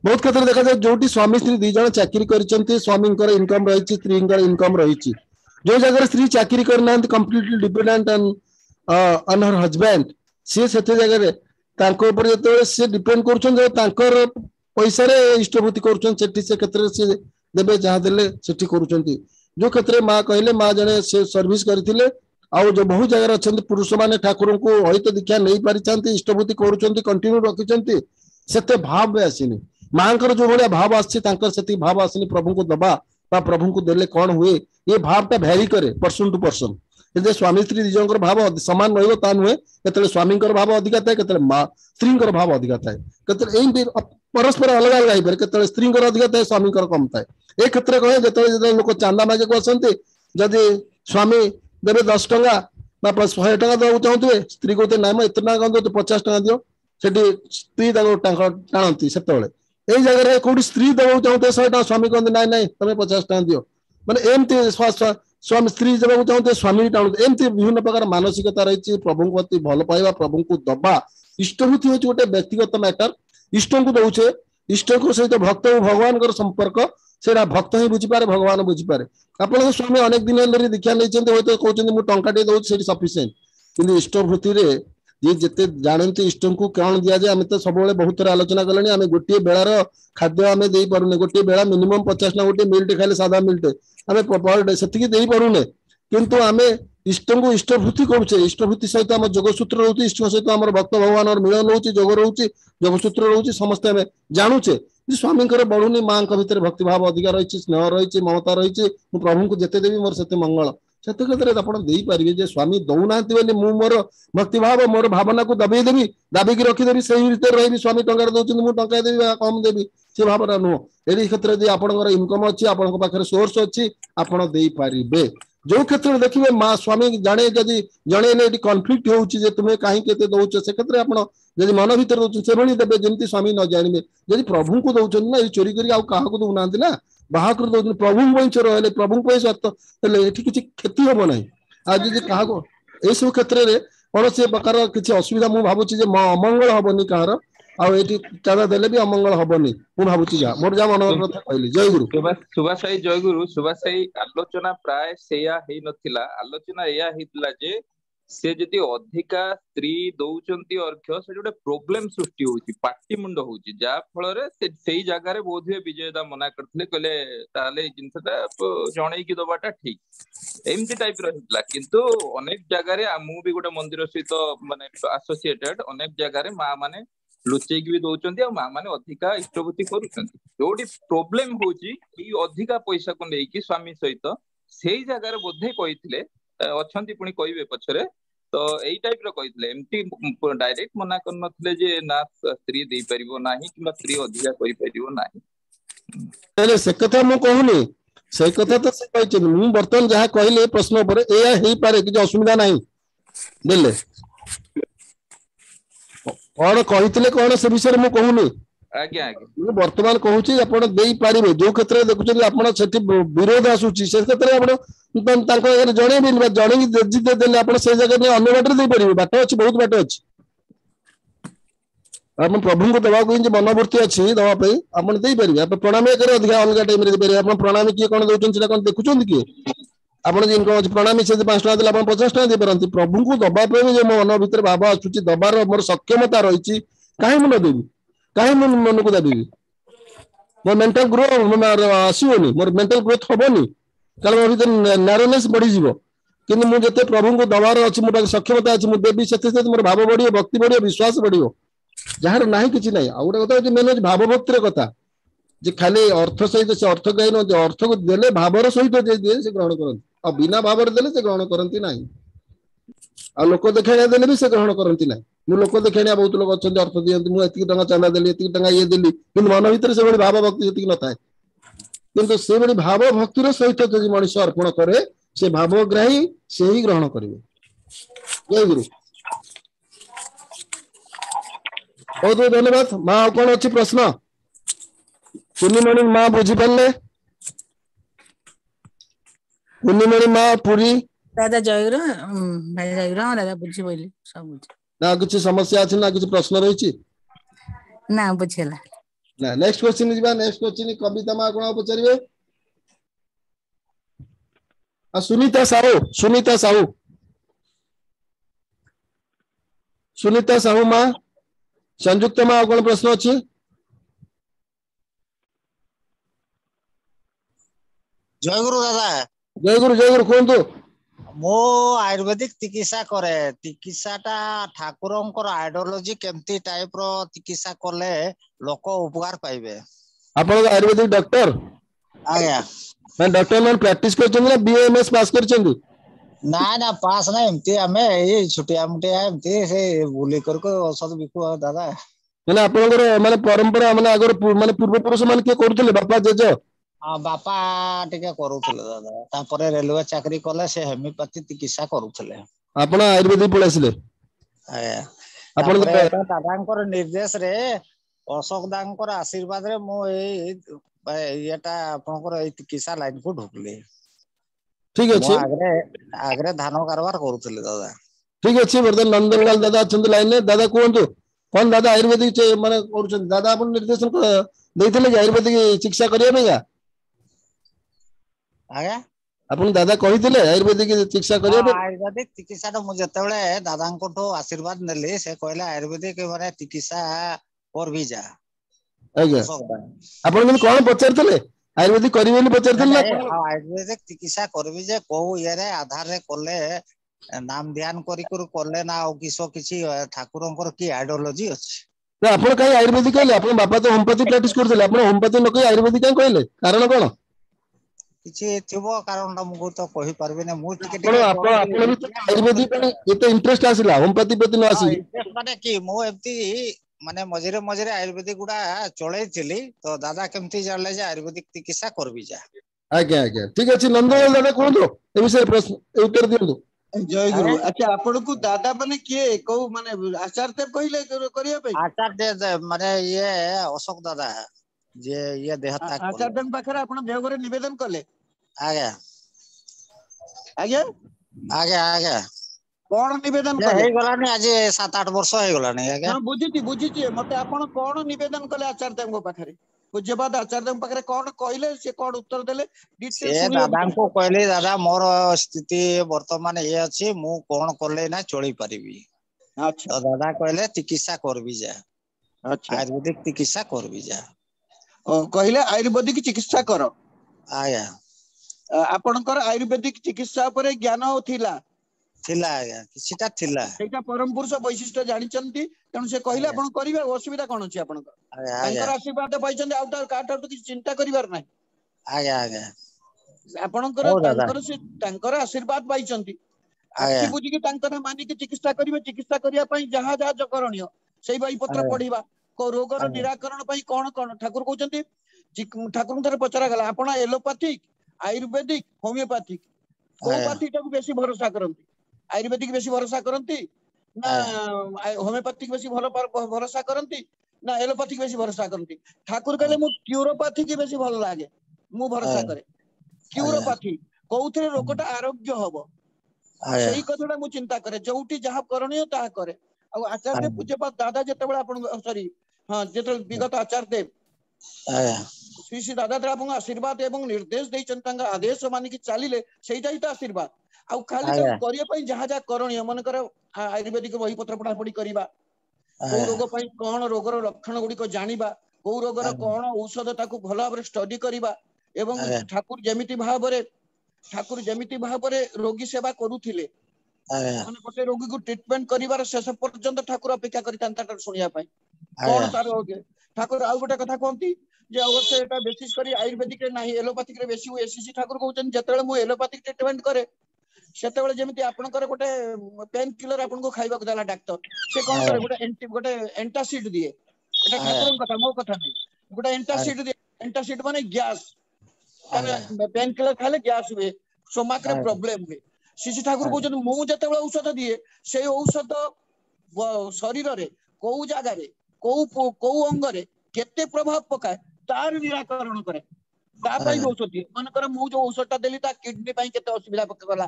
बहुत क्षेत्र देखा जाए जो स्वामी स्त्री 2 जन चाकरी कर स्वामी इनकम रही स्त्री इनकम रही जो जगह स्त्री चाकरी करना completely dependent on her husband सी से जगह सी डिपेंड कर पैसा इष्टभूति कर देवे जहाँ देले कर जो क्षेत्र माँ कहले माँ जने से सर्विस करथिले आउ जो बहुत जगह अच्छा पुरुष माने ठाकुर को हित दीक्षा नहीं पारि इष्टभूति कर कंटिन्यू रखिंट से भाव भी आसीनी माँ जो भाया भाव आसी भाव आसनी प्रभु को दबा प्रभु को देले कौन हुए ये भावटा भैरी करे पर्सन टू पर्सन स्वामी स्त्री 2 जन भाव सामान रहा नुहे के स्वामी भाव अधिका थाए के माँ स्त्री भाव अधिका थाए के परस्पर अलग अलग हो पारे के स्त्री अधिका थाए स्वामी कम थाए ए क्षेत्र कहे जो लोक चांदा मागे को आसते जदि स्वामी देवे 10 टंका 100 टंका देवा चाहते स्त्री कहते ना एत ना 50 टंका दियो से स्त्री टाणती से यही जगह कौटी स्त्री देवा चाहते 100 टंका स्वामी कहते ना ना तुम 50 टंका दियो मैंने एमती स्वामी स्त्री देवा चाहते स्वामी टाणुते एमती विभिन्न प्रकार मानसिकता रही प्रभु को अति भल पाइबा प्रभु को दबा इष्टभूति हूँ गोटे व्यक्तिगत मैटर इष्ट को दौचे इष्ट को सहित भक्त और भगवान संपर्क से भक्त ही बुझीपे भगवान बुझीपे आप स्वामी अनेक दिन दीक्षा नहीं कहते मुझे टंका दौर सफिसीयंट कि इष्टभूति जी जिते जानते इष्ट को कौन दि जाए आम तो सब बहुत थर आलोचना कले आम गोटे बेलार खाद्य आम दे पारे गोटे बेला मिनिमम 50 ना गोटे मिलटे खाइले सादा मिलटे आम पर डे से पारे किंतु आम इष्ट को इष्टभूति करुचे इष्टभूति सहित आम जोगसूत्र रोचे इष्ट सहित आम भक्त भगवान मिलन रोचे जोग रोचे जोगसूत्र रोचे समस्ते आम जानूचे स्वामी बढ़ुनी माँ भीतर भक्तिभाव अधिकार रही स्नेह रही ममता रही प्रभु को जिते देवी मोर से मंगल से क्षेत्र आप स्वामी दौना मोर भक्तिभाव मोर भावना को दबे देवी दाबिकी रखीदेवी से रही स्वामी टंकार दौरान मुझे टंका देवी कम देवी से भावना नुह ये क्षेत्र में आपंकर इनकम अच्छी आपंकर सोर्स अच्छी आपड़ पारे जो क्षेत्र देखिए माँ स्वामी जाने जदि जड़े कन्फ्लिक्ट हो तुम्हें कहीं दौच से क्षेत्र आप मन भर दौर देवे जमी स्वामी न जानवे जब प्रभु को दौरान ना चोरी कर दौना ना बाहर दौरान प्रभु चोर है प्रभु स्वार्थ ये किसी क्षति हम ना आज क्या यह सब क्षेत्र में कौन से प्रकार किसी असुविधा मुझे भावुँ अमंगल हेनी कहार आठी चाँदा देले भी अमंगल हेनी मुझे भावुँ जहाँ मोर जहाँ मन कथा कहली जय गुरु सुभाष भाई जय गुरु सुभाष भाई आलोचना प्राय सेया ही नथिला आलोचना या हितला जे से जदि अधिका स्त्री दौचंती अर्घ्य से गोटे प्रोब्लेम सृष्टि होची पाटी मुंड होची जा फल रे सेई जगह रे बोधे विजयदा मना करथले कहले ताले जिनसटा जणै की दबाटा ठीक एमती टाइप रहितला किंतु अनेक जगह रे मु भी गोटे मंदिर सहित माने एसोसिएटेड अनेक जगह रे मां माने लुचेक भी दौचंती आ मां माने अधिका इष्टभूति करूचंती जोडी प्रोब्लेम होची ई अधिका पैसा को लेकी स्वामी सहित सेई जगह रे बोधे कहितले अच्छी पुणी कहे पछरे तो यही टाइप रही एमती डायरेक्ट मना कर जे ना स्त्री दे परिबो नाही कि स्त्री अधिका करि परिबो नाही से कथा मु कहूनी से कथा तो से कहछि मु बर्तन जहा कहले प्रश्न पर एया हेई पारे कि असुविधा नाही देले कौन कहितले कौन से विषय मु कहूनी आज्ञा आज्ञा वर्तमान कहूची आपण देई पारिबे जो क्षेत्र देखुछन आपण सेठी विरोध आसुची से क्षेत्र आपण तांको जणे भी जणे दे देले आपण से जगह में अन्य बाटर दे परिबे बाट अछि बहुत बाट अछि आपण प्रभु को दबा को जे मनोवृत्ति अछि दबा पे आपण देई परिबे आपण प्रणाम करे अधिका अलगा टाइम रे दे परिबे आपण प्रणाम की कोन दोचन छिला कोन देखुछन की आपण जे इनकम अछि प्रणाम से 5 टका देले आपण 50 टका दे परंती प्रभु को दबा पे जे मन भीतर भाव आसुची दबार मोर सक्षमता रहिछि काहे मन देबी कहीं मन को देवी मोर मेंटल ग्रोथ आसोनी मोर मेंटल ग्रोथ हेनी कारण मोर भीतर नारोनेस बढ़ी जीवो किंतु मुझे प्रभु को दबार अच्छी मोर सक्षमता अच्छी मुझे देवी से मोर भाव बढ़ियो भक्ति बढ़ियो विश्वास बढ़ियो ଯାହାର ନାହିଁ କିଛି ନାହିଁ। ଆଉ ଗୋଟେ କଥା ହଉଛି ମେନ୍ ହଉଛି ଭାବ ଭକ୍ତିର କଥା, ଯେ ଖାଲି ଅର୍ଥ ସହିତ ସେ ଅର୍ଥ ଗାଇ ନୁହନ୍ତି, ଅର୍ଥକୁ ଦେଲେ ଭାବର ସହିତ ଯେ ଦିଏ ସେ ଗ୍ରହଣ କରନ୍ତି, ଆଉ ବିନା ଭାବରେ ଦେଲେ ସେ ଗ୍ରହଣ କରନ୍ତି ନାହିଁ। ଆଉ ଲୋକ ଦେଖାଣିଆ ଦେଲେ ବି ସେ ଗ୍ରହଣ କରନ୍ତି ନାହିଁ। ମୁଁ ଲୋକ ଦେଖାଣିଆ ବହୁତ ଲୋକ ଅଛନ୍ତି, ଅର୍ଥ ଦିଅନ୍ତି, ମୁଁ ଏତିକି ଟଙ୍କା ଚାନ୍ଦା ଦେଲି, ଏତିକି ଟଙ୍କା ଇଏ ଦେଲି, କିନ୍ତୁ ମନ ଭିତରେ ସେଭଳି ଭାବ ଭକ୍ତି ସେତିକି ନଥାଏ। କିନ୍ତୁ ସେଭଳି ଭାବ ଭକ୍ତିର ସହିତ ଯଦି ମଣିଷ ଅର୍ପଣ କରେ, ସେ ଭାବଗ୍ରାହୀ ସେ ହିଁ ଗ୍ରହଣ କରିବେ। ଜୟ ଗୁରୁ। ବହୁତ ବହୁତ ଧନ୍ୟବାଦ। ମା ଆଉ କଣ ଅଛି ପ୍ରଶ୍ନ? କୁନିମଣି ମା ବୁଝିପାରିଲେ? କୁନିମଣି ମା ପୁରୀ ଦାଦା ଜୟଗୁରୁ, ଭାଇ ଜୟଗୁରୁ, ହଁ ଦାଦା ବୁଝି ପଇଲି, ସବୁ ବୁଝି। ନା କିଛି ସମସ୍ୟା ଅଛି ନା କିଛି ପ୍ରଶ୍ନ ରହିଛି? ନା ବୁଝିଗଲା। ନା ନେକ୍ସଟ କ୍ୱେଶ୍ଚିନ୍ ଯିବା। ନେକ୍ସଟ କ୍ୱେଶ୍ଚିନ୍ କବିତା ମା କଣ ପଚାରିବେ? ଆଉ ସୁନିତା ସାହୁ, ସୁନିତା ସାହୁ, ସୁନିତା ସାହୁ ମା, ସଂଯୁକ୍ତ ମା ଆଉ କଣ ପ୍ରଶ୍ନ ଅଛି? ଜୟଗୁରୁ ଦାଦା। ଜୟଗୁରୁ, ଜୟଗୁରୁ, କୁହନ୍ତୁ। ମୁଁ ଆୟୁର୍ବେଦିକ ଚିକିତ୍ସା କରେ। ଚିକିତ୍ସାଟା ଠାକୁରଙ୍କର ଆଇଡିଓଲୋଜି କେମିତି ଟାଇପର ଚିକିତ୍ସା କଲେ ଲୋକ ଉପକାର ପାଇବେ? ଆପଣଙ୍କ ଆୟୁର୍ବେଦିକ ଡକ୍ଟର? ଆଜ୍ଞା। ମାନେ ଡକ୍ଟର ମାନେ ପ୍ରାକ୍ଟିସ କରିଛନ୍ତି ନା BAMS ପାସ୍ କରିଛନ୍ତି? ନାଇଁ ନା ପାସ୍ ନାଇଁ, ଏମିତି ଆମେ ଏଇ ଛୁଟିଆ ମୁଟିଆ ଏମିତି ସେ ବୁଲି କରିକି ଔଷଧ ବିକୁ ଆଉ ଦାଦା। ମାନେ ଆପଣଙ୍କର ମାନେ ପରମ୍ପରା ମାନେ ଆଗରୁ ମାନେ ପୂର୍ବପୁରୁଷ ମାନେ କିଏ କରୁଥିଲେ, ବାପା ଜେଜ? ହଁ ବାପା ଟିକେ କରୁଥିଲେ ଦାଦା, ତାପରେ ରେଲୱେ ଚାକିରି କଲେ, ସେ ହେମିଓପାଥି ଚିକିତ୍ସା କରୁଥିଲେ। ଆପଣ ଆୟୁର୍ବେଦିକ ପଳେଇ ଆସିଲେ? ଆଜ୍ଞା। ଆପଣ ତାପରେ ଏବେ ଦାଦାଙ୍କର ନିର୍ଦ୍ଦେଶରେ, ଅଶୋକ ଦାଙ୍କର ଆଶୀର୍ବାଦରେ ମୁଁ ଏଇ ଇଏଟା ଆପଣଙ୍କର ଏଇ ଚିକିତ୍ସା ଲାଇନକୁ ଢୁକିଲି। ଠିକ ମୁଁ ଅଛି, ଆଗରେ ଧାନ କାରବାର କରୁଥିଲି ଦାଦା। ଠିକ ଅଛି। ବର୍ତ୍ତମାନ ନନ୍ଦନଲାଲ ଦାଦା ଅଛନ୍ତି ଲାଇନରେ। ଦାଦା କୁହନ୍ତୁ, କଣ ଦାଦା ଆୟୁର୍ବେଦିକ ମାନେ କରୁଛନ୍ତି? ଦାଦା ଆପଣ ନିର୍ଦ୍ଦେଶନ ଦେଇଥିଲେ କି ଆୟୁର୍ବେଦିକ ଚିକିତ୍ସା କରିବା ପାଇଁକା? ଆଜ୍ଞା। ଆପଣ ଦାଦା କହିଥିଲେ ଆୟୁର୍ବେଦିକ ଚିକିତ୍ସା ହଁ କରିବା ପାଇଁ? ଆୟୁର୍ବେଦିକ ଚିକିତ୍ସାଟା ମୁଁ ଯେତେବେଳେ ଦାଦାଙ୍କଠୁ ଆଶୀର୍ବାଦ ନେଲି, ସେ କହିଲେ ଆୟୁର୍ବେଦିକ ମାନେ ଚିକିତ୍ସା କରବି ଯା। ଆଜ୍ଞା। ଅଶୋକ ଦା। ଆପଣ କିନ୍ତୁ କଣ ପଚାରିଥିଲେ? ଆୟୁର୍ବେଦିକ କରିବେ ବୋଲି ପଚାରିଥିଲେ ନା କଣ? ଆୟୁର୍ବେଦିକ ଚିକିତ୍ସା କରିବି ଯେ କୋଉ ଇଏରେ ଆଧାରରେ କଲେ, ନାମ ଧ୍ୟାନ କଲେ ନା ଆଉ କିଛି ଠାକୁରଙ୍କର କି ଆଇଡିଓଲୋଜି ଅଛି? ନା ଆପଣ କାହିଁ ଆୟୁର୍ବେଦିକ କହିଲେ? ଆପଣ ବାପା ତ ହୋମିଓପାଥି ପ୍ରାକ୍ଟିସ କରୁଥିଲେ, ଆପଣ ହୋମିଓପାଥି ନ କହି ଆୟୁର୍ବେଦିକ କାହିଁ କହିଲେ? କାରଣ କଣ? କିଛି ଥିବ କାରଣ, ମୁଁ ତ କହିପାରିବିନି। ମୁଁ ଟିକେ ଆପଣ ଟିକେ ଆପଣ ଆପଣ ପଢୁଥିଲି। ଭିତରେ ଆୟୁର୍ବେଦିକ ପାଇଁ ଏତେ ଇଣ୍ଟରେଷ୍ଟ ଆସିଲା ହୋମିଓପାଥି ପ୍ରତି ନ ହଁ ଆସିକି? ଇଣ୍ଟରେଷ୍ଟ ମାନେ କି, ମୁଁ ଏମିତି ମାନେ ମଝିରେ ମଝିରେ ଆୟୁର୍ବେଦିକ ଗୁଡା ଚଳେଇଥିଲି, ତ ଦାଦା କେମିତି ଜାଣିଲେ ଯେ ଆୟୁର୍ବେଦିକ ଚିକିତ୍ସା କରବି ଯା। ଆଜ୍ଞା ଆଜ୍ଞା, ଠିକ ଅଛି। ନନ୍ଦଲାଲ ଦାଦା କୁହନ୍ତୁ ଏ ବିଷୟରେ ପ୍ରଶ୍ନ ଉତ୍ତର ଦିଅନ୍ତୁ। ଜୟଗୁରୁ। ଆଚ୍ଛା, ଆପଣଙ୍କୁ ଦାଦା ମାନେ କିଏ, କୋଉ ମାନେ ଆଚାର୍ଯ୍ୟ ଦେବ କହିଲେ କରିବା ପାଇଁ? ଆଚାର୍ଯ୍ୟ ମାନେ ଇଏ ଅଶୋକ ଦାଦା, ଯିଏ ଇଏ ଦେହ ତ୍ୟାଗ କଲେ। ଆଚାର୍ଯ୍ୟଙ୍କ ପାଖରେ ଆପଣ ଦେଓଘରେ ନିବେଦନ କଲେ? ଆଜ୍ଞା ଆଜ୍ଞା ଆଜ୍ଞା ଆଜ୍ଞା। କଣ ନିବେଦନ ସେ କଲେ? ହେଇଗଲାଣି ଆଜି 7-8 ବର୍ଷ ହେଇଗଲାଣି ଆଜ୍ଞା। ହଁ ବୁଝିଛି ବୁଝିଛି। ମତେ ଆପଣ କଣ ନିବେଦନ କଲେ ଆଚାର୍ଯ୍ୟଙ୍କ ପାଖରେ? ପୂଜ୍ୟପାଦ ଆଚାର୍ଯ୍ୟଙ୍କ ପାଖରେ କଣ କହିଲେ, ସେ କଣ ଉତ୍ତର ଦେଲେ? ସେ ଡିଟେଲ ଶୁଣିବାକୁ ଦାଦାଙ୍କୁ ଚାହୁଁଛି। କହିଲି, ଦାଦା ମୋର ସ୍ଥିତି ବର୍ତ୍ତମାନ ଇଏ ଅଛି, ମୁଁ କଣ କଲେ ନା ଚଳିପାରିବି? ଆଚ୍ଛା ତ ଦାଦା କହିଲେ ଚିକିତ୍ସା କରବି ଯା, ଆଚ୍ଛା। ଆୟୁର୍ବେଦିକ ଚିକିତ୍ସା କରବି ଯା। କହିଲେ ଆୟୁର୍ବେଦିକ ଚିକିତ୍ସା କର। ଆଜ୍ଞା। ଆପଣଙ୍କର ଆୟୁର୍ବେଦିକ ଚିକିତ୍ସା ଉପରେ ଜ୍ଞାନ ଥିଲା? ଥିଲା ଆଜ୍ଞା, କିଛିଟା ଥିଲା। ସେଇଟା ପରମ ପୁରୁଷ ବୈଶିଷ୍ଟ୍ୟ ଜାଣିଛନ୍ତି, ତେଣୁ ସେ କହିଲେ ଆଜ୍ଞା ଆପଣ କରିବେ। ଅସୁବିଧା କଣ ଅଛି ଆପଣଙ୍କର? ଆଜ୍ଞା ଆଜ୍ଞା ତାଙ୍କର ଆଶୀର୍ବାଦ ପାଇଛନ୍ତି, ଆଉ କାହାଠାରୁ କିଛି ଚିନ୍ତା କରିବାର ନାହିଁ। ଆଜ୍ଞା ଆଜ୍ଞା। ଆପଣଙ୍କର ହଉ ଦାଦା ତାଙ୍କର ଆଶୀର୍ବାଦ ପାଇଛନ୍ତି, ଆଖି ଆଜ୍ଞା ବୁଝିକି ତାଙ୍କର ମାନିକି ଚିକିତ୍ସା କରିବେ। ଚିକିତ୍ସା କରିବା ପାଇଁ ଯାହା ଯାହା କରଣୀୟ ସେଇ ବହି ପତ୍ର ଆଜ୍ଞା ପଢିବା। ରୋଗର ଆଜ୍ଞା ନିରାକରଣ ପାଇଁ କଣ କଣ ଠାକୁର କହୁଛନ୍ତି? ଠାକୁରଙ୍କ ଥରେ ପଚରାଗଲା, ଆପଣ ଏଲୋପାଥିକ, ଆୟୁର୍ବେଦିକ, ହୋମିଓପାଥିକ କୋଉ ଆଜ୍ଞା ପାଥିଟାକୁ ବେଶୀ ଭରସା କରନ୍ତି? ଆୟୁର୍ବେଦିକ ବେଶୀ ଭରସା କରନ୍ତି ନା ଆଜ୍ଞା ହୋମିଓପାଥିକ ବେଶୀ ଭରସା କରନ୍ତି ନା ଏଲୋପାଥିକ ବେଶୀ ଭରସା କରନ୍ତି? ଠାକୁର କହିଲେ ମୁଁ କ୍ୟୁରୋପାଥିକ ବେଶୀ ଭଲ ଲାଗେ, ମୁଁ ଭରସା କରେ। ଆଜ୍ଞା କ୍ୟୁରୋପାଥି, କୋଉଥିରେ ରୋଗଟା ଆରୋଗ୍ୟ ହବ, ଆଜ୍ଞା ସେଇ କଥାଟା ମୁଁ ଚିନ୍ତା କରେ। ଯୋଉଠି ଯାହା କରଣୀୟ ତାହା କରେ। ଆଉ ଆଚାର୍ଯ୍ୟ ଆଜ୍ଞା ପୂଜ୍ୟପାଦ ଦାଦା ଯେତେବେଳେ ଆପଣଙ୍କୁ ସରି ହଁ ଯେତେବେଳେ ବିଗତ ଆଚାର୍ଯ୍ୟ ଦେବ ଆଜ୍ଞା ଶ୍ରୀ ଶ୍ରୀ ଦାଦା ଆପଣଙ୍କୁ ଆଶୀର୍ବାଦ ଏବଂ ନିର୍ଦ୍ଦେଶ ଦେଇଛନ୍ତି, ତାଙ୍କ ଆଦେଶ ମାନିକି ଚାଲିଲେ ସେଇଟା ହିଁ ତ ଆଶୀର୍ବାଦ। ଆଉ ଖାଲି ତାକୁ ଆଜ୍ଞା କରିବା ପାଇଁ ଯାହା ଯାହା କରଣୀୟ, ମନେକର ଆୟୁର୍ବେଦିକ ବହି ପତ୍ର ପଢାପଢି କରିବା, କୋଉ ଆଜ୍ଞା ରୋଗ ପାଇଁ କଣ ରୋଗର ଲକ୍ଷଣ ଗୁଡିକ ଜାଣିବା, କୋଉ ରୋଗର ଆଜ୍ଞା କଣ ଔଷଧ, ତାକୁ ଭଲ ଭାବରେ ଷ୍ଟଡି କରିବା। ଏବଂ ଆଜ୍ଞା ଠାକୁର ଯେମିତି ଭାବରେ ରୋଗୀ ସେବା କରୁଥିଲେ, ମାନେ ଗୋଟେ ରୋଗୀ को ट्रीटमेंट करिवार शेष पर्यंत ठाकुर अपेक्षा करितांता सुनिया पाई कोन तार होगे ठाकुर आउ गोटे कथा कहती जे अवश्य एटा बेसिस करी आयुर्वेदिक रे नाही एलोपैथिक रे बेसी हुए एसीसी ठाकुर कहउछन जतबेले मु एलोपैथिक ट्रीटमेंट करे सेतेबेले जेमिति आपनकर गोटे पेन किलर आपनको खाइबा को देला डॉक्टर से कोन करे गोटे एंटासिड दिए एटा ठाकुरन कथा मो कथा नै गोटे एंटासिड दिए एंटासिड माने गैस माने पेन किलर खाले गैस हुए स्टमक रे प्रॉब्लम हुए शिशु ठाकुर कहउछन मु जतबेले औषध दिए से औषध शरीर रे को जगह रे को अंग रे केते प्रभाव पकाए तार निराकरण करे तापाई औषध दिए मन कर मु जो औषधटा देली ता किडनी पाई केते असुविधा कला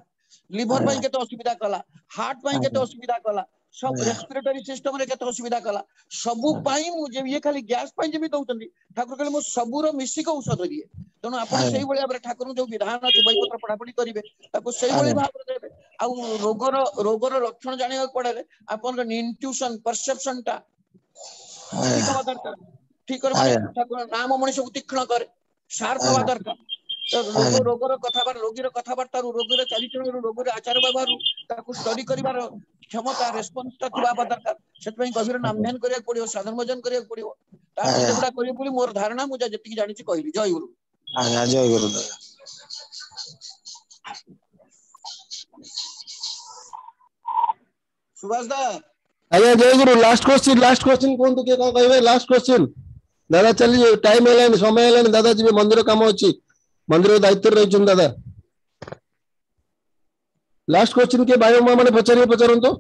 लिवर पाई केते असुविधा कला हार्ट पाई केते असुविधा कला सब रेस्पिरेटरी सिस्टम रे केते असुविधा कला सबु पाई मु जे ये खाली गैस पाई जेमी दउतंदी ठाकुर कहले मु सबुर मिसिक औषध दिए तनो आपण सेही भली भाबरे ठाकुर जो विधान अछि बई पत्र पढापढी करिवे ताको सेही भली भाबरे देबे आ रोगर लक्षण जानिया पड़े आपण इंट्यूशन परसेप्शन टा ठीक हवा दरकार ठीक कर माने ठाकुर नाम मनुष्य को तीक्ष्ण करे शार्प हवा दरकार तो रोगर कथाबार्ता रोगीर कथाबार्ता रोगीर चरित्र रोगीर आचार व्यवहार ताको स्टडी करिवार क्षमता रेस्पॉन्स ता थिबा दरकार सेतपई गभीर नाम ध्यान करिया पड़ियो साधन भजन करिया पड़ियो ता जेबडा करियो बोली मोर धारणा मु जति जानि छि कहली जय गुरु जय गुरु सुभाष दा आज्ञा जय गुरु लास्ट क्वेश्चन कोन तो के कहबे लास्ट क्वेश्चन दादा चलिए टाइम हेलानी समय हेलानी दादा जी मंदिर काम अछि मंदिर दायित्व रहिछन दादा लास्ट क्वेश्चन के भाई माने पचारन तो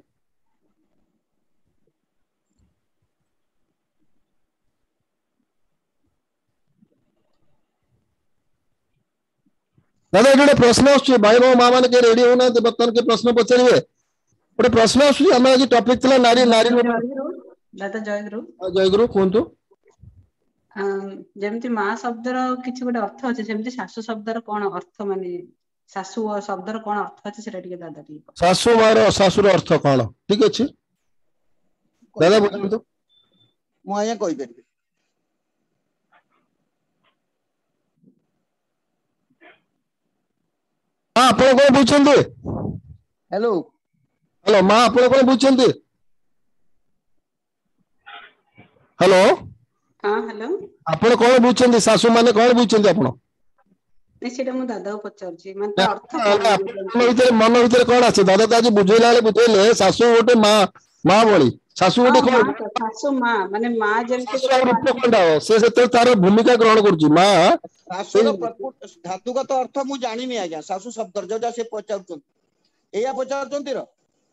दादा एटा प्रश्न आछे भाई मां माने के रेडी होना बर्तमान के प्रश्न पचारिवे गोटे प्रश्न आछे हम आज टॉपिक थला नारी नारी दादा जय गुरु कोनतो जेमति मां शब्दर किछि गोटे अर्थ अछि जेमति सासु शब्दर कोन अर्थ माने सासु शब्दर कोन अर्थ अछि सेटा टिके दादा टिके सासु मार सासुर अर्थ कोन ठीक अछि दादा बुझंतो मु आया कहि परबे हां आपण कोन बुझंते हेलो हेलो मां आपण कोन बुझंते हेलो हां हेलो आपण कोन बुझंते सासु माने कोन बुझंते आपण नै सेटा मु दादा को पचारछि माने अर्थ मन भीतर कोन আছে दादा तो आज बुझेला वाले बुझेले सासु गोटे मां बळी सासु गोटे कोन सासु मां माने मां जेमति रूप कोनटा से सेते तार भूमिका ग्रहण करछि मां सासुर धातुगत अर्थ मु जानि नि आज्ञा सासु शब्द जजा से पचारछन एया पचारछन तीर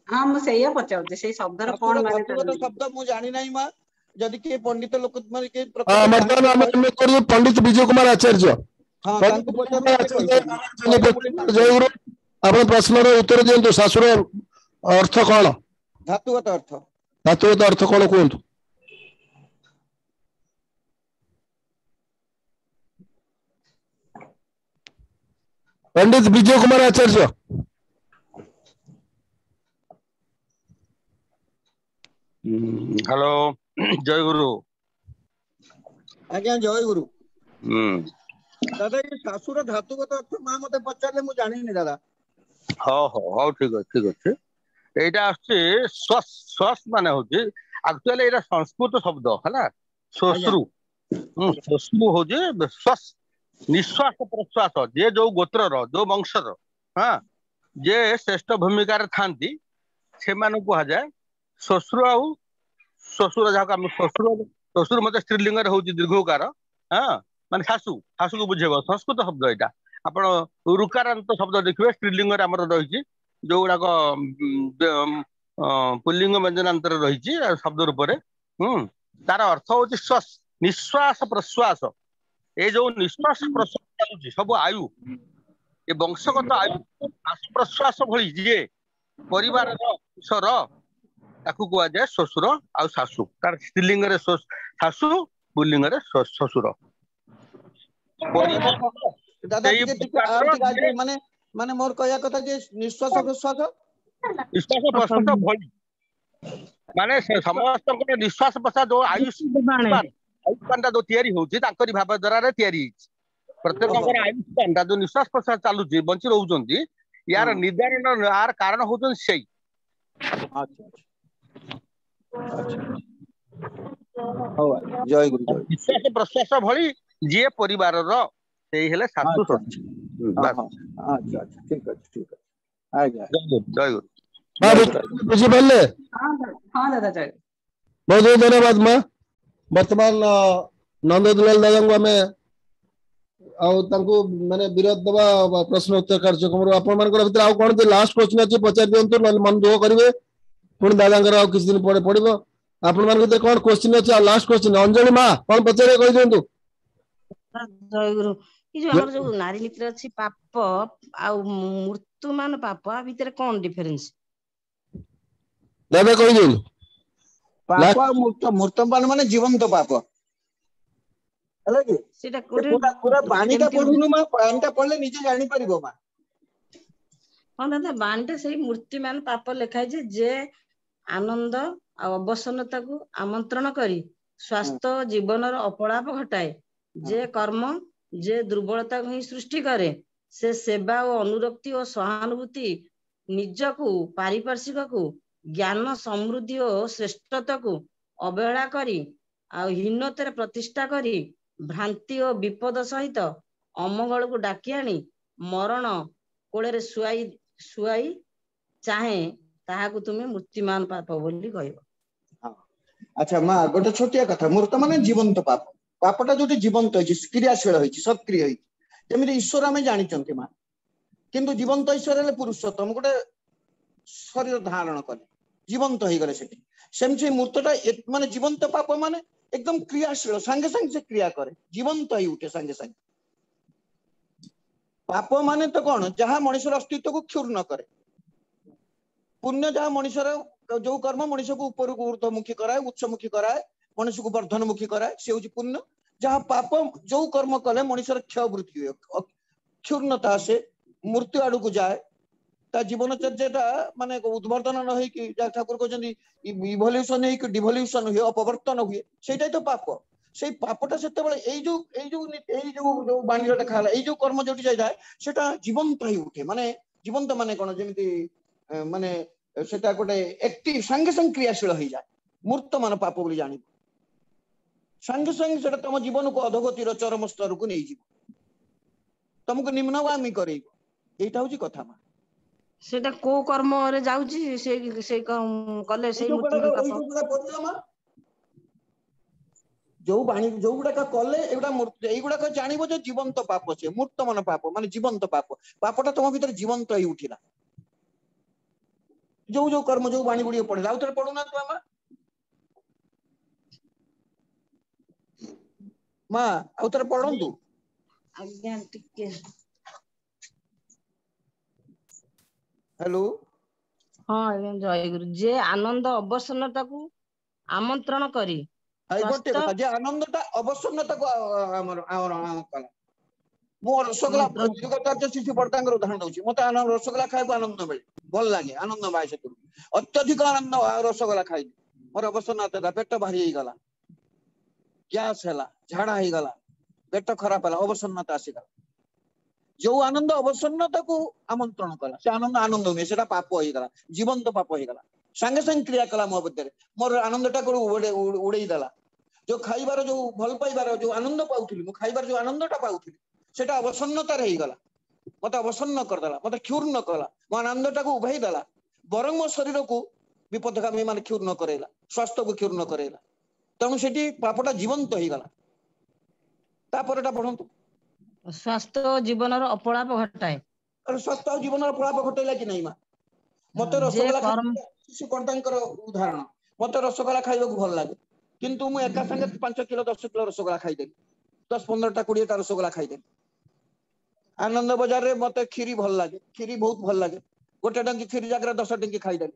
हां मु सेया पचारछि सेही शब्दर कोन माने धातुगत शब्द मु जानि नै मां जदि के पंडित लोक माने के वर्तमान हम करू पंडित विजय कुमार आचार्य हां तांको पचारछन जय गुरु आपण प्रश्नर उत्तर दियंतु सासुर अर्थ कोन धातुगत अर्थ कोन कोंतु पंडित विजय कुमार आचार्य हेलो जय गुरु आज्ञा जय गुरु दादा ये सासुर धातुगत अर्थ मां मते पचारले मु जानि नि दादा हो ठीक अछि एटा आछे स्वस माने होची एक्चुअली एटा संस्कृत शब्द हला श्वश्रु श्वश्रु होजे स्वस निश्वास प्रश्वास जे जो गोत्र रो जो वंश रो हां जे श्रेष्ठ भूमिका रे थांती से मानु को जाय श्वश्रु आउ श्वशुर जाका हम श्वशुर मते स्त्रीलिंग रे होची दीर्घकार हां माने सासु सासु को बुझेबो संस्कृत शब्द एटा आपण रुकारांत शब्द देखिबे स्त्रीलिंग रे हमर रहिची जो गुडा को पुल्लिंग व्यंजनांतर रहिची शब्द रूप रे तार अर्थ होची श्वास निश्वास प्रश्वास ए जो निश्वास प्रश्वास चालुची सब आयु ए वंशगत आयु श्वास प्रश्वास भली जे परिवार रो ईश्वर ताकू को जाय ससुर आ सासु तार स्त्रीलिंग रे सासु पुल्लिंग रे ससुर दादा माने माने मोर कहया कथा जे निश्वास प्रश्वास भली माने समस्त को निश्वास प्रश्वास जो आयुष्मान जो तयारी होची ताकरी भाव द्वारा रे तयारी प्रत्येक आयुष्मान जो निश्वास प्रश्वास चालू बंची रहउचंती यार निर्धारण यार कारण होचन सेई अच्छा अच्छा ହଉ ଆଜ୍ଞା ଜୟ ଗୁରୁ ଜୟ ବିଶ୍ୱାସ ପ୍ରଶ୍ୱାସ ଭଳି ଯିଏ ପରିବାରର ସେଇ ହେଲେ ଶାଶୁ ଆଚ୍ଛା ଶ୍ୱଶୁର। ଆଚ୍ଛା ଆଚ୍ଛା ଠିକ ଅଛି ଆଜ୍ଞା ଜୟ ଗୁରୁ। ବୁଝିପାରିଲେ? ହଁ ଦାଦା ଜୟ ବହୁତ ବହୁତ ଧନ୍ୟବାଦ ମା। ବର୍ତ୍ତମାନ ନନ୍ଦଦୁଲାଲ ଦାଦାଙ୍କୁ ଆମେ ଆଉ ତାଙ୍କୁ ମାନେ ବିରୋଧ ଦେବା ପ୍ରଶ୍ନ ଉତ୍ତର କାର୍ଯ୍ୟକ୍ରମରୁ ଆପଣମାନଙ୍କର ଭିତରେ ଆଉ କଣ ଯଦି ଲାଷ୍ଟ କ୍ୱେଶ୍ଚିନ୍ ଅଛି ପଚାରି ଦିଅନ୍ତୁ, ନହେଲେ ମନ ଦୁଃଖ କରିବେ। ପୁଣି ଦାଦାଙ୍କର ଆଉ କିଛି ଦିନ ପରେ ପଡିବ। ଆପଣମାନଙ୍କ ଭିତରେ କଣ କ୍ୱେଶ୍ଚିନ୍ ଅଛି? ଆଉ ଲାଷ୍ଟ କ୍ୱେଶ୍ଚିନ୍ ଅଞ୍ଜଳି ମା କଣ ପଚାରିବେ କହିଦିଅନ୍ତୁ। ଜୟଗୁରୁ ଏ ଯୋଉ ଆମର ଯୋଉ ନାରୀ ନୀତିରେ ଅଛି ପାପ ଆଉ ମୃତ୍ୟୁମାନ ପାପ ଆ ଭିତରେ କଣ ଡିଫରେନ୍ସ? ଦାଦା କହିଦିଅନ୍ତୁ। ପାପ ଆଉ ମୃତପାନ ମାନେ ଜୀବନ୍ତ ପାପ ହେଲା କି? ସେଇଟା ସେ କୋଉଠି ପୁରା ବାଣୀଟା କେମିତି? ପଢୁନୁ ମା, ବାଣୀଟା ପଢିଲେ ନିଜେ ଜାଣିପାରିବ ମା। ହଁ ଦାଦା ବାଣୀଟା ସେଇ ମୂର୍ତ୍ତିମାନ ପାପ ଲେଖା ହେଇଛି ଯେ ଆନନ୍ଦ ଆଉ ଅବସନ୍ନତାକୁ ଆମନ୍ତ୍ରଣ କରି ସ୍ୱାସ୍ଥ୍ୟ ଜୀବନର ଅପଳାପ ଘଟାଏ, ଯେ କର୍ମ ଯେ ଦୁର୍ବଳତାକୁ ହିଁ ସୃଷ୍ଟି କରେ, ସେ ସେବା ଓ ଅନୁରକ୍ତି ଓ ସହାନୁଭୂତି ନିଜକୁ ପାରିପାର୍ଶ୍ୱିକକୁ ଜ୍ଞାନ ସମୃଦ୍ଧି ଓ ଶ୍ରେଷ୍ଠତାକୁ ଅବହେଳା କରି ଆଉ ହୀନତାରେ ପ୍ରତିଷ୍ଠା କରି ଭ୍ରାନ୍ତି ଓ ବିପଦ ସହିତ ଅମଙ୍ଗଳକୁ ଡାକି ଆଣି ମରଣ କୋଳରେ ଶୁଆଇ ଚାହେଁ, ତାହାକୁ ତୁମେ ମୂର୍ତ୍ତିମାନ ପାପ ବୋଲି କହିବ। ଆଚ୍ଛା ମା ଗୋଟେ ଛୋଟିଆ କଥା, ମୃତ ମାନେ ଜୀବନ୍ତ ପାପ। ପାପଟା ଯୋଉଠି ଜୀବନ୍ତ ହେଇଛି, କ୍ରିୟାଶୀଳ ହେଇଛି, ସକ୍ରିୟ ହେଇଛି, ଯେମିତି ଈଶ୍ୱର ଆମେ ଜାଣିଛନ୍ତି ମା। କିନ୍ତୁ ଜୀବନ୍ତ ଈଶ୍ୱର ହେଲେ ପୁରୁଷୋତ୍ତମ ଗୋଟେ ଶରୀର ଧାରଣ କଲେ, ଜୀବନ୍ତ ହେଇଗଲେ ସେଠି। ସେମିତି ମୃତଟା ମାନେ ଜୀବନ୍ତ ପାପ ମାନେ ଏକଦମ କ୍ରିୟାଶୀଳ, ସାଙ୍ଗେ ସାଙ୍ଗେ ସେ କ୍ରିୟା କରେ, ଜୀବନ୍ତ ହେଇ ଉଠେ ସାଙ୍ଗେ ସାଙ୍ଗେ। ପାପ ମାନେ ତ କଣ? ଯାହା ମଣିଷର ଅସ୍ତିତ୍ୱକୁ କ୍ଷୁର୍ଣ୍ଣ କରେ। ପୁଣ୍ୟ ଯାହା ମଣିଷର ଯୋଉ କର୍ମ ମଣିଷକୁ ଉପରକୁ ଊର୍ଦ୍ଧ୍ୱମୁଖୀ କରାଏ, ଉଚ୍ଚମୁଖୀ କରାଏ, ମଣିଷକୁ ବର୍ଦ୍ଧନମୁଖୀ କରାଏ, ସେ ହଉଛି ପୁଣ୍ୟ। ଯାହା ପାପ ଯୋଉ କର୍ମ କଲେ ମଣିଷର କ୍ଷୟ ବୃଦ୍ଧି ହୁଏ, କ୍ଷୁର୍ଣ୍ଣତା ଆସେ, ମୃତ୍ୟୁ ଆଡକୁ ଯାଏ, ତା ଜୀବନଚର୍ଯ୍ୟାଟା ମାନେ ଉଦ୍ବର୍ଦ୍ଧନ ନ ହେଇକି, ଯାହା ଠାକୁର କହିଛନ୍ତି ଇଭଲ୍ୟୁସନ ହେଇକି ଡିଭଲ୍ୟୁସନ ହୁଏ, ଅପବର୍ତ୍ତନ ହୁଏ, ସେଇଟା ତ ପାପ। ସେଇ ପାପଟା ସେତେବେଳେ ଏଇ ଯୋଉ ବାଣୀର ଲେଖା ହେଲା, ଏଇ ଯୋଉ କର୍ମ ଯୋଉଠି ଯାଇଥାଏ ସେଟା ଜୀବନ୍ତ ହେଇ ଉଠେ। ମାନେ ଜୀବନ୍ତ ମାନେ କଣ? ଯେମିତି ମାନେ ସେଟା ଗୋଟେ ଆକ୍ଟିଭ, ସାଙ୍ଗେ ସାଙ୍ଗେ କ୍ରିୟାଶୀଳ ହେଇଯାଏ। ମୂର୍ତ୍ତ ମାନ ପାପ ବୋଲି ଜାଣିବ, ସାଙ୍ଗେ ସାଙ୍ଗେ ସେଟା ତମ ଜୀବନକୁ ଅଧୋଗତିର ଚରମ ସ୍ତରକୁ ନେଇଯିବ, ତମକୁ ନିମ୍ନଗାମୀ କରେଇବ। ଏଇଟା ହଉଛି କଥା ମା। ସେଇଟା କୋଉ କର୍ମରେ ଯାଉଛି? ସେଇ କଲେ ସେଇ ମୂର୍ତ୍ତିମାନ ପାପ। ଯୋଉ ବାଣୀ ଯୋଉଗୁଡାକ କଲେ ଏଇଗୁଡାକ ଜାଣିବ ଯେ ଜୀବନ୍ତ ପାପ, ସେ ମୂର୍ତ୍ତ ମାନ ପାପ ମାନେ ଜୀବନ୍ତ ପାପ। ପାପଟା ତମ ଭିତରେ ଜୀବନ୍ତ ହେଇ ଉଠିଲା। ଯୋଉ ଯୋଉ କର୍ମ ଯୋଉ ବାଣୀ ଗୁଡିକ ପଢିଲା, ଆଉ ଥରେ ପଢୁନାହାନ୍ତି ମା। ମା ଆଉ ଥରେ ପଢନ୍ତୁ। ଆଜ୍ଞା ଟିକେ ହ୍ୟାଲୋ। ହଁ ଆଜ୍ଞା ଜୟଗୁରୁ। ଯେ ଆନନ୍ଦ ଅବସନ୍ନତାକୁ ଆମନ୍ତ୍ରଣ କରି ଗୋଟେ କଥା, ଯେ ଆନନ୍ଦଟା ଅବସନ୍ନତାକୁ ଆମର କଲା। ମୁଁ ରସଗୋଲା ଯୁଗାଚାର୍ଯ୍ୟ ଶିଶୁ ବର୍ଦ୍ଧାଙ୍କର ଉଦାହରଣ ଦଉଛି। ମତେ ରସଗୋଲା ଖାଇବାକୁ ଆନନ୍ଦ ମିଳେ, ଭଲ ଲାଗେ, ଆନନ୍ଦ ପାଏ ସେଥିରୁ। ଅତ୍ୟଧିକ ଆନନ୍ଦ ରସଗୋଲା ଖାଇଲି, ମୋର ଅବସନ୍ନତା ହେଲା, ପେଟ ଭାରି ହେଇଗଲା, ଗ୍ୟାସ ହେଲା, ଝାଡା ହେଇଗଲା, ପେଟ ଖରାପ ହେଲା, ଅବସନ୍ନତା ଆସିଗଲା। ଯୋଉ ଆନନ୍ଦ ଅବସନ୍ନତାକୁ ଆମନ୍ତ୍ରଣ କଲା, ସେ ଆନନ୍ଦ ନୁହେଁ, ସେଟା ପାପ ହେଇଗଲା, ଜୀବନ୍ତ ପାପ ହେଇଗଲା। ସାଙ୍ଗେ ସାଙ୍ଗେ କ୍ରିୟା କଲା ମୋ ଭିତରେ, ମୋର ଆନନ୍ଦଟାକୁ ଉଡେଇ ଦେଲା। ଯୋଉ ଖାଇବାର ଯୋଉ ଭଲ ପାଇବାର ଯୋଉ ଆନନ୍ଦ ପାଉଥିଲି, ମୁଁ ଖାଇବାର ଯୋଉ ଆନନ୍ଦଟା ପାଉଥିଲି, ସେଟା ଅବସନ୍ନତାରେ ହେଇଗଲା। ମତେ ଅବସନ୍ନ କରିଦେଲା, ମତେ କ୍ଷୁର୍ଣ୍ଣ କଲା, ମୋ ଆନନ୍ଦଟାକୁ ଉଭେଇ ଦେଲା। ବରଂ ମୋ ଶରୀରକୁ ବିପଦଗାମୀ ମାନେ କ୍ଷୁର୍ଣ୍ଣ କରେଇଲା, ସ୍ୱାସ୍ଥ୍ୟକୁ କ୍ଷୁର୍ଣ୍ଣ କରେଇଲା। ତେଣୁ ସେଠି ପାପଟା ଜୀବନ୍ତ ହେଇଗଲା। ତାପରଟା ପଢନ୍ତୁ। ସ୍ୱାସ୍ଥ୍ୟ ଜୀବନର ଅପଳାପ ଘଟାଏ। ସ୍ୱାସ୍ଥ୍ୟ ଆଉ ଜୀବନର ଅପଳାପ ଘଟେଇଲା କି ନାଇଁ ମା? ମତେ ଯେ ରସଗୋଲା କର୍ମ ଶିଶୁ ବର୍ଦ୍ଧାଙ୍କର ଉଦାହରଣ, ମତେ ରସଗୋଲା ଖାଇବାକୁ ଭଲ ଲାଗେ, କିନ୍ତୁ ମୁଁ ଏକା ସାଙ୍ଗେ 5 କିଲୋ 10 କିଲୋ ରସଗୋଲା ଖାଇଦେବି, 10-15ଟା 20ଟା ରସଗୋଲା ଖାଇଦେବି। ଆନନ୍ଦ ବଜାରରେ ମତେ କ୍ଷୀରି ଭଲ ଲାଗେ, କ୍ଷୀରି ବହୁତ ଭଲ ଲାଗେ, ଗୋଟେ ଡଙ୍କି କ୍ଷୀରି ଜାଗାରେ 10 ଡଙ୍କି ଖାଇଦେବି।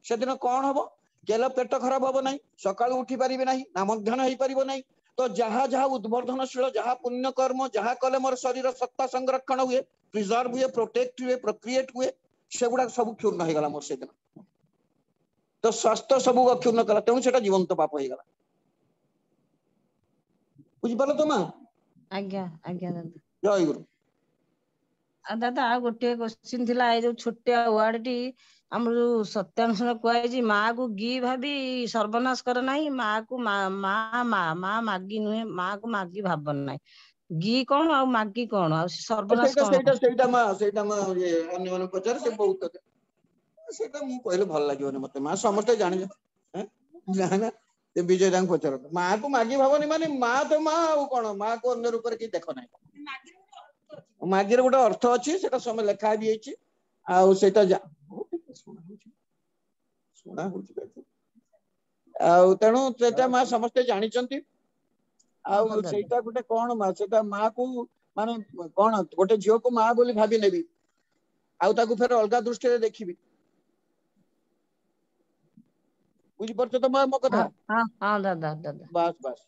ସେଦିନ କଣ ହବ? କେଲ ପେଟ ଖରାପ ହବ ନାହିଁ, ସକାଳୁ ଉଠି ପାରିବି ନାହିଁ, ନା ମଧ୍ୟାହ୍ନ ହେଇପାରିବ ନାହିଁ। ତ ଯାହା ଯାହା ଉଦ୍ବର୍ଦ୍ଧନଶୀଳ, ଯାହା ପୁଣ୍ୟ କର୍ମ ଯାହା କଲେ ମୋର ଶରୀର ସତ୍ତା ସଂରକ୍ଷଣ ହୁଏ, ପ୍ରିଜର୍ଭ ହୁଏ, ପ୍ରୋଟେକ୍ଟ ହୁଏ, ପ୍ରୋକ୍ରିଏଟ ହୁଏ, ସେଗୁଡାକ ସବୁ କ୍ଷୁର୍ଣ୍ଣ ହେଇଗଲା ମୋର ସେଦିନ। ତ ସ୍ୱାସ୍ଥ୍ୟ ସବୁ ଅକ୍ଷୁର୍ଣ୍ଣ କଲା, ତେଣୁ ସେଟା ଜୀବନ୍ତ ପାପ ହେଇଗଲା। ବୁଝିପାରିଲ ତ ମା? ଆଜ୍ଞା ଆଜ୍ଞା ଦାଦା। ଜୟ ଗୁରୁ। ଦାଦା ଆଉ ଗୋଟିଏ କ୍ୱେଶ୍ଚିନ୍ ଥିଲା ଏଇ ଯୋଉ ଛୋଟିଆ ୱାର୍ଡଟି ଆମର ଯୋଉ ସତ୍ୟାନୁଷ୍ଠାନ କୁହାଯାଇଛି ମା କୁ ଗି ଭାବି ସର୍ବନାଶ କର ନାହିଁ ମା କୁ ମା ମାଗି ନୁହେଁ ମା କୁ ମାଗି ଭାବ ନାହିଁ ଗି କଣ ଆଉ ମାଗି କଣ ଆଉ ସର୍ବନାଶ ସେଇଟା କଣ ସେଇଟା ସେଇଟା ମା ଇଏ ଅନ୍ୟମାନଙ୍କୁ ପଚାରେ ସେ ବହୁତ କଥା ସେଇଟା ମୁଁ କହିଲେ ଭଲ ଲାଗିବନି ମତେ ମା ସମସ୍ତେ ଜାଣିଛ ନା ସେ ବିଜୟ ତାଙ୍କୁ ପଚାର ମା କୁ ମାଗି ଭାବନି ମାନେ ମା ତ ମା ଆଉ କଣ ମା କୁ ଅନ୍ୟ ରୂପରେ କିଛି ଦେଖ ନାହିଁ ମାଗିର ଗୋଟେ ଅର୍ଥ ଅଛି ସେଟା ସମୟ ଲେଖା ବି ହେଇଛି ଆଉ ସେଇଟା ଶୁଣା ହଉଛି ଆଉ ତେଣୁ ସେଟା ମା ସମସ୍ତେ ଜାଣିଛନ୍ତି ଆଉ ସେଇଟା ଗୋଟେ କଣ ମା ସେଟା ମା କୁ ମାନେ କଣ ଗୋଟେ ଝିଅକୁ ମା ବୋଲି ଭାବି ନେବି ଆଉ ତାକୁ ଫେର ଅଲଗା ଦୃଷ୍ଟିରେ ଦେଖିବି ବୁଝିପାରୁଛ ତ ମା ମୋ କଥା ବାସ୍ ବାସ୍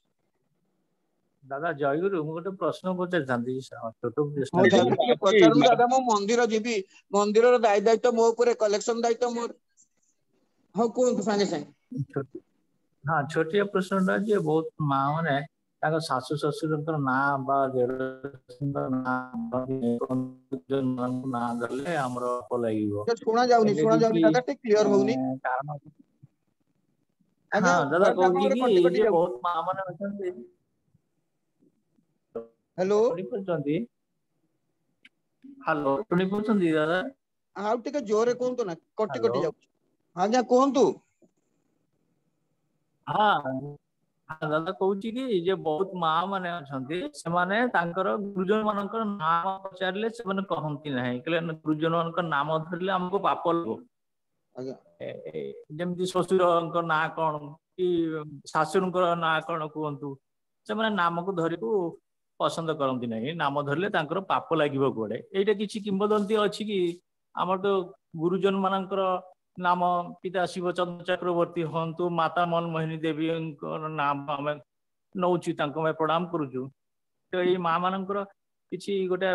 ଦାଦା ଜୟଗୁରୁ ମୁଁ ଗୋଟେ ପ୍ରଶ୍ନ ପଚାରିଥାନ୍ତି ଛୋଟ ପଚାରନ୍ତୁ ଦାଦା ମୁଁ ମନ୍ଦିର ଯିବି ମନ୍ଦିରର ଦାୟିତ୍ୱ ମୋ ଉପରେ କଲେକ୍ସନ ଦାୟିତ୍ୱ ମୋର ହଁ କୁହନ୍ତୁ ସାଙ୍ଗେ ସାଙ୍ଗେ ହଁ ଛୋଟିଆ ପ୍ରଶ୍ନଟା ଯେ ବହୁତ ମା ମାନେ ତାଙ୍କ ଶାଶୁ ଶ୍ୱଶୁରଙ୍କର ନାଁ ବା ନାଁ ଧରିଲେ ଆମର ଲାଗିବ ଶୁଣା ଯାଉନି ଦାଦା ଟିକେ କ୍ଲିୟର ହଉନି ହଁ ଦାଦା କହୁଛି କି ଯେ ବହୁତ ମା ମାନେ ଅଛନ୍ତି ହ୍ୟାଲୋ ଶୁଣିପାରୁଛନ୍ତି ହ୍ୟାଲୋ ଶୁଣିପାରୁଛନ୍ତି ଦାଦା ଆଉ ଟିକେ ଜୋରେ କୁହନ୍ତୁ ନା କଟି କଟି ଯାଉଛି ଆଜ୍ଞା କୁହନ୍ତୁ ହଁ ଦାଦା କହୁଛି କି ଯେ ବହୁତ ମା ମାନେ ଅଛନ୍ତି ସେମାନେ ତାଙ୍କର ଗୁରୁଜନ ମାନଙ୍କର ନାମ ପଚାରିଲେ ସେମାନେ କହନ୍ତି ନାହିଁ କହିଲେ ଗୁରୁଜନ ମାନଙ୍କର ନାମ ଧରିଲେ ଆମକୁ ପାପ ଲାଗିବ ଯେମିତି ଶ୍ୱଶୁରଙ୍କ ନାଁ କଣ କି ଶାଶୁଙ୍କର ନାଁ କଣ କୁହନ୍ତୁ ସେମାନେ ନାମକୁ ଧରିକୁ ପସନ୍ଦ କରନ୍ତି ନାହିଁ ନାମ ଧରିଲେ ତାଙ୍କର ପାପ ଲାଗିବ କୁଆଡେ ଏଇଟା କିଛି କିମ୍ବଦନ୍ତୀ ଅଛି କି ଆମର ତ ଗୁରୁଜନ ମାନଙ୍କର ନାମ ପିତା ଶିବ ଚନ୍ଦ୍ର ଚକ୍ରବର୍ତ୍ତୀ ହୁଅନ୍ତୁ ମାତା ମନମୋହିନୀ ଦେବୀଙ୍କର ନାମ ଆମେ ନଉଛୁ ତାଙ୍କୁ ଆମେ ପ୍ରଣାମ କରୁଛୁ ତ ଏଇ ମା ମାନଙ୍କର କିଛି ଗୋଟେ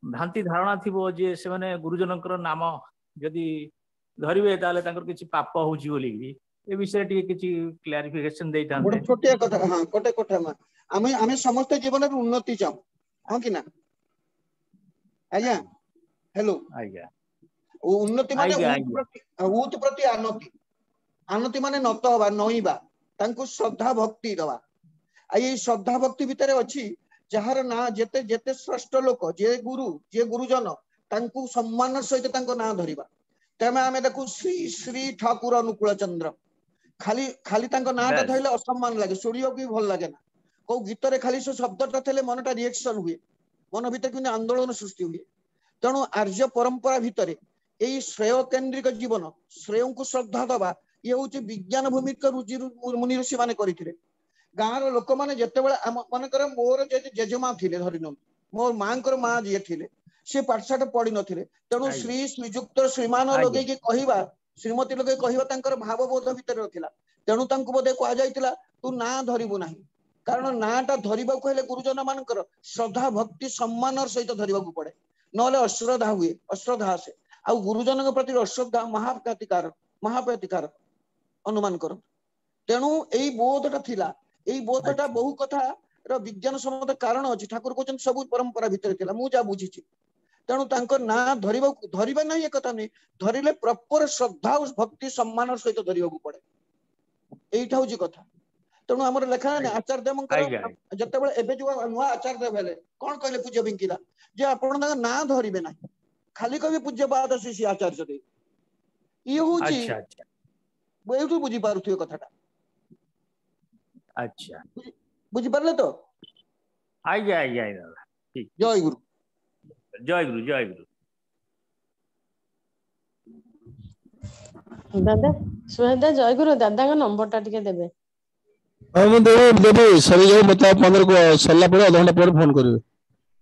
ଭ୍ରାନ୍ତି ଧାରଣା ଥିବ ଯେ ସେମାନେ ଗୁରୁଜନଙ୍କର ନାମ ଯଦି ଧରିବେ ତାହେଲେ ତାଙ୍କର କିଛି ପାପ ହଉଛି ବୋଲିକି ଏ ବିଷୟରେ ଟିକେ କିଛି କ୍ଲାରିଫିକେସନ ଦେଇଥାନ୍ତେ ଗୋଟେ ଛୋଟିଆ କଥା ହଁ ଗୋଟେ କଥା ମା ଆମେ ସମସ୍ତେ ଜୀବନରେ ଉନ୍ନତି ଚାହୁଁ ହଁ କି ନା ଆଜ୍ଞା ହ୍ୟାଲୋ ଆଜ୍ଞା ଉନ୍ନତି ମାନେ ଉତ ପ୍ରତି ଆନତି ଆନତି ମାନେ ନତ ହବା ନଇଁବା ତାଙ୍କୁ ଶ୍ରଦ୍ଧା ଭକ୍ତି ଦବା ଆଉ ଏଇ ଶ୍ରଦ୍ଧା ଭକ୍ତି ଭିତରେ ଅଛି ଯାହାର ନାଁ ଯେତେ ଯେତେ ଶ୍ରେଷ୍ଠ ଲୋକ ଯିଏ ଗୁରୁ ଯିଏ ଗୁରୁଜନ ତାଙ୍କୁ ସମ୍ମାନର ସହିତ ତାଙ୍କ ନାଁ ଧରିବା ତେଣୁ ଆମେ ଦେଖୁ ଶ୍ରୀ ଶ୍ରୀ ଠାକୁର ଅନୁକୂଳ ଚନ୍ଦ୍ର ଖାଲି ଖାଲି ତାଙ୍କ ନାଁଟା ଧରିଲେ ଅସମ୍ମାନ ଲାଗେ ଶୁଣିବାକୁ ବି ଭଲ ଲାଗେ ନା କୋଉ ଗୀତରେ ଖାଲି ସେ ଶବ୍ଦଟା ଥିଲେ ମନଟା ରିଏକ୍ସନ ହୁଏ ମନ ଭିତରେ କିନ୍ତୁ ଆନ୍ଦୋଳନ ସୃଷ୍ଟି ହୁଏ ତେଣୁ ଆର୍ଯ୍ୟ ପରମ୍ପରା ଭିତରେ ଏଇ ଶ୍ରେୟ କେନ୍ଦ୍ରିକ ଜୀବନ ଶ୍ରେୟଙ୍କୁ ଶ୍ରଦ୍ଧା ଦବା ଇଏ ହଉଛି ବିଜ୍ଞାନ ଭୂମିକ ମୁନି ଋଷି ମାନେ କରିଥିଲେ ଗାଁର ଲୋକମାନେ ଯେତେବେଳେ ଆମ ମନେକର ମୋର ଜେଜେମା ଥିଲେ ଧରି ନିଅନ୍ତୁ ମୋ ମାଙ୍କର ମା ଯିଏ ଥିଲେ ସେ ପାଠଶାଠ ପଢିନଥିଲେ ତେଣୁ ଶ୍ରୀ ଶ୍ରୀଯୁକ୍ତ ଶ୍ରୀମାନ ଲଗେଇକି କହିବା ଶ୍ରୀମତୀ ଲଗେଇ କହିବା ତାଙ୍କର ଭାବବୋଧ ଭିତରେ ରଖିଲା ତେଣୁ ତାଙ୍କୁ ବୋଧେ କୁହାଯାଇଥିଲା ତୁ ନାଁ ଧରିବୁ ନାହିଁ କାରଣ ନାଁଟା ଧରିବାକୁ ହେଲେ ଗୁରୁଜନ ମାନଙ୍କର ଶ୍ରଦ୍ଧା ଭକ୍ତି ସମ୍ମାନର ସହିତ ଧରିବାକୁ ପଡେ ନହେଲେ ଅଶ୍ରଦ୍ଧା ହୁଏ ଅଶ୍ରଦ୍ଧା ଆସେ ଆଉ ଗୁରୁଜନଙ୍କ ପ୍ରତି ଅଶ୍ରଦ୍ଧା ମହାପ୍ରତିକାର ଅନୁମାନ କର ତେଣୁ ଏଇ ବୋଧଟା ଥିଲା ଏଇ ବୋଧଟା ବହୁ କଥା ବିଜ୍ଞାନ ସମ୍ମତ କାରଣ ଅଛି ଠାକୁର କହୁଛନ୍ତି ସବୁ ପରମ୍ପରା ଭିତରେ ଥିଲା ମୁଁ ଯାହା ବୁଝିଛି ତେଣୁ ତାଙ୍କ ନାଁ ଧରିବା ନାହିଁ ଏକଥା ନୁହେଁ ଧରିଲେ ପ୍ରପର ଶ୍ରଦ୍ଧା ଓ ଭକ୍ତି ସମ୍ମାନର ସହିତ ଧରିବାକୁ ପଡେ ଏଇଟା ହଉଛି କଥା ତେଣୁ ଆମର ଲେଖା ନାହିଁ ଆଚାର୍ଯ୍ୟ ଦେବଙ୍କର ଯେତେବେଳେ ଏବେ ଯୋଉ ନୂଆ ଆଚାର୍ଯ୍ୟ ଦେବ ହେଲେ କଣ କହିଲେ ପୂଜ୍ୟ ବିଙ୍କିଲା ଯେ ଆପଣ ତାଙ୍କ ନାଁ ଧରିବେ ନାହିଁ ଖାଲି କହିବେ ପୂଜ୍ୟପାଦ ଶ୍ରୀ ଆଚାର୍ଯ୍ୟ ଦେବ ଇଏ ହଉଛି ଏଇଠୁ ବୁଝିପାରୁଥିବେ କଥାଟା ଆଚ୍ଛା ବୁଝିପାରିଲେ ତ ଆଜ୍ଞା ଆଜ୍ଞା ଠିକ ଜୟ ଗୁରୁ ଜୟ ଗୁରୁ ଜୟ ଗୁରୁ ଦାଦା ସୁହେଦା ଜୟଗୁରୁ ଦାଦାଙ୍କ ନମ୍ବରଟା ଟିକେ ଦେବେ ହଁ ମୁଁ ଦେବି ସରିଯାଉ ମତେ 15 ସରିଲା ପରେ ଅଧଘଣ୍ଟା ପରେ ଫୋନ କରିବେ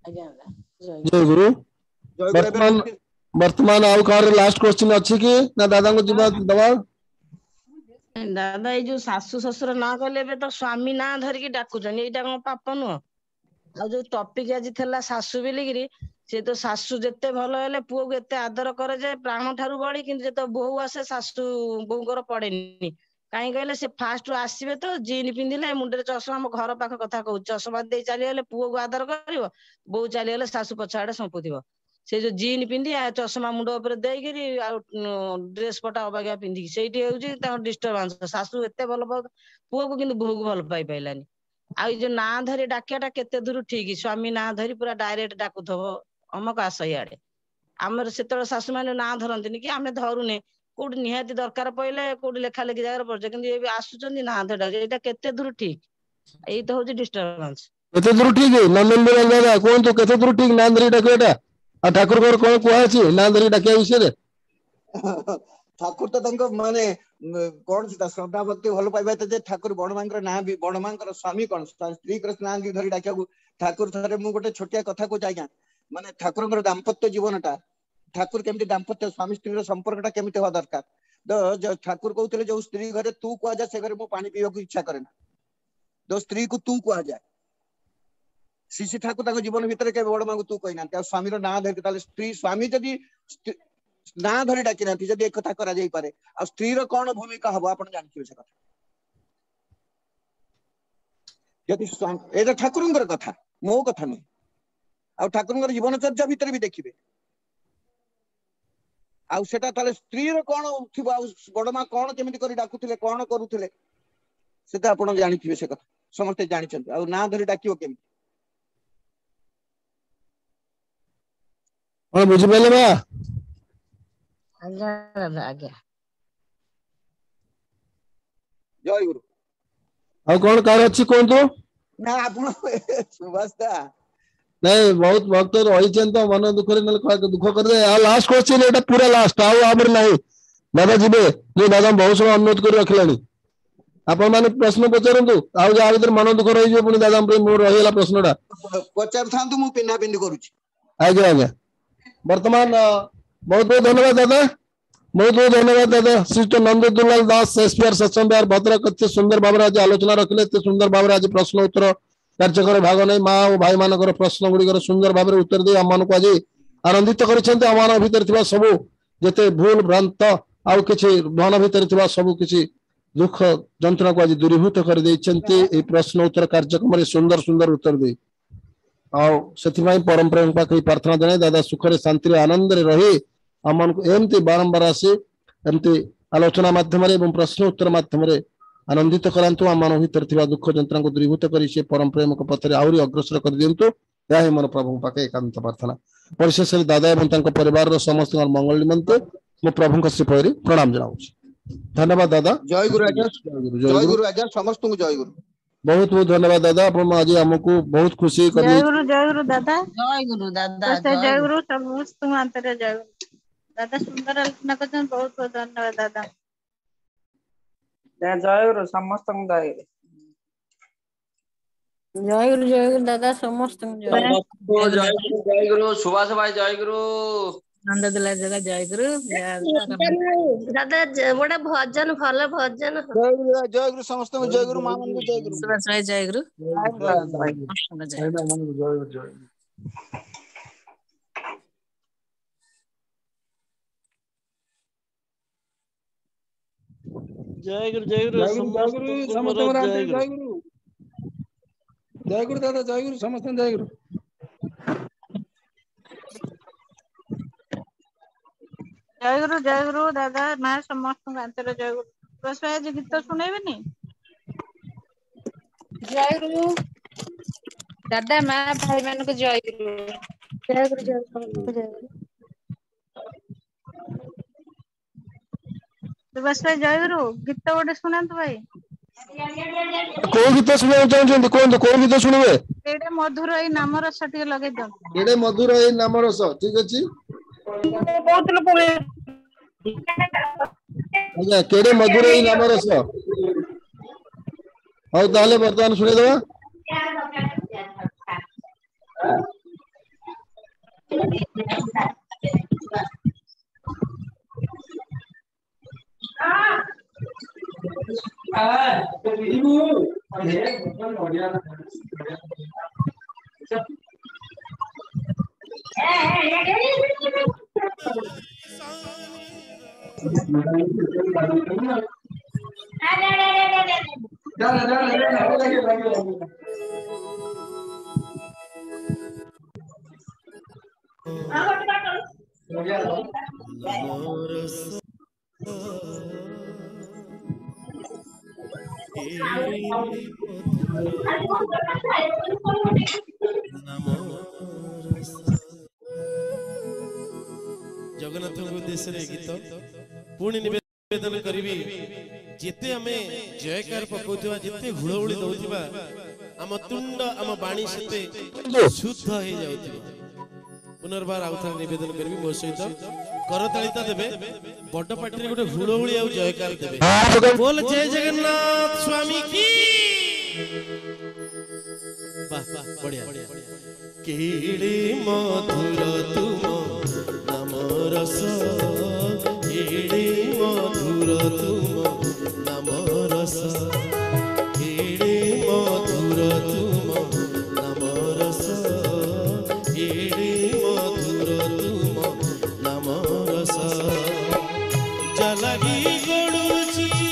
ଆଜ୍ଞା ଜୟ ଗୁରୁ ବର୍ତ୍ତମାନ ଆଉ କାହାର ଲାଷ୍ଟ କ୍ୱେଶ୍ଚିନ୍ ଅଛି କି ନା ଦାଦାଙ୍କୁ ଯିବା ଦବା ଦାଦା ଏଇ ଯୋଉ ଶାଶୁ ଶ୍ୱଶୁର ନାଁ କହିଲେ ଏବେ ତ ସ୍ୱାମୀ ନାଁ ଧରିକି ଡାକୁଛନ୍ତି ଏଇଟା କଣ ପାପ ନୁହଁ ଆଉ ଯୋଉ ଟପିକ ଆଜି ଥିଲା ଶାଶୁ ବୋଲିକିରି ସେ ତ ଶାଶୁ ଯେତେ ଭଲ ହେଲେ ପୁଅକୁ ଏତେ ଆଦର କରେ ଯେ ପ୍ରାଣ ଠାରୁ ବଳି କିନ୍ତୁ ଯେତେ ବୋହୂ ଆସେ ଶାଶୁ ବୋହୂଙ୍କର ପଡେନି କାହିଁ କହିଲେ ସେ ଫାଷ୍ଟରୁ ଆସିବେ ତ ଜିନ୍ ପିନ୍ଧିଲେ ମୁଣ୍ଡରେ ଚଷମା ଆମ ଘର ପାଖ କଥା କହୁଛି ଚଷମା ଦେଇ ଚାଲିଗଲେ ପୁଅକୁ ଆଦର କରିବ ବୋହୂ ଚାଲିଗଲେ ଶାଶୁ ପଛ ଆଡେ ସମ୍ପୁଥିବ से जो जीन पिंधि चषमा मुंड ऊपर देइकरी आ ड्रेस पटा अबागिया पिंधि सेठी हेउची डिस्टर्बांस सासू एते भल पाउ पुओ को किंतु बोहू भल पाई पाइलानी आ जो ना धरी डाकियाटा केते दूर ठीक स्वामी ना धरी पूरा डायरेक्ट डाकुथबो अमक आस इआडे आमर सेतळ सासू माने ना धरंतिनि कि आमे धरुने कोडी निहाती दरकार पइले कोडी लेखा लेखि जागर पड़छ किंतु ए आसुचंदी ना धडा एटा केते दूर ठीक एई तो होची डिस्टर्बेंस केते दूर ठीक है नंदन बिलाल दादा कोन तो केते दूर ठीक नांदरी डाकेटा आ ठाकुर घर कोन कुआ अछि नांदरी डाके विषय रे ठाकुर तो तंको माने कोन सिता श्रद्धा भक्ति भल पाइबा ते ठाकुर बणमांकर ना भी बणमांकर स्वामी कोन स्त्री कृष्ण नाम भी धरि डाकिया ठाकुर थरे मु गोटे छोटिया कथा को जाइया माने ठाकुरଙ୍କର दाम्पत्य जीवनटा ठाकुर केमती दाम्पत्य स्वामी स्त्री रो संपर्कटा केमती हो दरकार जो ठाकुर कहउतले जो स्त्री घरे तू कुआ जा से घरे मु पानी पीवा को इच्छा करे ना जो स्त्री को तू कुआ जाए शिशि ठाकुर ताको जीवन भितर के बड़ मांगू तू कहिना त्या स्वामी रो ना धरि ताले स्त्री स्वामी जदी ना धरि डाकी ना जदी एक कथा करा जाई पारे आ स्त्री रो कोन भूमिका हबो आपण जानथिबे से कथा जदी ए ठाकुरंगर कथा मो कथा नहीं आ ठाकुरंगर जीवन चर्चा भितर भी देखिबे आ सेटा ताले स्त्री रो कोन थिबो आ बडमा कोन केमिति करी डाकुथिले कोन करूथिले सेटा आपण जानिथिबे से कथा समस्त जानिछन आ ना धरि डाकियो केमिति और बुझि पले बा आज्ञा जय गुरु आ कोन कार अछि कोन तो ना आपण सुभाषदा नहीं बहुत भक्त रही तो मन दुख दुख कर दे लास्ट क्वेश्चन एटा पूरा लास्ट आमर नहीं दादा जीवे जो दादा बहुत समय अनुरोध कर रखलानी आपण माने प्रश्न पचारंतु आउ जा भीतर मन दुख रही जे पुनी दादा मोर रहिला प्रश्नटा पचार थांतु मु पिन्ना पिंडी करूची आज्ञा आज्ञा वर्तमान बहुत बहुत धन्यवाद दादा बहुत बहुत धन्यवाद दादा श्री नंद दुलाल दास एसपीआर सत्संग बिहार भद्रक अति सुंदर भाव आज आलोचना रखिले एत सुंदर भाव आज प्रश्न उत्तर कार्यक्रम भाग नहीं माँ और भाई मान प्रश्न गुड़िकर सुंदर भाव उत्तर दे आम को आज आनंदित कर भीतर सब जिते भूल भ्रांत आउ कि मन भीतर सब किसी दुख जंत्रणा को आज दूरीभूत कर प्रश्न उत्तर कार्यक्रम सुंदर सुंदर उत्तर दे परम प्रेम पाखे प्रार्थना जनाए दादा सुखरे शांति आनंद रही आम एमती बारंबार आसी एमती आलोचना मध्यम प्रश्न उत्तर मध्यम आनंदित करांतु आम भीतर दुख जंत्रणा को दूरीभूत कर परम प्रेम पथरे आहरी अग्रसर कर दिंतु यह मोर प्रभु पाखे एकांत प्रार्थना परिशेष दादा एवं परिवार समस्त मंगल निमंते मो प्रभु श्रीपरि प्रणाम जनाऊँ धन्यवाद दादा जय गुरु आज्ञा जय गुरु आज्ञा समस्त को जय गुरु बहुत बहुत धन्यवाद दादा आप आज हमको बहुत खुशी कर जय गुरु दादा जय गुरु दादा जय गुरु समस्त अंतर जय गुरु दादा सुंदर आलोचना कर बहुत बहुत धन्यवाद दादा जय गुरु समस्त जय गुरु दादा समस्त जय गुरु सुभाष भाई जय गुरु नंद दुलाल दादा जय गुरु दादा गोटे भजन भल भजन जय गुरु समस्त जय गुरु मां मन जय गुरु सुभाष भाई जय गुरु जय गुरु जय गुरु समस्त जय गुरु दादा जय गुरु समस्त जय गुरु जय गुरु दादा मां समस्त अंतर जय गुरु बस आज गीत सुनेबेनी जय गुरु दादा मां भाई मान को जय गुरु जय गुरु जय गुरु बस जय गुरु गीत गोटे सुनांतु भाई को गीत सुना चाहते कहते को गीत शुणवे एडे मधुर ए नाम रस टिके लगे दन एडे मधुर ए नाम रस ठीक अछि बहुत लोग अच्छा केडे मधुर ए नाम रस हौ ताले वर्तमान सुने दवा जगन्नाथ उद्देश्य गीत पुणी निवेदन करी जिते आम जयकार पकाउवा जिते हुड़हुड़ी दौथिबा आम तुंड आम बाणी सेते शुद्ध हो जाउथिबा पुनर्बार आउ थे निवेदन करी मो सहित करतालिता देबे बड़ पार्टी गोटे हुड़हुड़ी आ जयकार देबे बोल जय जगन्नाथ स्वामी की वाह बढ़िया केड़े मधुर तुम नाम रस केड़े मधुर तुम नाम रस केड़े मधुर तुम नाम रस केड़े मधुर तुम नाम रस जलगी गड़ुची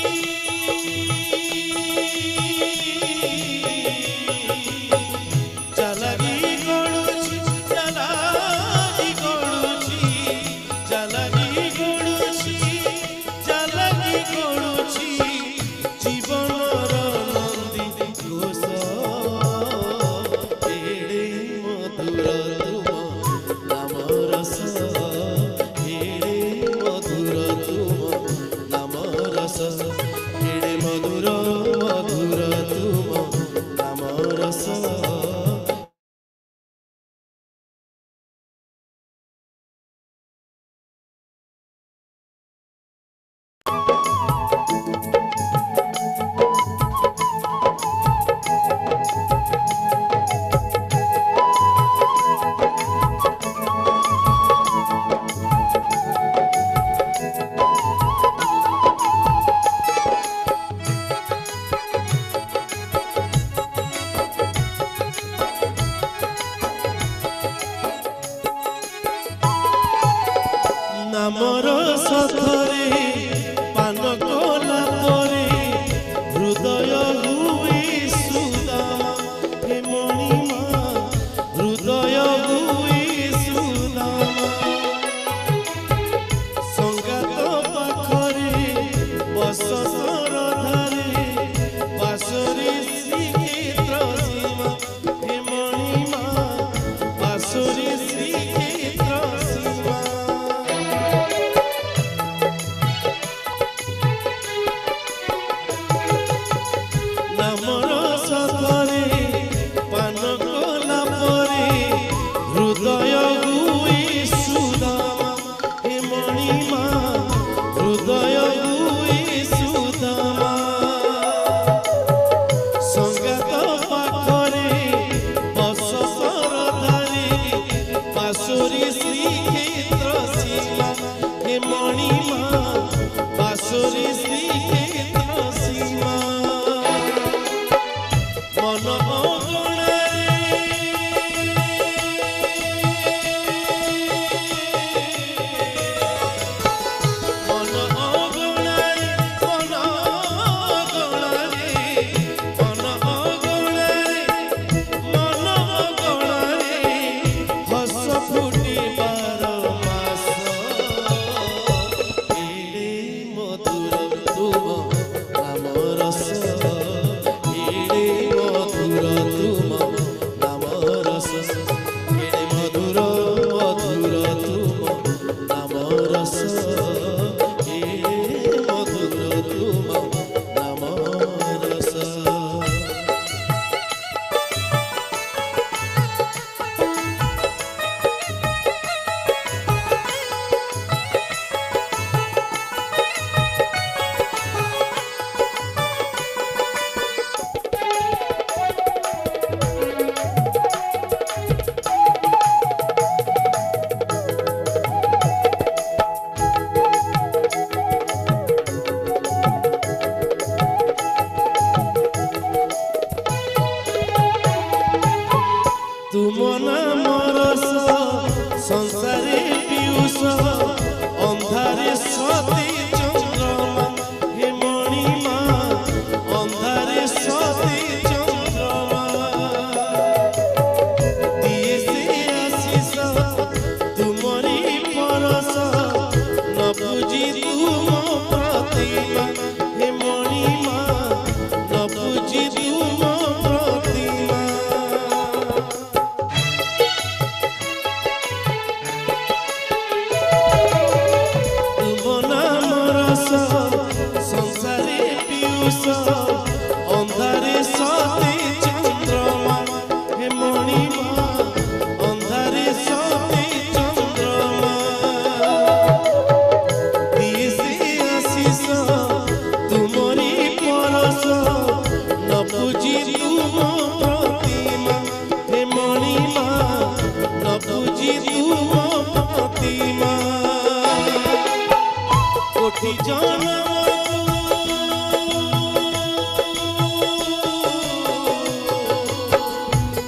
कोटि जन्म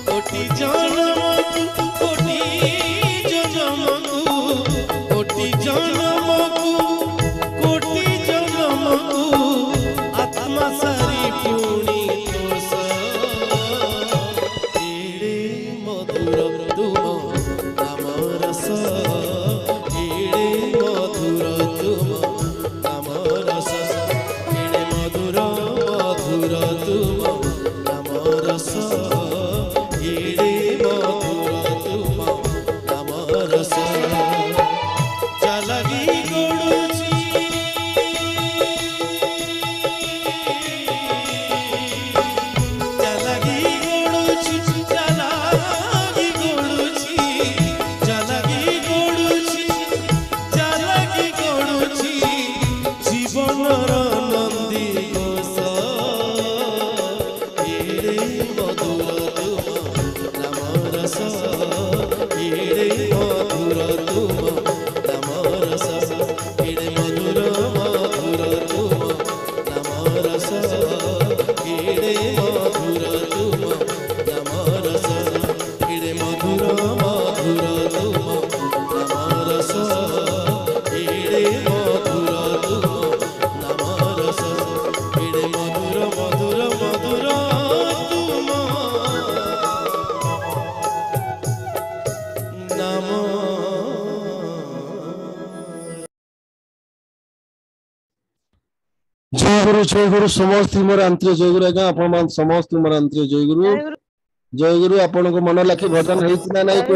कोटि जन्म कोटि जन्म कोटि जन्म कोटि जन्म आत्मा सारी पुणी तोष एड़े मधुर तुम नाम रस एड़े मधुर तुम नाम रस एड़े मधुर मधुर तुम नाम रस एड़े मधुर तुम नाम रस चलगी गड़ुची चलगी गड़ुची चलगी गड़ुची चलगी गड़ुची चलगी गड़ुची जीवनर नंदी घोष एड़े मधुर तुम नाम रस एड़े मधुर तुम नाम रस एड़े मधुर मधुर तुम नाम रस एड़े मधुर तुम नाम रस एड़े मधुर मधुर तुम नाम रस एड़े मधुर तुम नाम रस एड़े मधुर मधुर मधुर तुम नाम जय गुरु समस्त मोर आंतरिक जय गुरु आज्ञा आपण मान समस्त मोर आंतरिक जय गुरु आपण को मन लाखी भजन हेछि ना नाही को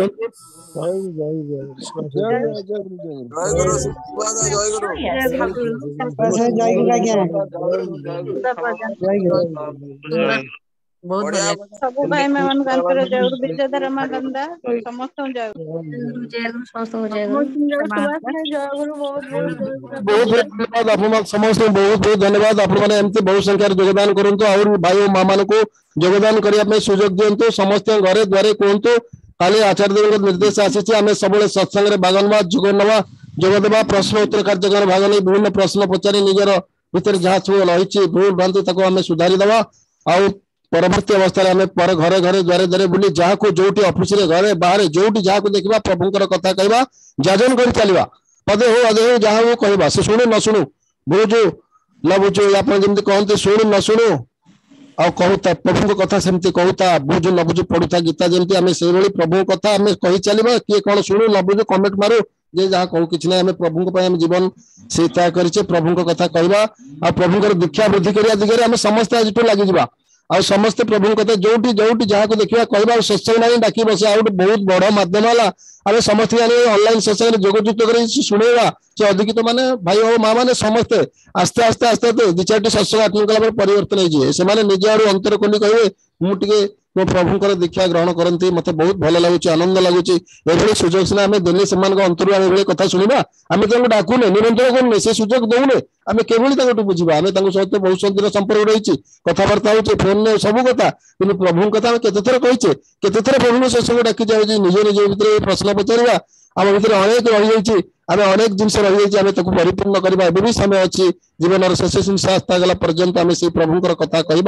बहुत सब भाई मैं मन कांतर जय गुरु विद्याधर मा गंदा समस्त जय गुरु समस्त जय गुरु सुभाष जय गुरु बहुत बहुत धन्यवाद आपण समस्त बहुत बहुत धन्यवाद आपण माने एमती बहुत संख्या योगदान करंतु और भाई और मां मान को योगदान करिया में सुयोग दियंतु समस्त घरे द्वारे कोंतु काली आचार्य देव निर्देश आसीछि आमे सबले सत्संग रे भागनवा जोगदेवा प्रश्न उत्तर कार्यक्रम भाग नै विभिन्न प्रश्न पचारि निजर भीतर जहाँ सब रही भूल भ्रांति ताको आमे सुधारी देवा आ परवर्ती अवस्था आमे पर घरे घरे द्वारे द्वारे बुली जहाँ को जोटी ऑफिस रे घरे बाहर जोटी जहाँ को देखा प्रभुंकर कथा कहवा जाजन कर चलवा पदे हो अदे हो जहाँ वो कहवा से शुणु न शुणु बुझु न बुझु आप जमी कहते शुणु न शुणु आ कहता प्रभु कथा सेमती कहता बुझु न बुझु पढ़ुता गीता जमी आम से प्रभु कथा आम कही चलवा किए कौन शुणु न बुझु कमेंट मारू जे जहाँ कहू कि ना प्रभु जीवन से त्याग करे प्रभु कथा कहवा आ प्रभु दीक्षा वृद्धि करने दिगरे आम समस्त आज लगी आ समस्त प्रभु कथा जोटी जोटी जहाँ को देखा कहवा सत्संग ना डाक बस आ बहुत बड़ माध्यम है आम समस्त ऑनलाइन सत्संग जोगजुक्त कर शुणेवा से अधिकृत मैंने भाई और माँ मैंने समस्ते आस्ते आस्ते आस्ते दि चार सत्संग आत्मिक परिवर्तन होने निज आड़ अंतर खोली कहे मुझे मो प्रभुंर दीक्षा ग्रहण करती मत बहुत भल लगुच आनंद लगुच ये सुजोग सीना आम देने से अंतर आम कथा शुणा आम डाकुने निरंतर करूने से सुजोग दौने आम केवल बुझा आम सहित बहुत सुंदर संपर्क रही कथबार्ता हो फोन में सब कथा कि प्रभु कथा आम केते थर कहीचे केते थर प्रभु सत्संग डाकी जाऊँ निज निज भितर प्रश्न पचारा आम भितर अनेक रही आम अनेक जिनस रही आम परिपूर्ण करवा भी समय अच्छी जीवन शेष निश्वास गला पर्यंत आम से प्रभुंर कथा कह